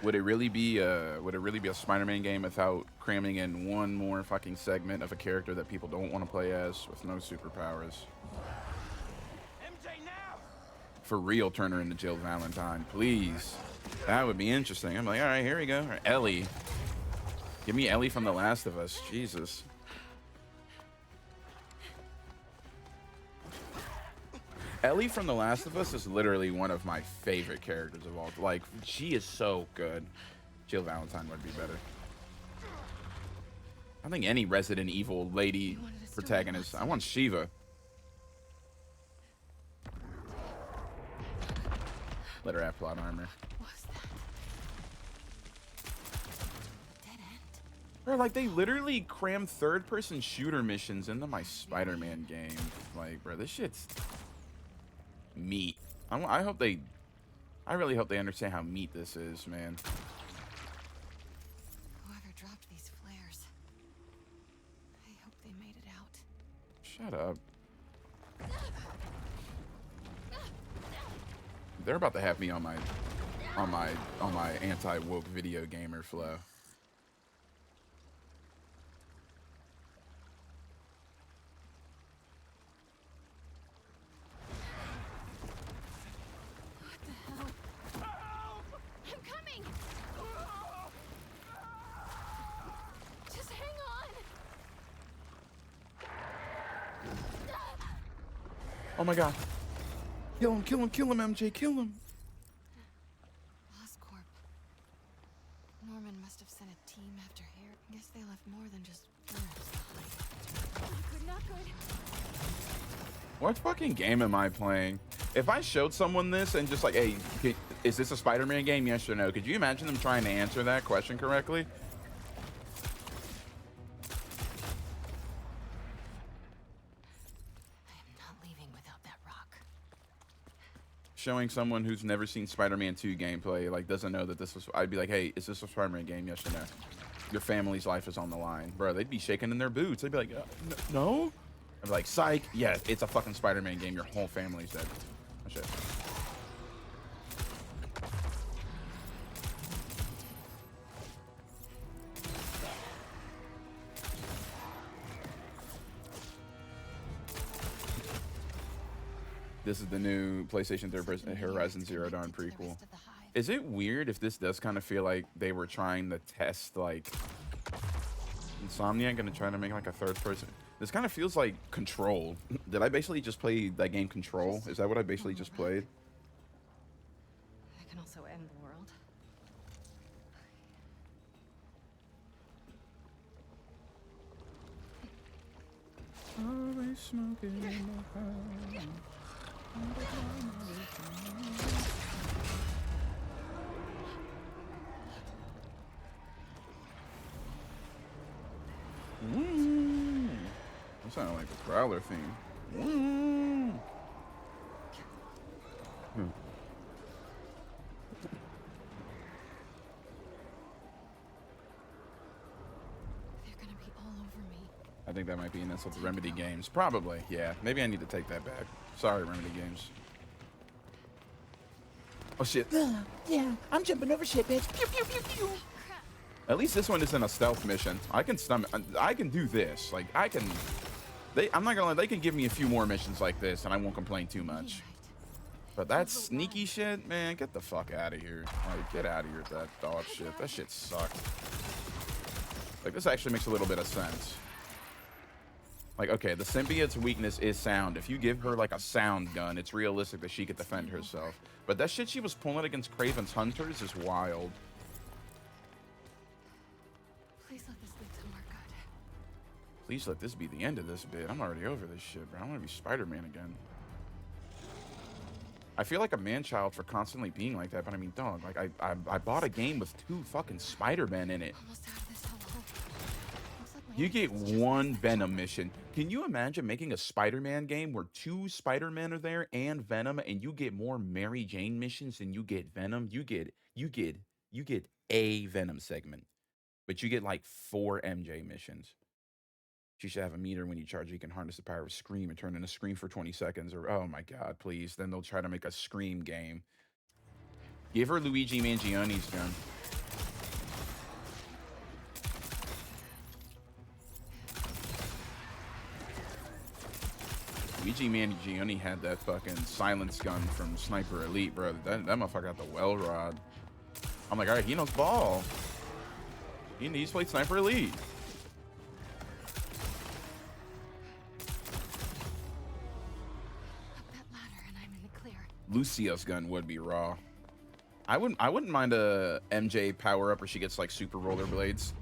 Would it really be a Spider-Man game without cramming in one more fucking segment of a character that people don't want to play as with no superpowers? MJ now. For real, turn her into Jill Valentine, please. That would be interesting. I'm like, all right, here we go. Or Ellie. Give me Ellie from The Last of Us. Jesus. Ellie from The Last of Us is literally one of my favorite characters of all. Like, she is so good. Jill Valentine would be better. I think any Resident Evil lady protagonist. I want Shiva. Let her have plot armor. Bro, like, they literally cram third-person shooter missions into my Spider-Man game. Like, bro, this shit's meat. I really hope they understand how meat this is, man. Whoever dropped these flares, I hope they made it out. Shut up. They're about to have me on my anti-woke video gamer flow. Oh my god. Kill him, kill him, kill him, MJ, kill him. Oscorp. Norman must have sent a team after here. Guess they left more than just birds behind. Not good. What fucking game am I playing? If I showed someone this and just like, hey, is this a Spider-Man game? Yes or no? Could you imagine them trying to answer that question correctly? Showing someone who's never seen Spider-Man 2 gameplay, like, doesn't know that this was, I'd be like, hey, is this a Spider-Man game? Yes or no? Your family's life is on the line. Bro, they'd be shaking in their boots. They'd be like, no? I'd be like, psych, yeah, it's a fucking Spider-Man game. Your whole family's dead. Oh, shit. This is the new PlayStation 3 Horizon Zero Dawn prequel. Is it weird if this does kind of feel like they were trying to test, like, Insomniac gonna try to make like a third person? This kind of feels like Control. Did I basically just play that game Control? Is that what I basically just played? I can also end the world. Always smoking in the house. That sounded like a Prowler theme. They're gonna be all over me. I think that might be an insult to Remedy Games. Probably, yeah. Maybe I need to take that back. Sorry, Remedy Games. Oh shit. Yeah, I'm jumping over shit, bitch. Pew, pew, pew, pew. At least this one isn't a stealth mission. I can do this. Like, I'm not gonna lie, they can give me a few more missions like this and I won't complain too much. But that sneaky shit, man, get the fuck out of here. Like, get out of here with that dog shit. That shit sucked. Like, this actually makes a little bit of sense. Like, okay, the symbiote's weakness is sound. If you give her, like, a sound gun, it's realistic that she could defend herself. But that shit she was pulling against Kraven's hunters is wild. Please let this lead somewhere good. Please let this be the end of this bit. I'm already over this shit, bro. I want to be Spider-Man again. I feel like a man-child for constantly being like that, but I mean, dog, like, I bought a game with 2 fucking Spider-Men in it. You get 1 Venom mission. Can you imagine making a Spider-Man game where 2 Spider-Men are there and Venom, and you get more Mary Jane missions than you get Venom? You get a Venom segment, but you get like 4 MJ missions. She should have a meter when you charge. You can harness the power of Scream and turn into Scream for 20 seconds. Or, oh my god, please. Then they'll try to make a Scream game. Give her Luigi Mangioni's gun. Luigi Mangione had that fucking silence gun from Sniper Elite, bro. That motherfucker got the well rod. I'm like, all right, he knows ball. He's played Sniper Elite. Up that ladder and I'm in the clear. Lucio's gun would be raw. I wouldn't mind a MJ power up where she gets like super rollerblades.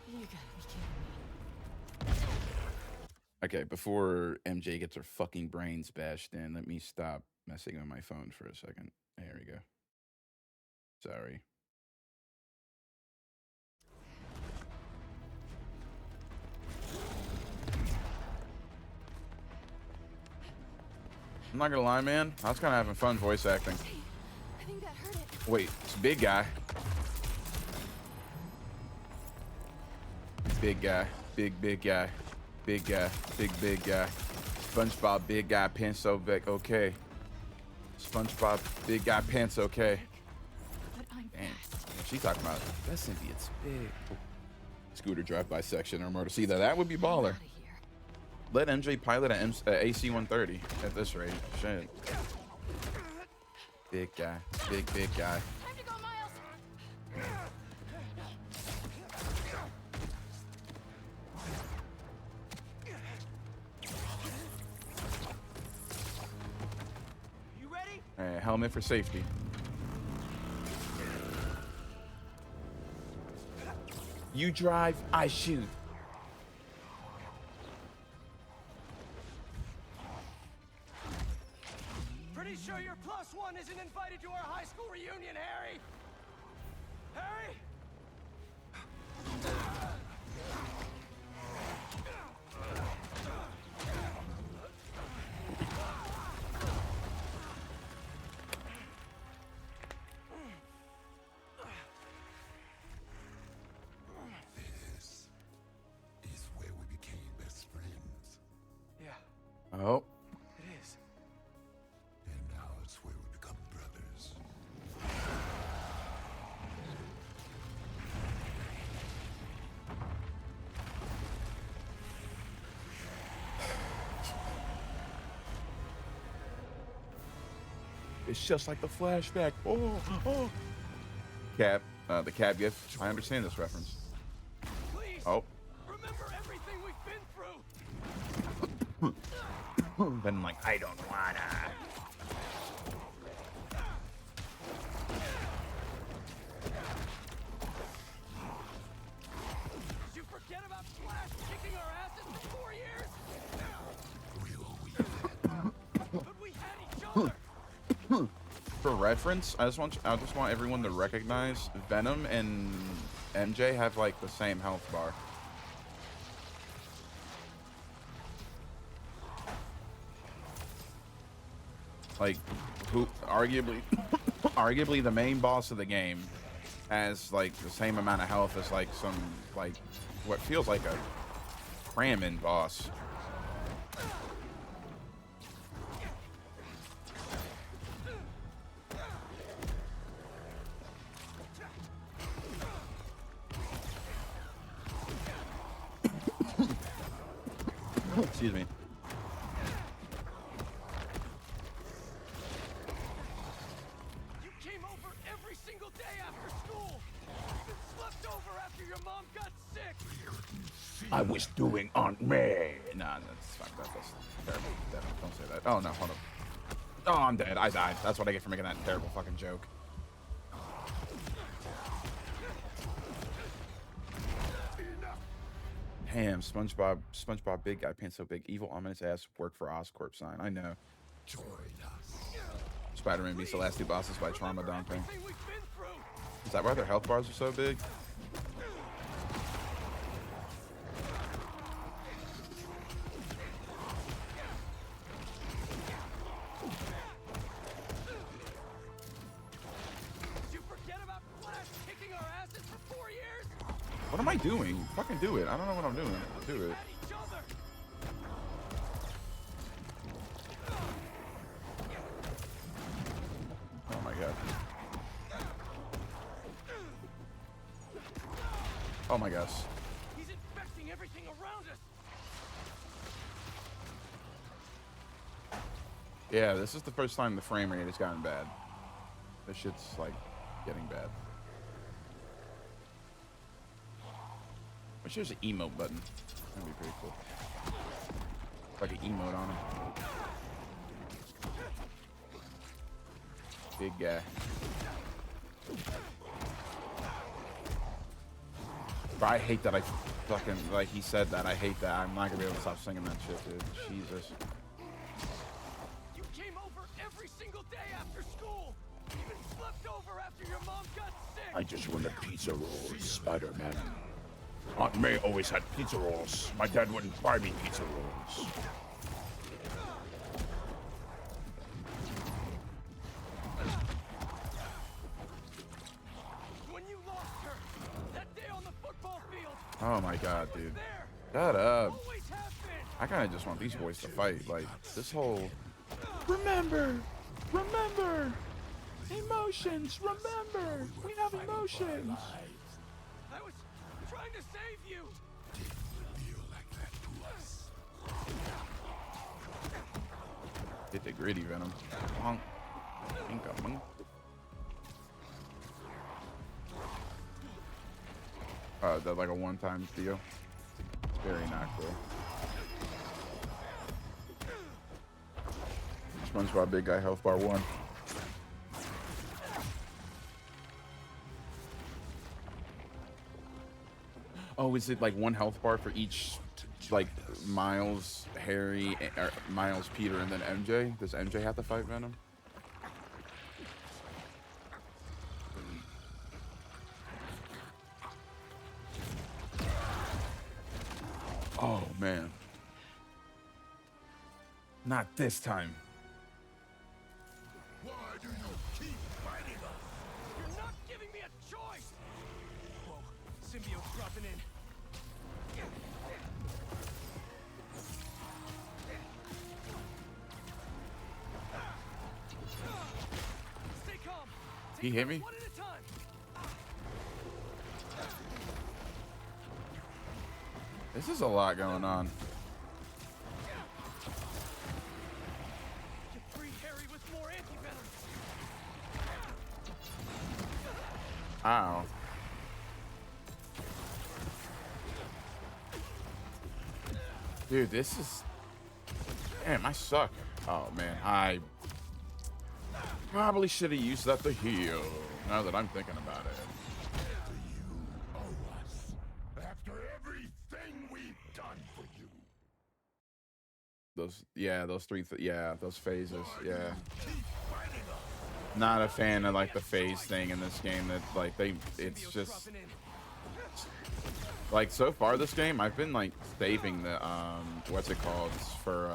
You gotta be kidding me. Okay, before MJ gets her fucking brains bashed in, let me stop messing with my phone for a second. There we go. Sorry. I'm not gonna lie, man. I was kind of having fun voice acting. I think that hurt it. Wait, it's a big guy. Big guy. Big guy. Big guy. Big guy. SpongeBob, big guy, pants so big. Okay. SpongeBob, big guy, pants okay. But I'm Damn. She's talking about that symbiote's big. Scooter drive-by section or more to see that. That would be baller. Let MJ pilot an AC-130 at this rate. Shit. Big guy. Big guy. Time to go, Miles. You ready? Helmet for safety. You drive, I shoot. Pretty sure your +1 isn't invited to our high school reunion, Harry. Harry? This is where we became best friends. Yeah, Oh. it is. And now it's where we become brothers. It's just like the flashback. Oh. Cap, the Cap gift. I understand this reference. Please. Oh. Remember everything we've been through. Then I'm like, I don't wanna. Did you forget about Flash kicking our asses for 4 years? But we had each other. For reference, I just want everyone to recognize Venom and MJ have like the same health bar. Like, who arguably the main boss of the game has like the same amount of health as like some like what feels like a cram-in boss. Excuse me. You came over every single day after school. Even slept over after your mom got sick. I was doing on me. Nah, that's fine. That's terrible. Don't say that. Oh no, hold up. Oh, I'm dead. I died. That's what I get for making that terrible fucking joke. Damn, SpongeBob, big guy, pants so big, evil, ominous ass, work for Oscorp sign. I know. Join us. Spider-Man beats the last two bosses by trauma dumping. Is that why their health bars are so big? Did you forget about Flash kicking our asses for 4 years? What am I doing? Fucking do it. I don't know what I'm doing. Do it. Each other. Oh my god. Oh my gosh. He's infecting everything around us. Yeah, this is the first time the frame rate has gotten bad. This shit's like getting bad. Wish there's an emote button. That'd be pretty cool. Like an emote on him. Big guy. But I hate that I fucking, like he said that. I hate that. I'm not gonna be able to stop singing that shit, dude. Jesus. You came over every single day after school. Even slept over after your mom got sick. I just wanted pizza rolls, Spider-Man. Aunt May always had pizza rolls. My dad wouldn't buy me pizza rolls. When you lost her, that day on the football field. Oh my god, dude. Shut up. I kind of just want these boys to fight. Like, this whole... Remember! Remember! Emotions! Remember! We have emotions! I was trying to save you. Get the gritty venom. Bonk. Inka, bonk. Is that like a one-time deal? It's very not cool. SpongeBob Big Guy Health Bar 1. Oh, is it like one health bar for each, like Miles, Harry, or Miles, Peter, and then MJ? Does MJ have to fight Venom? Oh man. Not this time. Why do you keep fighting us? You're not giving me a choice. Whoa, symbiote's dropping in. Stay calm. He hit me? One at a time. This is a lot going on. You free Harry with more anti-venom. Ow. Dude, this is... Damn, I suck. Oh, man. I probably should have used that to heal, now that I'm thinking about it. After everything we've done for you. Those, yeah, those three, yeah, those phases, yeah. Not a fan of, like, the phase thing in this game. That, like, it's just... Like, so far this game, I've been, like, saving the, what's it called, for,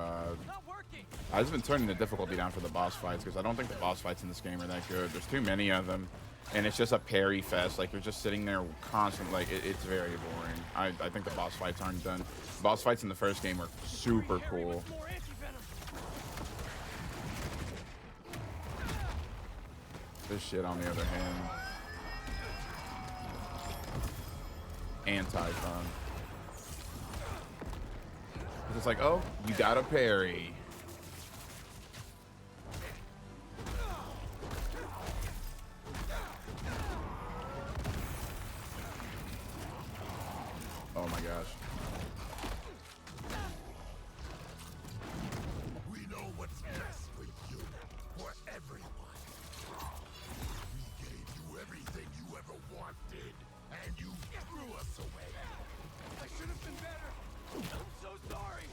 I've just been turning the difficulty down for the boss fights, because I don't think the boss fights in this game are that good. There's too many of them, and it's just a parry fest. Like, you're just sitting there constantly, like, it's very boring. I think the boss fights aren't done. Boss fights in the first game were super cool. This shit, on the other hand, anti-fun. It's like, oh, you got a parry. Oh my gosh. We know what's best for you, for everyone. We gave you everything you ever wanted, and you threw us away. I should have been better. I'm so sorry.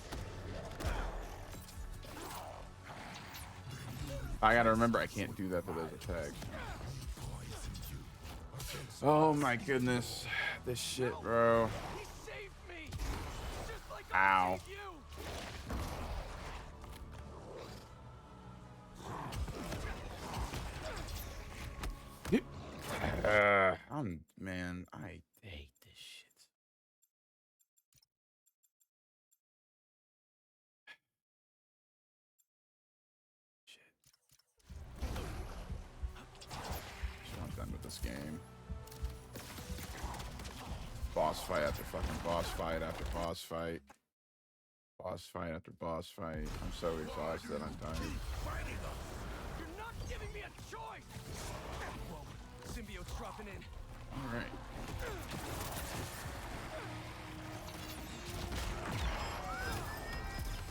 I gotta remember, I can't do that to those attacks. Oh my goodness. This shit, bro. Ow. Man, I hate this shit. I'm done with this game. Boss fight after fucking boss fight after boss fight. Boss fight after boss fight. I'm so exhausted. I'm tired. You're not giving me a choice! Whoa, symbiote's dropping in. All right.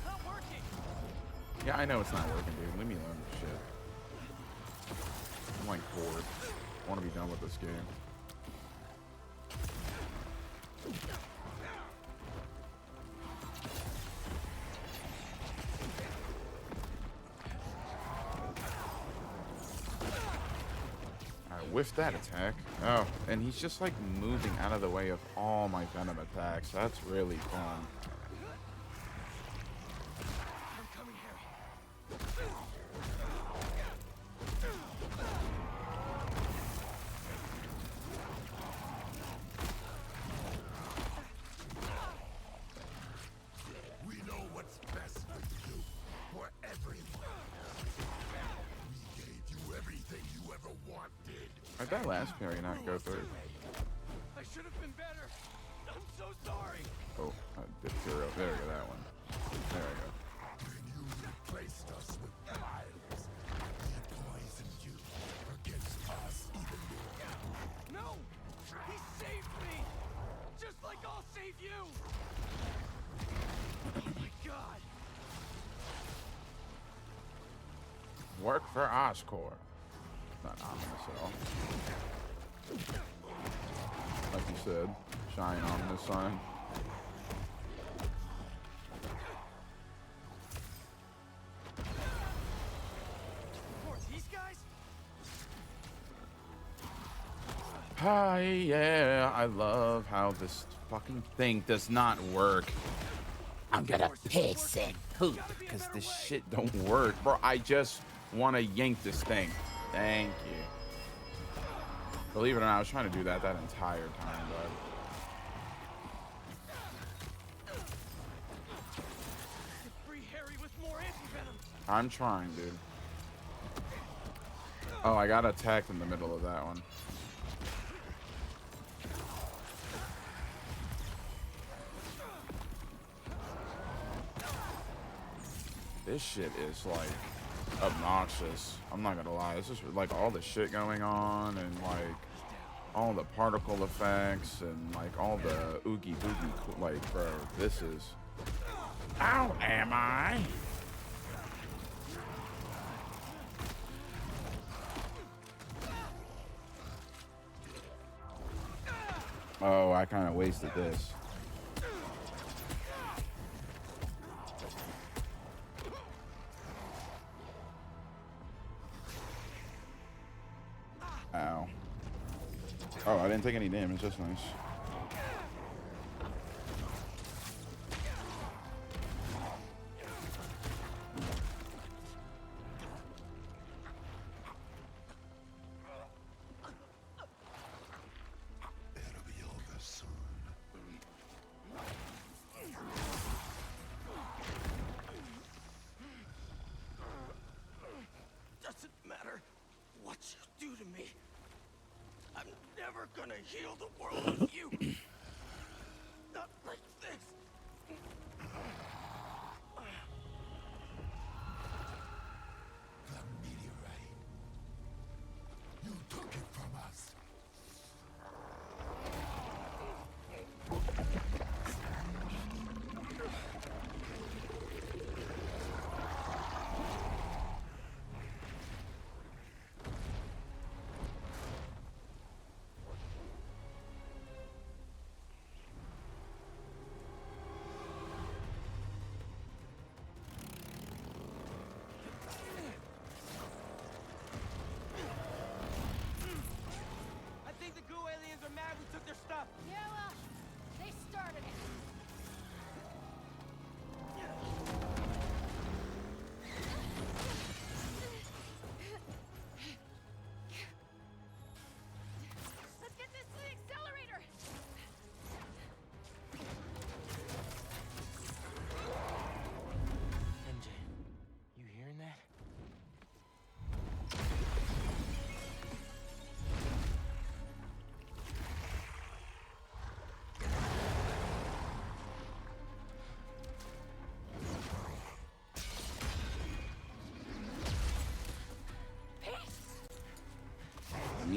Not working! Yeah, I know it's not working, dude. Leave me alone with shit. I'm like bored. I want to be done with this game. I whiffed that attack. Oh, and he's just like moving out of the way of all my venom attacks. That's really fun. I'm coming, Harry. We know what's best for you, for everyone. We gave you everything you ever wanted. How'd that last parry not go through? I should have been better. I'm so sorry. Oh, I did zero. There we go, that one. There we go. When you replaced us with violence, he poisoned you against us even more. No! He saved me! Just like I'll save you! Oh my god! Work for Oscorp. Not ominous at all. Like you said, shine ominous sign. More these guys? Hi, yeah, I love how this fucking thing does not work. I'm gonna piss and poop because this shit don't work. Bro, I just want to yank this thing. Thank you. Believe it or not, I was trying to do that entire time, bud. Free Harry with more anti-venom. I'm trying, dude. Oh, I got attacked in the middle of that one. This shit is like obnoxious. I'm not gonna lie. This is like all the shit going on and like all the particle effects and like all the oogie boogie. Like, bro, this is. How am I? Oh, I kind of wasted this. Ow. Oh, I didn't take any damage. That's nice. It'll be over soon. Doesn't matter what you do to me. I'm never gonna heal the world with you. Not like this. The meteorite. You took it from us.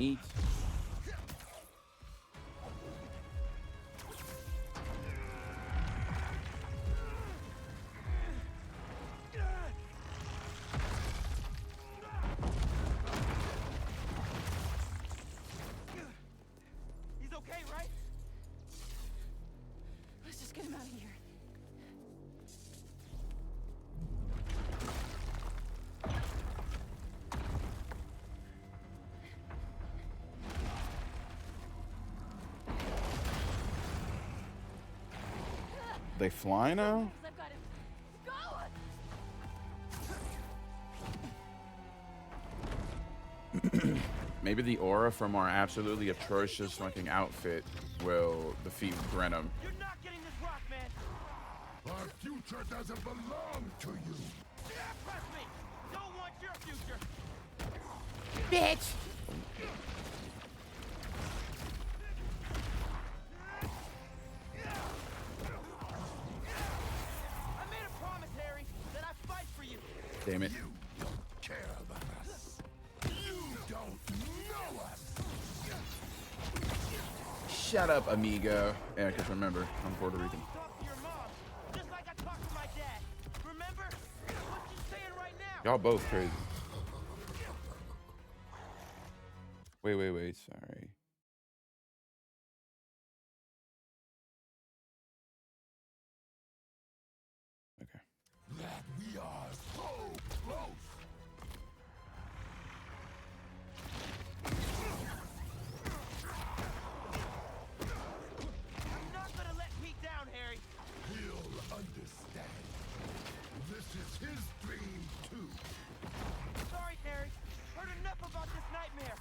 Neat. He's okay, right? Let's just get him out of here. They fly now? I've got him. Go! Maybe the aura from our absolutely atrocious fucking outfit will defeat Brenham. You're not getting this rock, man. Our future doesn't belong to you. Trust me. Don't want your future. Bitch! I made a promise, Harry, that I'd fight for you. Damn it. You don't care about us. You don't know us. Shut up, amigo. Yeah, because remember, I'm Puerto Rican. Talk to your mom, just like I talked to my dad. Remember? What you saying right now? Y'all both crazy. Wait, sorry. Okay. That we are so close. I'm not gonna let Pete down, Harry. He'll understand. This is his dream too. Sorry, Harry. Heard enough about this nightmare.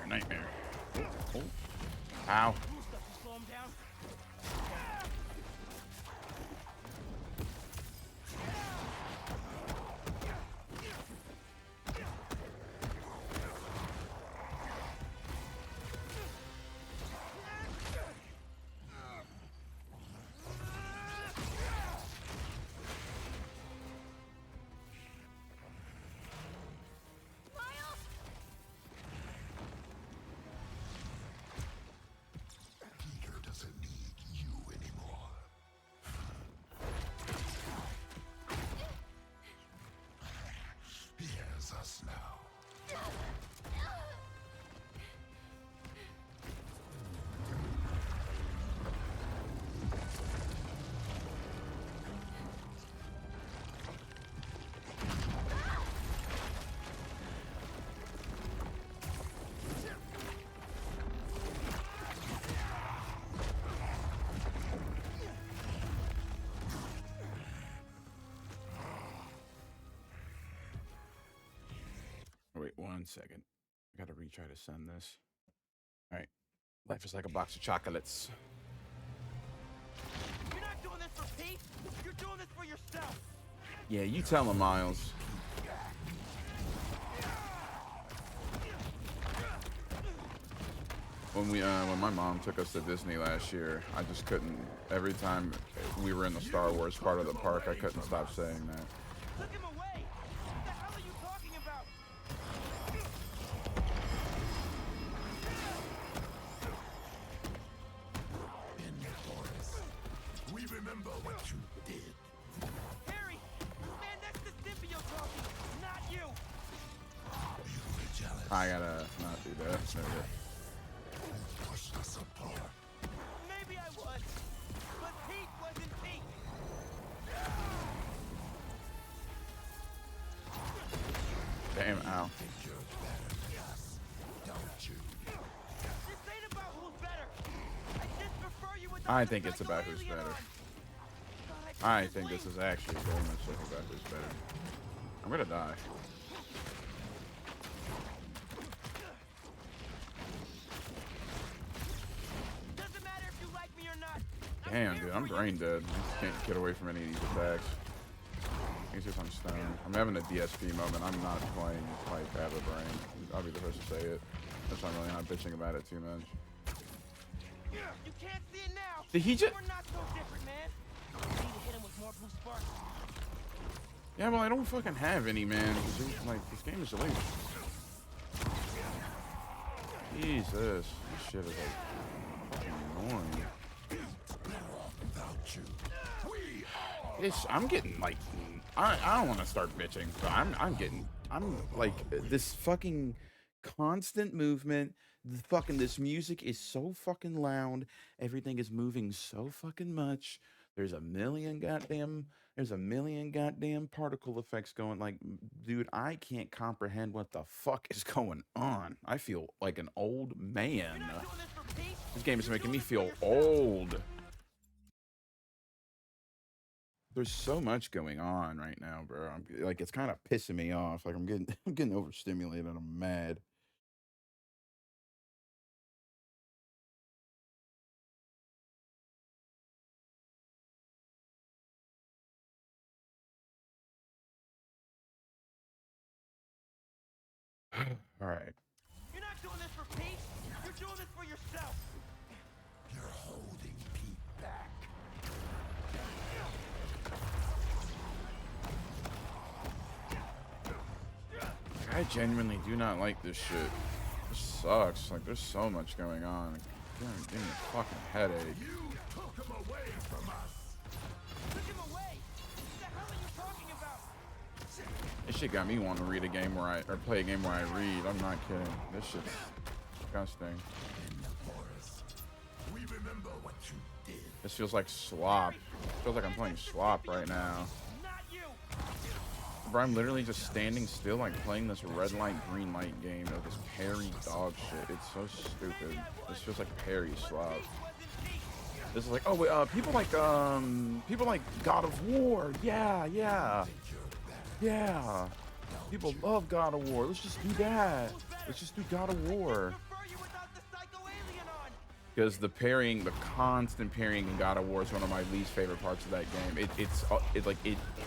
Nightmare. Oh. Ow. Cool stuff to slow him down. Peter doesn't need you anymore. He has us now. Wait 1 second. I gotta retry to send this. Alright. Life is like a box of chocolates. You're not doing this for Pete. You're doing this for yourself. Yeah, you tell him, Miles. When my mom took us to Disney last year, I just couldn't. Every time we were in the Star Wars part of the park, I couldn't stop saying that. Took him away. What the hell are you talking about? In the forest, we remember what you did. Harry, man next to Symbio talking, not you. You were jealous. I gotta not do that. There we go. Pushed us apart. Maybe I was, but Pete wasn't Pete. Damn, ow. Think you're better than us, don't you? This ain't about who's better. I just prefer you with the I think it's about who's better. I think this is actually very much so about who's better. I'm gonna die. Doesn't matter if you like me or not. Damn, dude, I'm brain dead. I just can't get away from any of these attacks. It's just I'm stoned. I'm having a DSP moment. I'm not playing like I have a brain. I'll be the first to say it. That's why I'm really not bitching about it too much. You can't see it now. Did he just? We're not so different, man. We need to hit him with more blue sparks. Yeah, well, I don't fucking have any, man. Like, this game is delayed. Jesus, this shit is like fucking annoying. I'm getting like, I don't want to start bitching, but I'm like this fucking constant movement. This music is so fucking loud. Everything is moving so fucking much. There's a million goddamn particle effects going. Like, dude, I can't comprehend what the fuck is going on. I feel like an old man. This game is making me feel old. There's so much going on right now, bro. I'm like, it's kind of pissing me off. Like, I'm getting overstimulated. I'm mad. All right. You're not doing this for Pete. You're doing this for yourself. You're holding Pete back. I genuinely do not like this shit. This sucks. Like, there's so much going on. Like, give me a fucking headache. You took him away from us. Took him away. What the hell are you talking about? This shit got me wanting to read a game where play a game where I read. I'm not kidding. This shit's disgusting. In the forest, we remember what you did. This feels like slop. Feels like I'm playing slop right now. Bro, I'm literally just standing still, like playing this red light, green light game of this parry dog shit. It's so stupid. This feels like parry slop. This is like, oh wait, people like God of War. Yeah. People love God of War. Let's just do that. Let's just do God of War. Because the constant parrying in God of War is one of my least favorite parts of that game.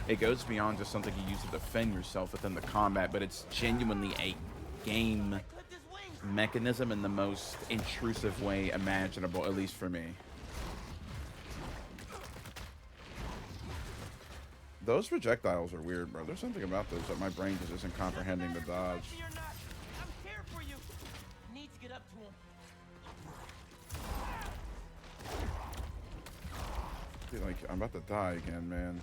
It goes beyond just something you use to defend yourself within the combat, but it's genuinely a game mechanism in the most intrusive way imaginable, at least for me. Those projectiles are weird, bro. There's something about those that my brain just isn't comprehending to dodge. I'm here for you. Need to get up to him. Dude, like, I'm about to die again, man.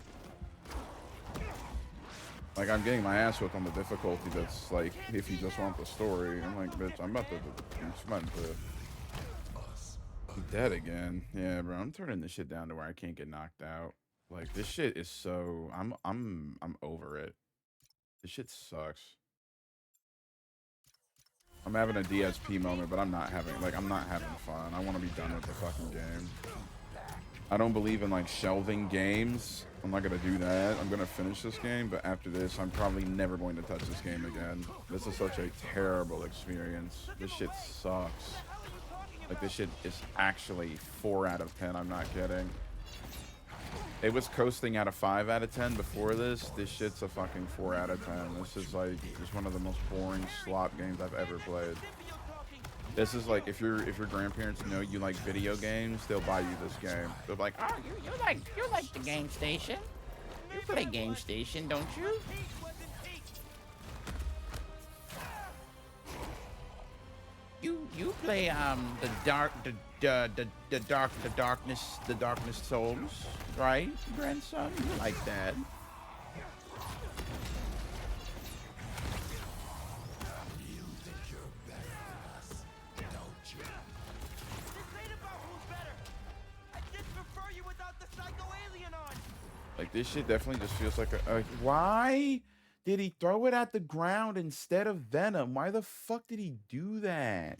Like, I'm getting my ass whipped on the difficulty that's like, if you just want the story. I'm like, bitch, I'm about to be dead again. Yeah, bro, I'm turning this shit down to where I can't get knocked out. Like, this shit is so, I'm over it. This shit sucks. I'm having a DSP moment, but I'm not having fun. I want to be done with the fucking game. I don't believe in like shelving games. I'm not gonna do that. I'm gonna finish this game, but after this, I'm probably never going to touch this game again. This is such a terrible experience. This shit sucks. Like, this shit is actually 4 out of 10. I'm not kidding. It was coasting at a 5 out of 10 before this. This shit's a fucking 4 out of 10. This is like just one of the most boring slop games I've ever played. This is like, if your grandparents know you like video games, they'll buy you this game. They're like, oh, You like the Game Station? You play Game Station, don't you? You play the Darkness Souls, right, grandson? You like that? Like, this shit definitely just feels like a why did he throw it at the ground instead of Venom? Why the fuck did he do that?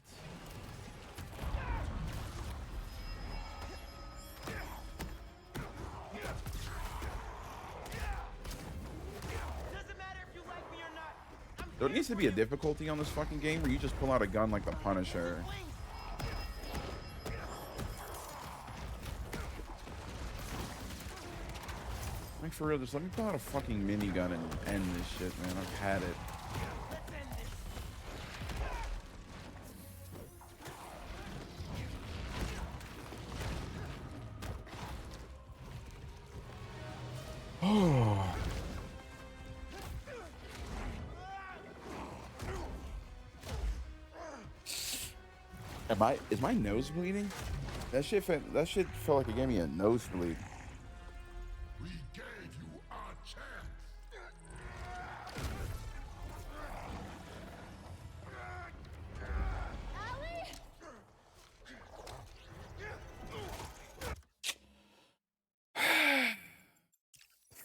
There needs to be a difficulty on this fucking game where you just pull out a gun like the Punisher. Like, for real, just let me pull out a fucking minigun and end this shit, man. I've had it. Oh. Is my nose bleeding? That shit felt like it gave me a nosebleed. We gave you our chance.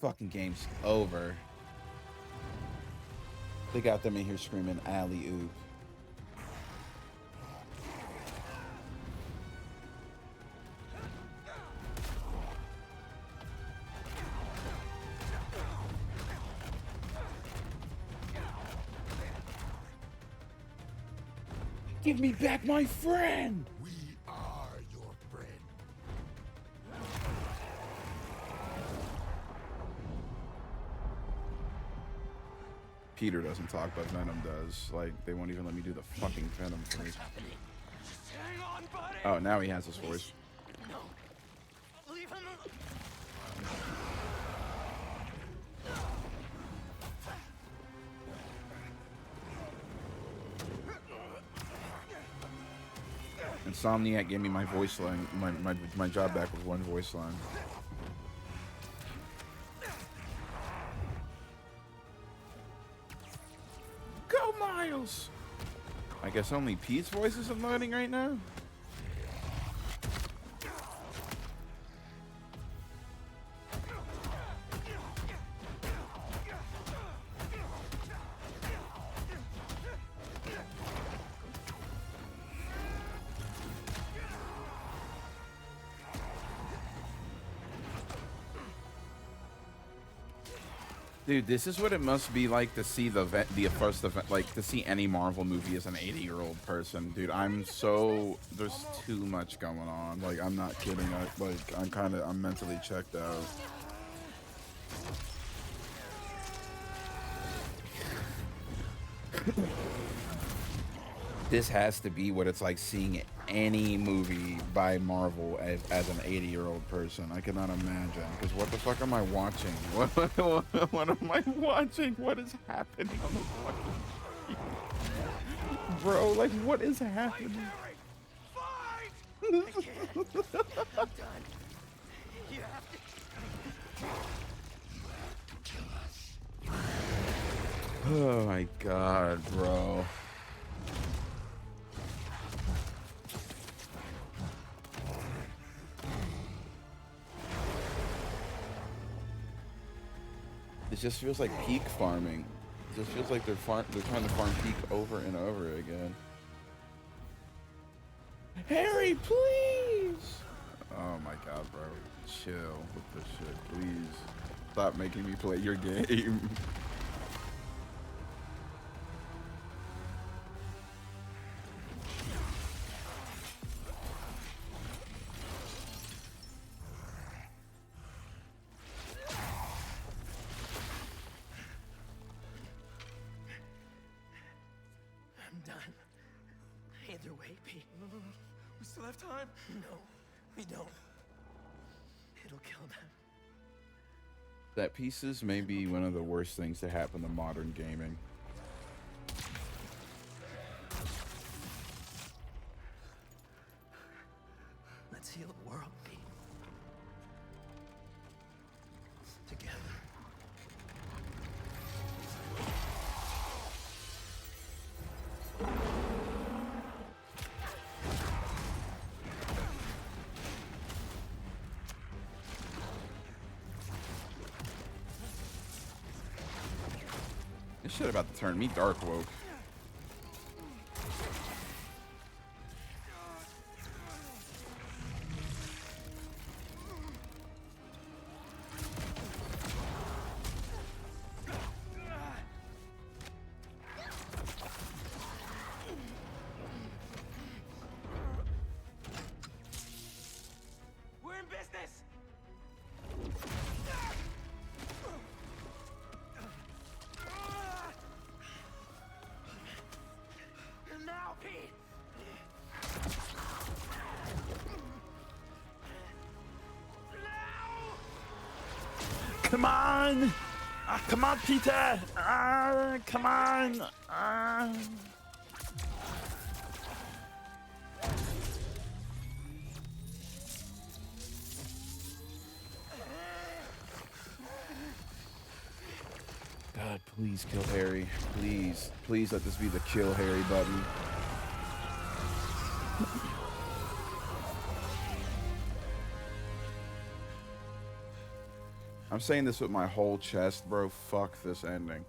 Fucking game's over. They got them in here screaming alley oop. Give me back my friend! We are your friend. Peter doesn't talk, but Venom does. Like, they won't even let me do the fucking Venom thing. Hang on, buddy. Oh, now he has his voice. No. Leave him Insomniac gave me my voice line, my job back with one voice line. Go Miles! I guess only Pete's voice is unloading right now? Dude, this is what it must be like to see the first event, like to see any Marvel movie as an 80-year-old person. Dude, there's too much going on. Like, I'm not kidding. I'm mentally checked out. This has to be what it's like seeing any movie by Marvel as an 80-year-old person. I cannot imagine. Because what the fuck am I watching? What am I watching? What is happening on the fucking bro, like, what is happening? I can't. I'm done. You have to. Oh my god, bro. It just feels like peak farming. It just feels like they're trying to farm peak over and over again. Harry, please! Oh my god, bro. Chill with this shit, please. Stop making me play your game. I'm done. Either way, Pete. We still have time? No, we don't. It'll kill them. That pieces may be one of the worst things to happen to modern gaming. Let's heal the world, Pete. Together. This shit about to turn me dark woke. We're in business. Now, Pete. Come on! Come on, Peter! Come on! God, please kill Harry. Please. Please let this be the kill Harry button. I'm saying this with my whole chest, bro. Fuck this ending.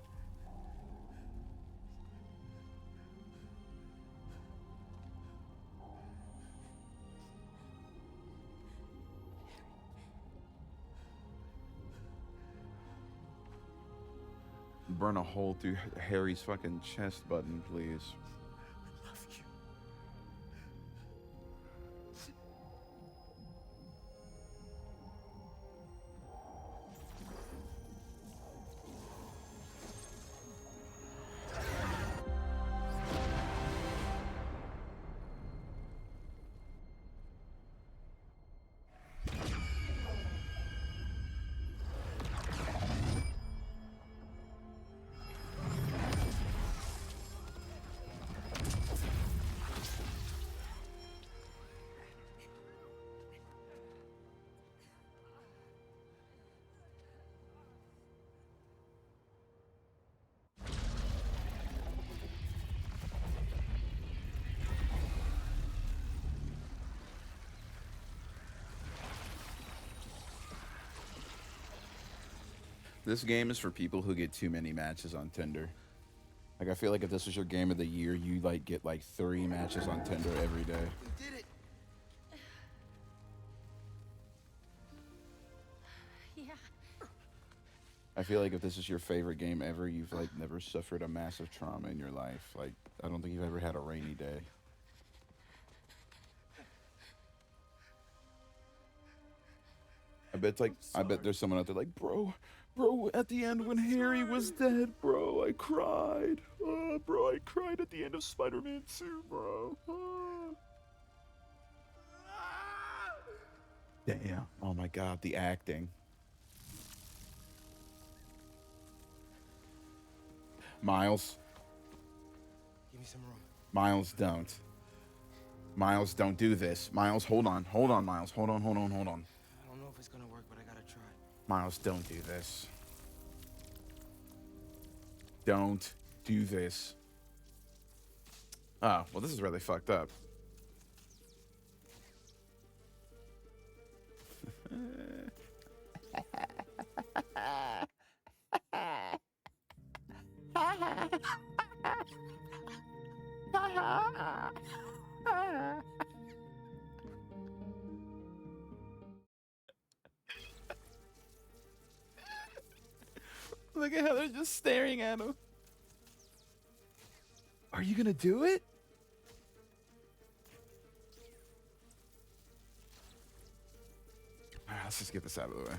Burn a hole through Harry's fucking chest button, please. This game is for people who get too many matches on Tinder. Like, I feel like if this was your game of the year, you like get like 3 matches on Tinder every day. We did it. Yeah. I feel like if this is your favorite game ever, you've like never suffered a massive trauma in your life. Like, I don't think you've ever had a rainy day. I bet there's someone out there like, bro, at the end when Harry was dead, bro, I cried. Bro, I cried at the end of Spider-Man 2, bro. Damn. Oh my God, the acting. Miles. Give me some room. Miles, don't. Miles, don't do this. Miles, hold on. Hold on, Miles. Hold on. I don't know if it's gonna work, but I gotta try. Miles, don't do this. Don't do this. Oh, well, this is really fucked up. Look at how they're just staring at him. Are you gonna do it? Alright, let's just get this out of the way.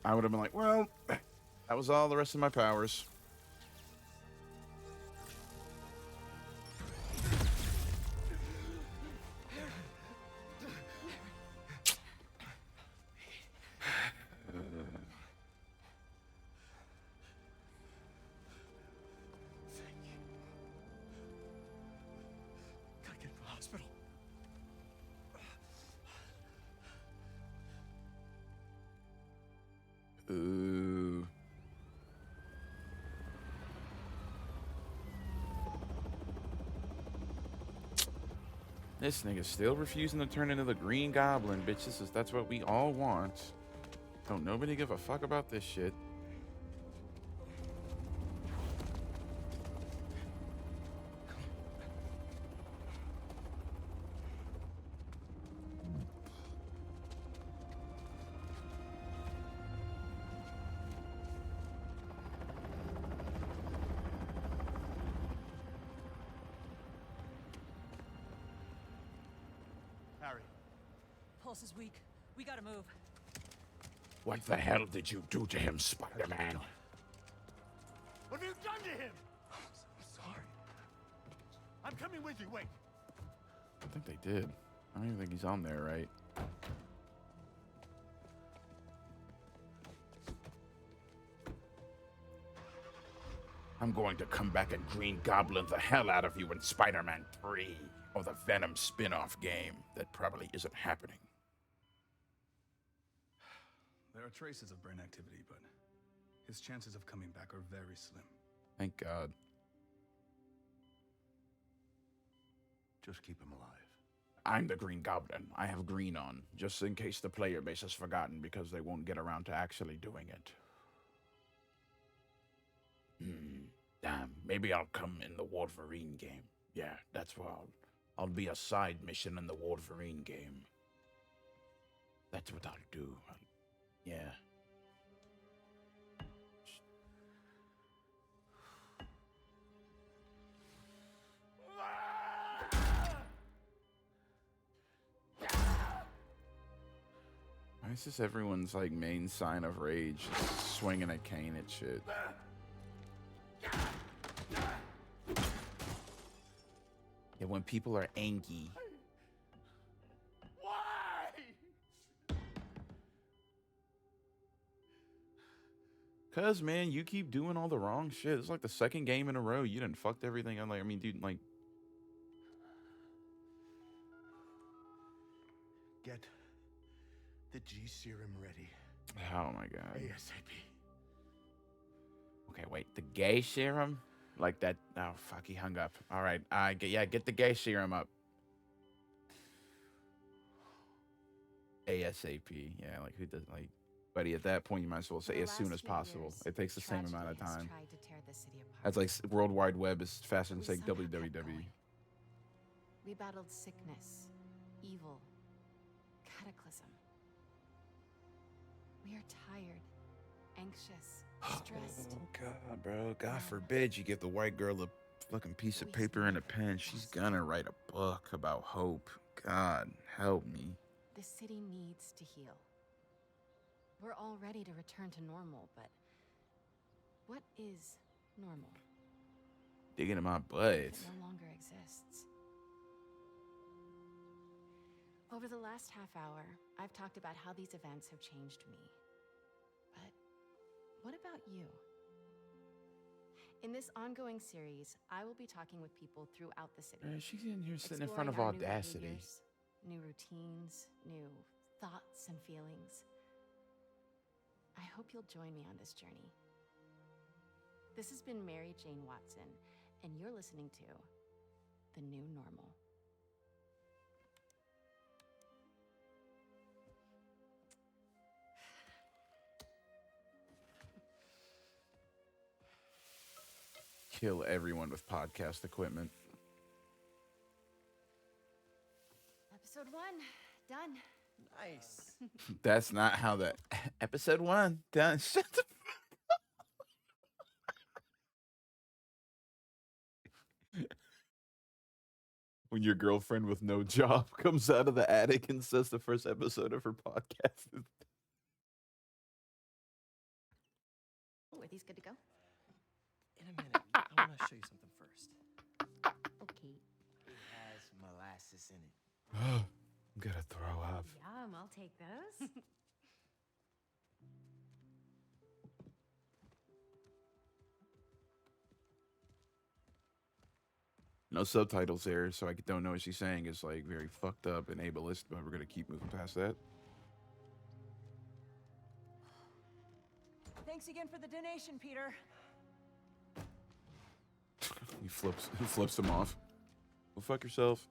I would have been like, well, that was all the rest of my powers. Gotta get to the hospital. Ooh. This nigga's still refusing to turn into the Green Goblin, bitch. That's what we all want. Don't nobody give a fuck about this shit. Harry. Pulse is weak. We gotta move. What the hell did you do to him, Spider-Man? What have you done to him? I'm sorry. I'm coming with you. Wait. I think they did. I don't even think he's on there, right? I'm going to come back and Green Goblin the hell out of you in Spider-Man 3. Or the Venom spin-off game that probably isn't happening. There are traces of brain activity, but his chances of coming back are very slim. Thank God. Just keep him alive. I'm the Green Goblin. I have green on, just in case the player base has forgotten because they won't get around to actually doing it. Damn, maybe I'll come in the Wolverine game. Yeah, that's what I'll be a side mission in the Wolverine game. That's what I'll do. Yeah. Why is this everyone's like main sign of rage? Just swinging a cane at shit. Yeah, when people are angry. Why? Cause man, you keep doing all the wrong shit. It's like the second game in a row you done fucked everything. I'm like, I mean, dude, like, Get the G serum ready. oh my god. ASAP. Okay, wait, the gay serum? Like that? Oh fuck, he hung up. All right, get the gay serum up. ASAP. Yeah, like who doesn't like? Buddy, at that point, you might as well say as soon as possible. It takes the same amount of time. That's like World Wide Web is faster than saying www. We battled sickness, evil, cataclysm. We are tired, anxious, stressed. Oh god, bro. God forbid you give the white girl a fucking piece of paper and a pen. She's gonna write a book about hope. God, help me. The city needs to heal. We're all ready to return to normal, but what is normal? Digging in my butt. It no longer exists. Over the last half hour, I've talked about how these events have changed me. But what about you? In this ongoing series, I will be talking with people throughout the city. She's in here sitting in front of exploring our new Audacity. behaviors, new routines, new thoughts and feelings. I hope you'll join me on this journey. This has been Mary Jane Watson, and you're listening to The New Normal. Kill everyone with podcast equipment. Episode 1, done. Nice. That's not how that episode 1 done. Shut the when your girlfriend with no job comes out of the attic and says the first episode of her podcast is Oh, are these good to go? In a minute, I want to show you something first. Okay. It has molasses in it. I'm gonna throw up. Yum, I'll take those. No subtitles there, so I don't know what she's saying. It's like very fucked up and ableist, but we're gonna keep moving past that. Thanks again for the donation, Peter. He flips him off. Go fuck yourself.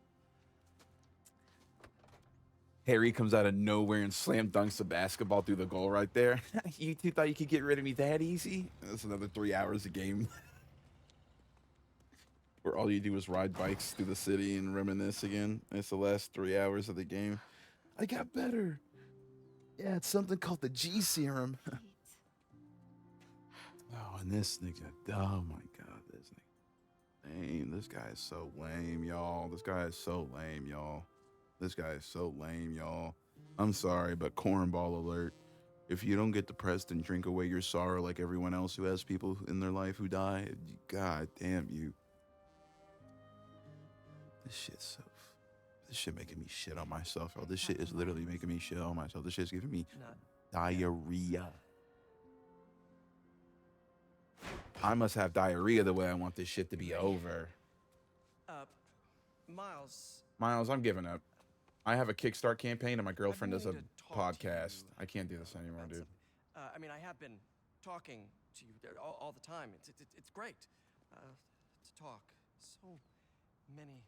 Harry comes out of nowhere and slam dunks the basketball through the goal right there. You two thought you could get rid of me that easy? That's another 3 hours of game. Where all you do is ride bikes through the city and reminisce again. It's the last 3 hours of the game. I got better. Yeah, it's something called the G serum. Oh, and this nigga, oh my god, this nigga. Dang, this guy is so lame, y'all. This guy is so lame, y'all. This guy is so lame, y'all. I'm sorry, but cornball alert. If you don't get depressed and drink away your sorrow like everyone else who has people in their life who die, god damn you. This shit making me shit on myself, y'all. This shit is literally making me shit on myself. This shit's giving me diarrhea. I must have diarrhea the way I want this shit to be over. Up. Miles. Miles, I'm giving up. I have a Kickstart campaign and my girlfriend does a wanting to talk to podcast. I can't do this anymore, dude. I mean, I have been talking to you all the time. It's great to talk. So many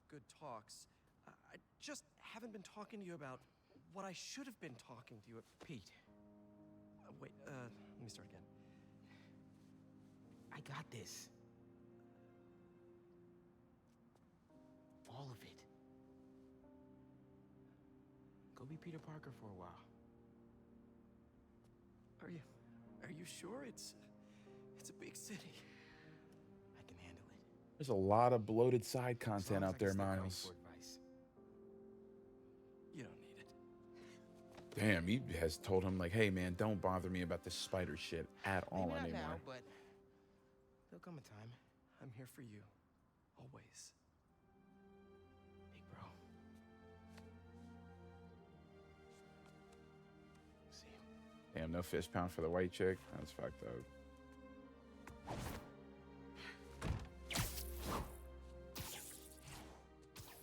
good talks. I just haven't been talking to you about what I should have been talking to you about. Pete. Wait, let me start again. I got this. All of it. Go be Peter Parker for a while. Are you sure? It's a big city. I can handle it. There's a lot of bloated side content out there, Miles. You don't need it. Damn, he has told him, like, hey, man, don't bother me about this spider shit at all Maybe not anymore. now, but there'll come a time. I'm here for you. Always. Big bro. See you. Damn, no fist pound for the white chick. That's fucked up.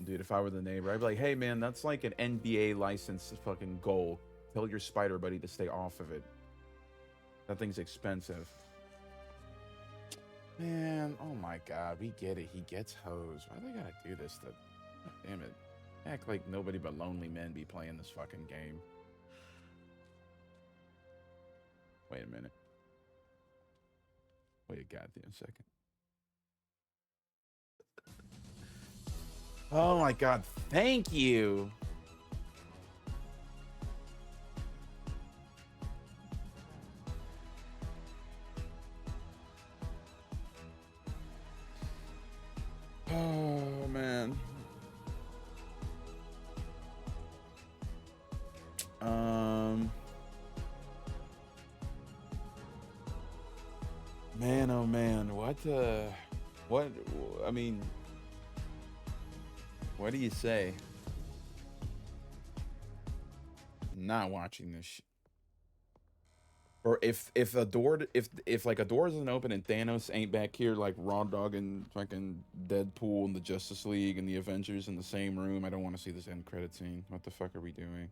Dude, if I were the neighbor, I'd be like, hey, man, that's like an NBA license fucking goal. Tell your spider buddy to stay off of it. That thing's expensive. Man, oh my god, we get it. He gets hosed. Why they gotta do this to... Damn it. Act like nobody but lonely men be playing this fucking game. Wait a minute. Wait a goddamn second. Oh my god, thank you. Oh man. Man, oh man, what I mean, what do you say? Not watching this shit. Or if a door, if like a door isn't open and Thanos ain't back here like Raw Dog and fucking Deadpool and the Justice League and the Avengers in the same room, I don't want to see this end credit scene. What the fuck are we doing?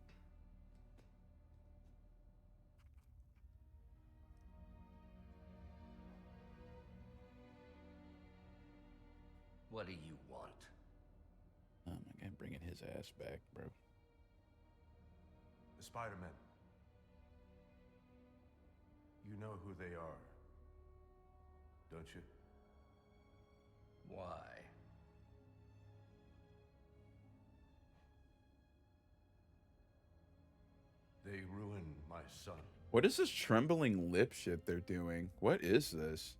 What do you want? Oh my god, bringing his ass back, bro. The Spider-Men. You know who they are, don't you? Why? They ruined my son. What is this trembling lip shit they're doing? What is this?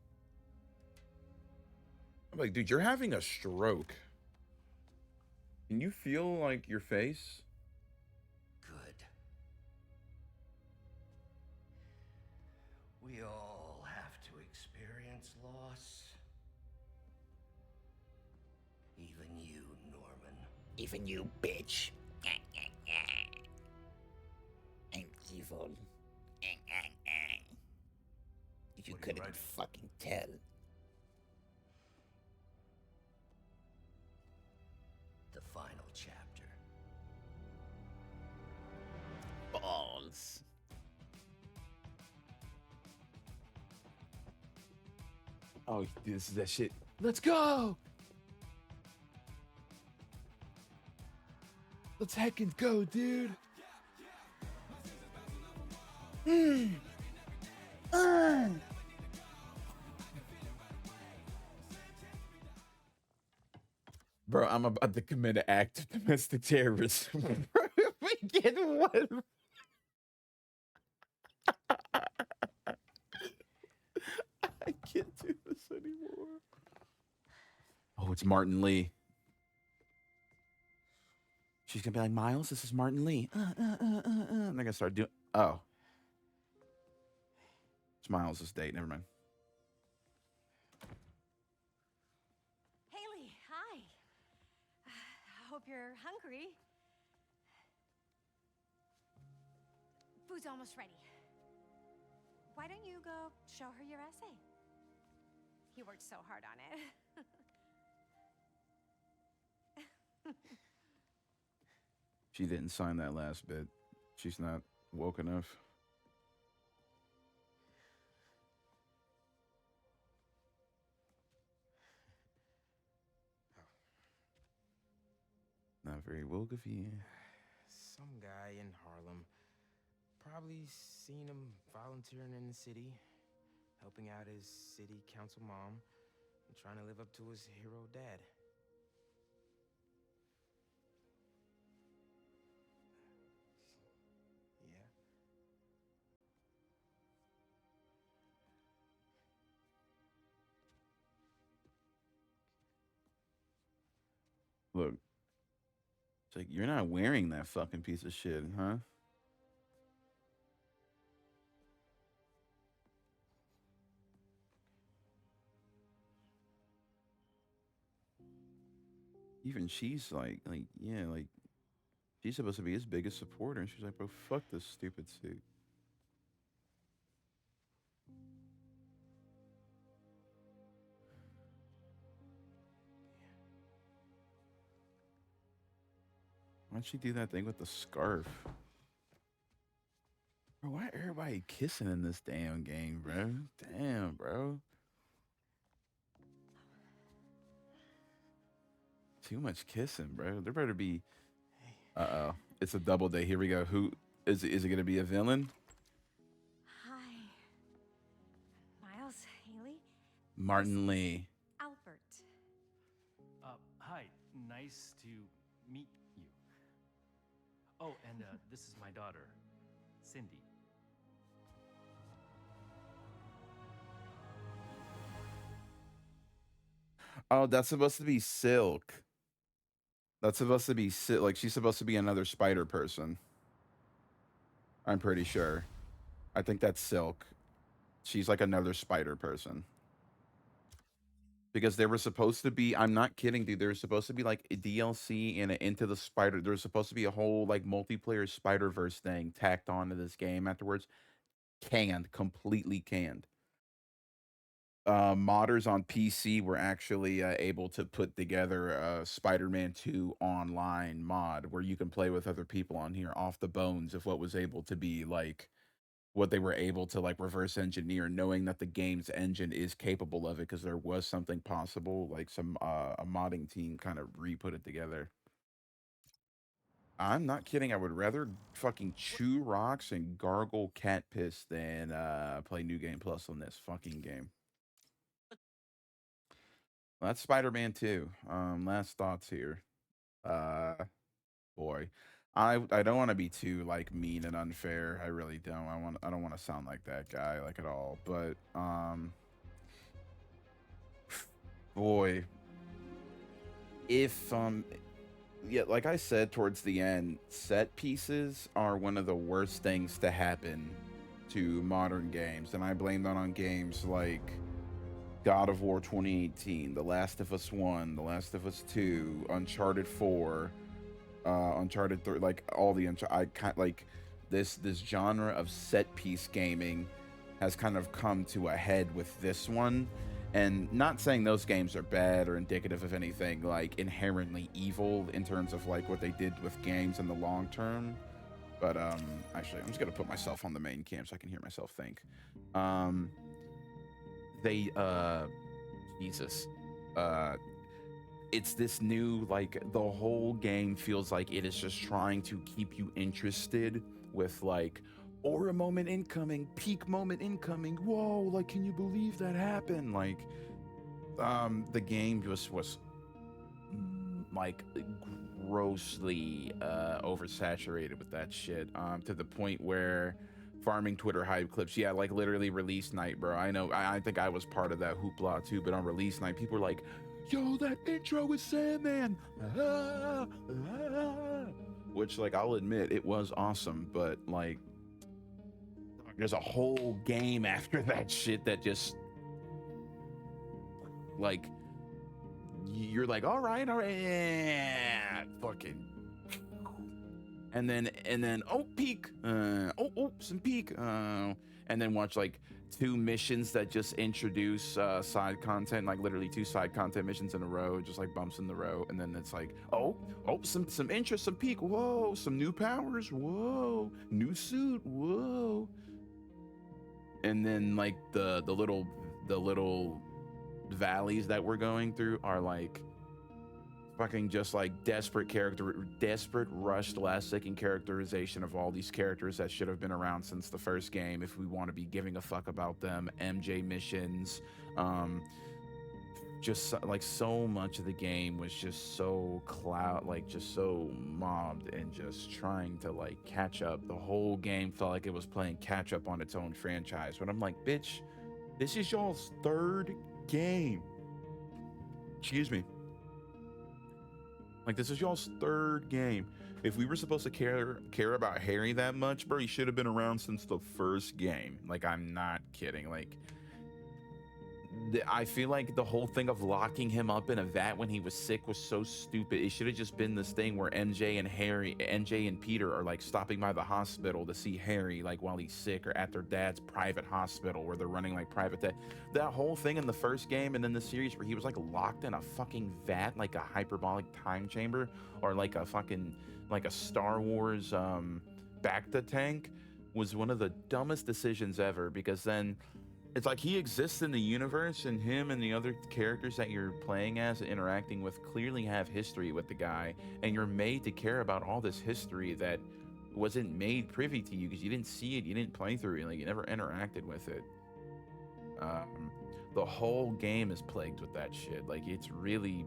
I'm like, dude, you're having a stroke. Can you feel like your face? Good. We all have to experience loss. Even you, Norman. Even you, bitch. I'm evil. You couldn't fucking tell. The final chapter. Balls. Oh, this is that shit. Let's go. Let's heckin' go, dude. Bro, I'm about to commit an act of domestic terrorism. We get one. I can't do this anymore. Oh, it's Martin Lee. She's gonna be like, Miles, this is Martin Lee. And they're gonna start doing. Oh, it's Miles' date. Never mind. Haley, hi. I hope you're hungry. Food's almost ready. Why don't you go show her your essay? You worked so hard on it. She didn't sign that last bit. She's not woke enough. Not very woke of you. Some guy in Harlem. Probably seen him volunteering in the city, helping out his city council mom, and trying to live up to his hero dad. Yeah. Look, it's like you're not wearing that fucking piece of shit, huh? Even she's like, yeah, like she's supposed to be his biggest supporter, and she's like, bro, fuck this stupid suit. Why'd she do that thing with the scarf? Bro, why everybody kissing in this damn game, bro? Damn, bro. Too much kissing, bro. There better be. Uh-oh. It's a double day. Here we go. Who is it? Is it gonna be a villain? Hi. Miles, Haley? Martin Lee. Albert. Hi. Nice to meet you. Oh, and this is my daughter, Cindy. Oh, that's supposed to be Silk. That's supposed to be like she's supposed to be another spider person. I'm pretty sure. I think that's Silk. She's like another spider person. Because they were supposed to be, I'm not kidding, dude. There was supposed to be like a DLC and Into the Spider. There was supposed to be a whole like multiplayer Spider-Verse thing tacked onto this game afterwards. Canned, completely canned. Modders on PC were actually able to put together a Spider-Man 2 online mod where you can play with other people on here off the bones of what was able to be like what they were able to like reverse engineer, knowing that the game's engine is capable of it because there was something possible, like some a modding team kind of re-put it together. I'm not kidding. I would rather fucking chew rocks and gargle cat piss than play New Game Plus on this fucking game. Well, that's Spider-Man 2. Last thoughts here. Boy. I don't want to be too like mean and unfair. I really don't. I don't want to sound like that guy like at all. But boy, if yeah, like I said towards the end, set pieces are one of the worst things to happen to modern games, and I blame that on games like God of War 2018, The Last of Us 1, The Last of Us 2, Uncharted 4, Uncharted 3, like all the like this genre of set piece gaming has kind of come to a head with this one. And not saying those games are bad or indicative of anything like inherently evil in terms of like what they did with games in the long term. But actually, I'm just gonna put myself on the main cam so I can hear myself think. Jesus. It's this new, like, the whole game feels like it is just trying to keep you interested with, like, aura moment incoming, peak moment incoming. Whoa, like, can you believe that happened? Like, the game just was, like, grossly oversaturated with that shit, to the point where farming Twitter hype clips, yeah, like literally release night, bro. I know, I think I was part of that hoopla too, but on release night, people were like, yo, that intro is Sandman, which, like, I'll admit it was awesome, but like there's a whole game after that shit that just like you're like, all right, yeah, fucking. and then oh peek, some peek, and then watch like 2 missions that just introduce side content, like literally 2 side content missions in a row, just like bumps in the row, and then it's like some interest, some peek, whoa, some new powers, whoa, new suit, whoa, and then like the little valleys that we're going through are like fucking just like desperate rushed last second characterization of all these characters that should have been around since the first game if we want to be giving a fuck about them. MJ missions, just like so much of the game was just so just so mobbed and just trying to like catch up. The whole game felt like it was playing catch up on its own franchise, but I'm like, bitch, this is y'all's 3rd game. Excuse me. Like, this is y'all's 3rd game. If we were supposed to care about Harry that much, bro, he should have been around since the 1st game. Like, I'm not kidding. Like, I feel like the whole thing of locking him up in a vat when he was sick was so stupid. It should have just been this thing where MJ and Peter are like stopping by the hospital to see Harry like while he's sick, or at their dad's private hospital where they're running like private that whole thing in the 1st game and then the series where he was like locked in a fucking vat, like a hyperbolic time chamber, or like a fucking like a Star Wars Bacta tank, was one of the dumbest decisions ever, because then it's like he exists in the universe, and him and the other characters that you're playing as and interacting with clearly have history with the guy, and you're made to care about all this history that wasn't made privy to you because you didn't see it, you didn't play through it, like you never interacted with it. The whole game is plagued with that shit. Like, it's really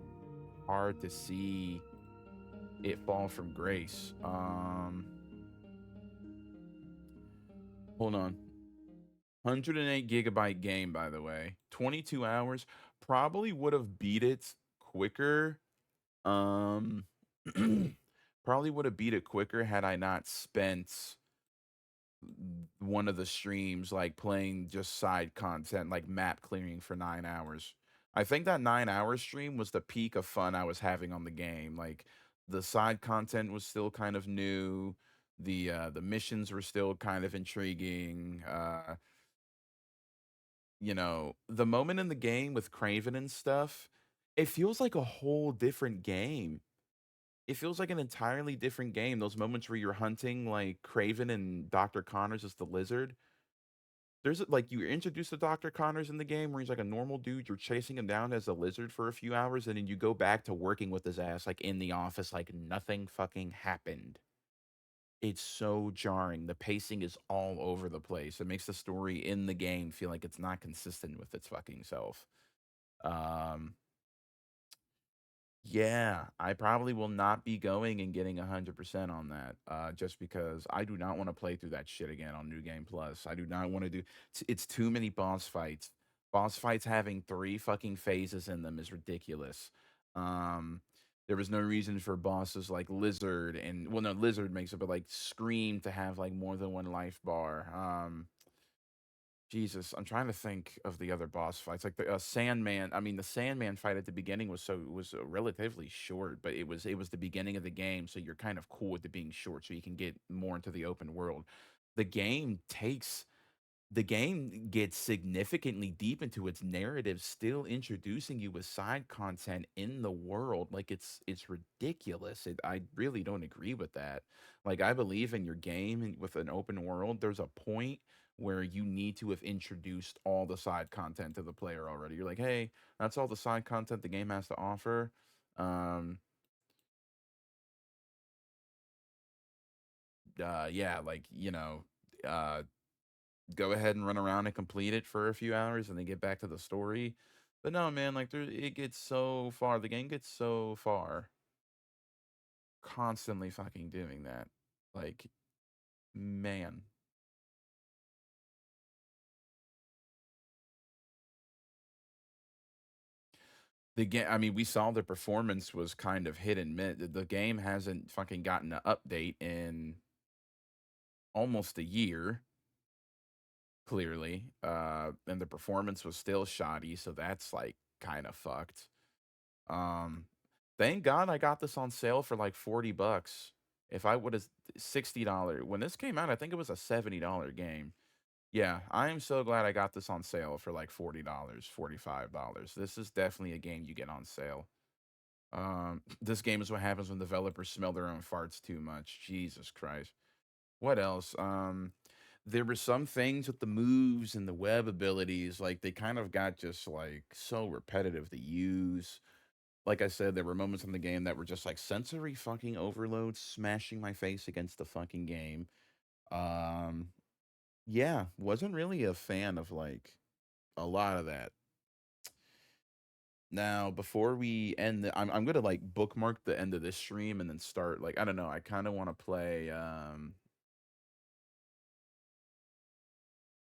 hard to see it fall from grace. Hold on. 108 gigabyte game, by the way. 22 hours. Probably would have beat it quicker. Probably would have beat it quicker had I not spent one of the streams like playing just side content, like map clearing for 9 hours. I think that 9-hour stream was the peak of fun I was having on the game. Like, the side content was still kind of new. The missions were still kind of intriguing. You know, the moment in the game with Craven and stuff, it feels like a whole different game. It feels like an entirely different game. Those moments where you're hunting like Craven and Dr. Connors as the lizard. There's like, you're introduced to Dr. Connors in the game where he's like a normal dude. You're chasing him down as a lizard for a few hours, and then you go back to working with his ass like in the office like nothing fucking happened. It's so jarring. The pacing is all over the place. It makes the story in the game feel like it's not consistent with its fucking self. Yeah, I probably will not be going and getting 100% on that, just because I do not want to play through that shit again on New Game Plus. I do not want to do. It's too many boss fights. Boss fights having 3 fucking phases in them is ridiculous. There was no reason for bosses like Lizard and, well, no, Lizard makes it, but like Scream to have like more than 1 life bar. Jesus, I'm trying to think of the other boss fights, like the Sandman. I mean, the Sandman fight at the beginning was relatively short, but it was the beginning of the game, so you're kind of cool with it being short, so you can get more into the open world. The game gets significantly deep into its narrative, still introducing you with side content in the world. Like, it's ridiculous. I really don't agree with that. Like, I believe in your game and with an open world, there's a point where you need to have introduced all the side content to the player already. You're like, hey, that's all the side content the game has to offer. Yeah, like, you know, go ahead and run around and complete it for a few hours and then get back to the story. But no, man, like, it gets so far. The game gets so far. Constantly fucking doing that. Like, man. The game, I mean, we saw the performance was kind of hit and miss. The game hasn't fucking gotten an update in almost a year, clearly. And the performance was still shoddy, so that's like kind of fucked. Thank God I got this on sale for like $40. If I would have $60 when this came out, I think it was a $70 game. Yeah, I am so glad I got this on sale for like $40, $45. This is definitely a game you get on sale. This game is what happens when developers smell their own farts too much. Jesus Christ. What else? There were some things with the moves and the web abilities, like they kind of got just like so repetitive to use. Like I said, there were moments in the game that were just like sensory fucking overload, smashing my face against the fucking game. Um, yeah, wasn't really a fan of like a lot of that. Now, before we end I'm gonna like bookmark the end of this stream and then start like I don't know, I kind of want to play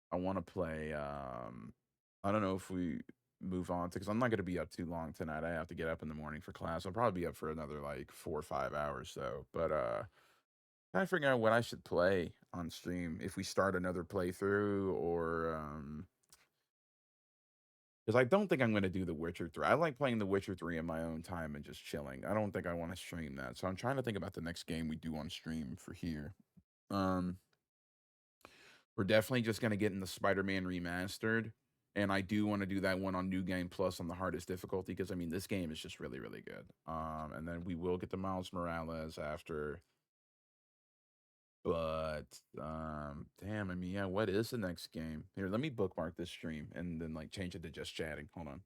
I want to play I don't know if we move on to because I'm not gonna be up too long tonight. I have to get up in the morning for class. I'll probably be up for another like 4 or 5 hours though. But trying to figure out what I should play on stream if we start another playthrough or because I don't think I'm going to do The Witcher 3. I like playing The Witcher 3 in my own time and just chilling. I don't think I want to stream that. So I'm trying to think about the next game we do on stream for here. We're definitely just going to get in the Spider-Man Remastered. And I do want to do that one on New Game Plus on the hardest difficulty because, I mean, this game is just really, really good. And then we will get the Miles Morales after. But, damn, I mean, yeah, what is the next game? Here, let me bookmark this stream and then, like, change it to just chatting. Hold on.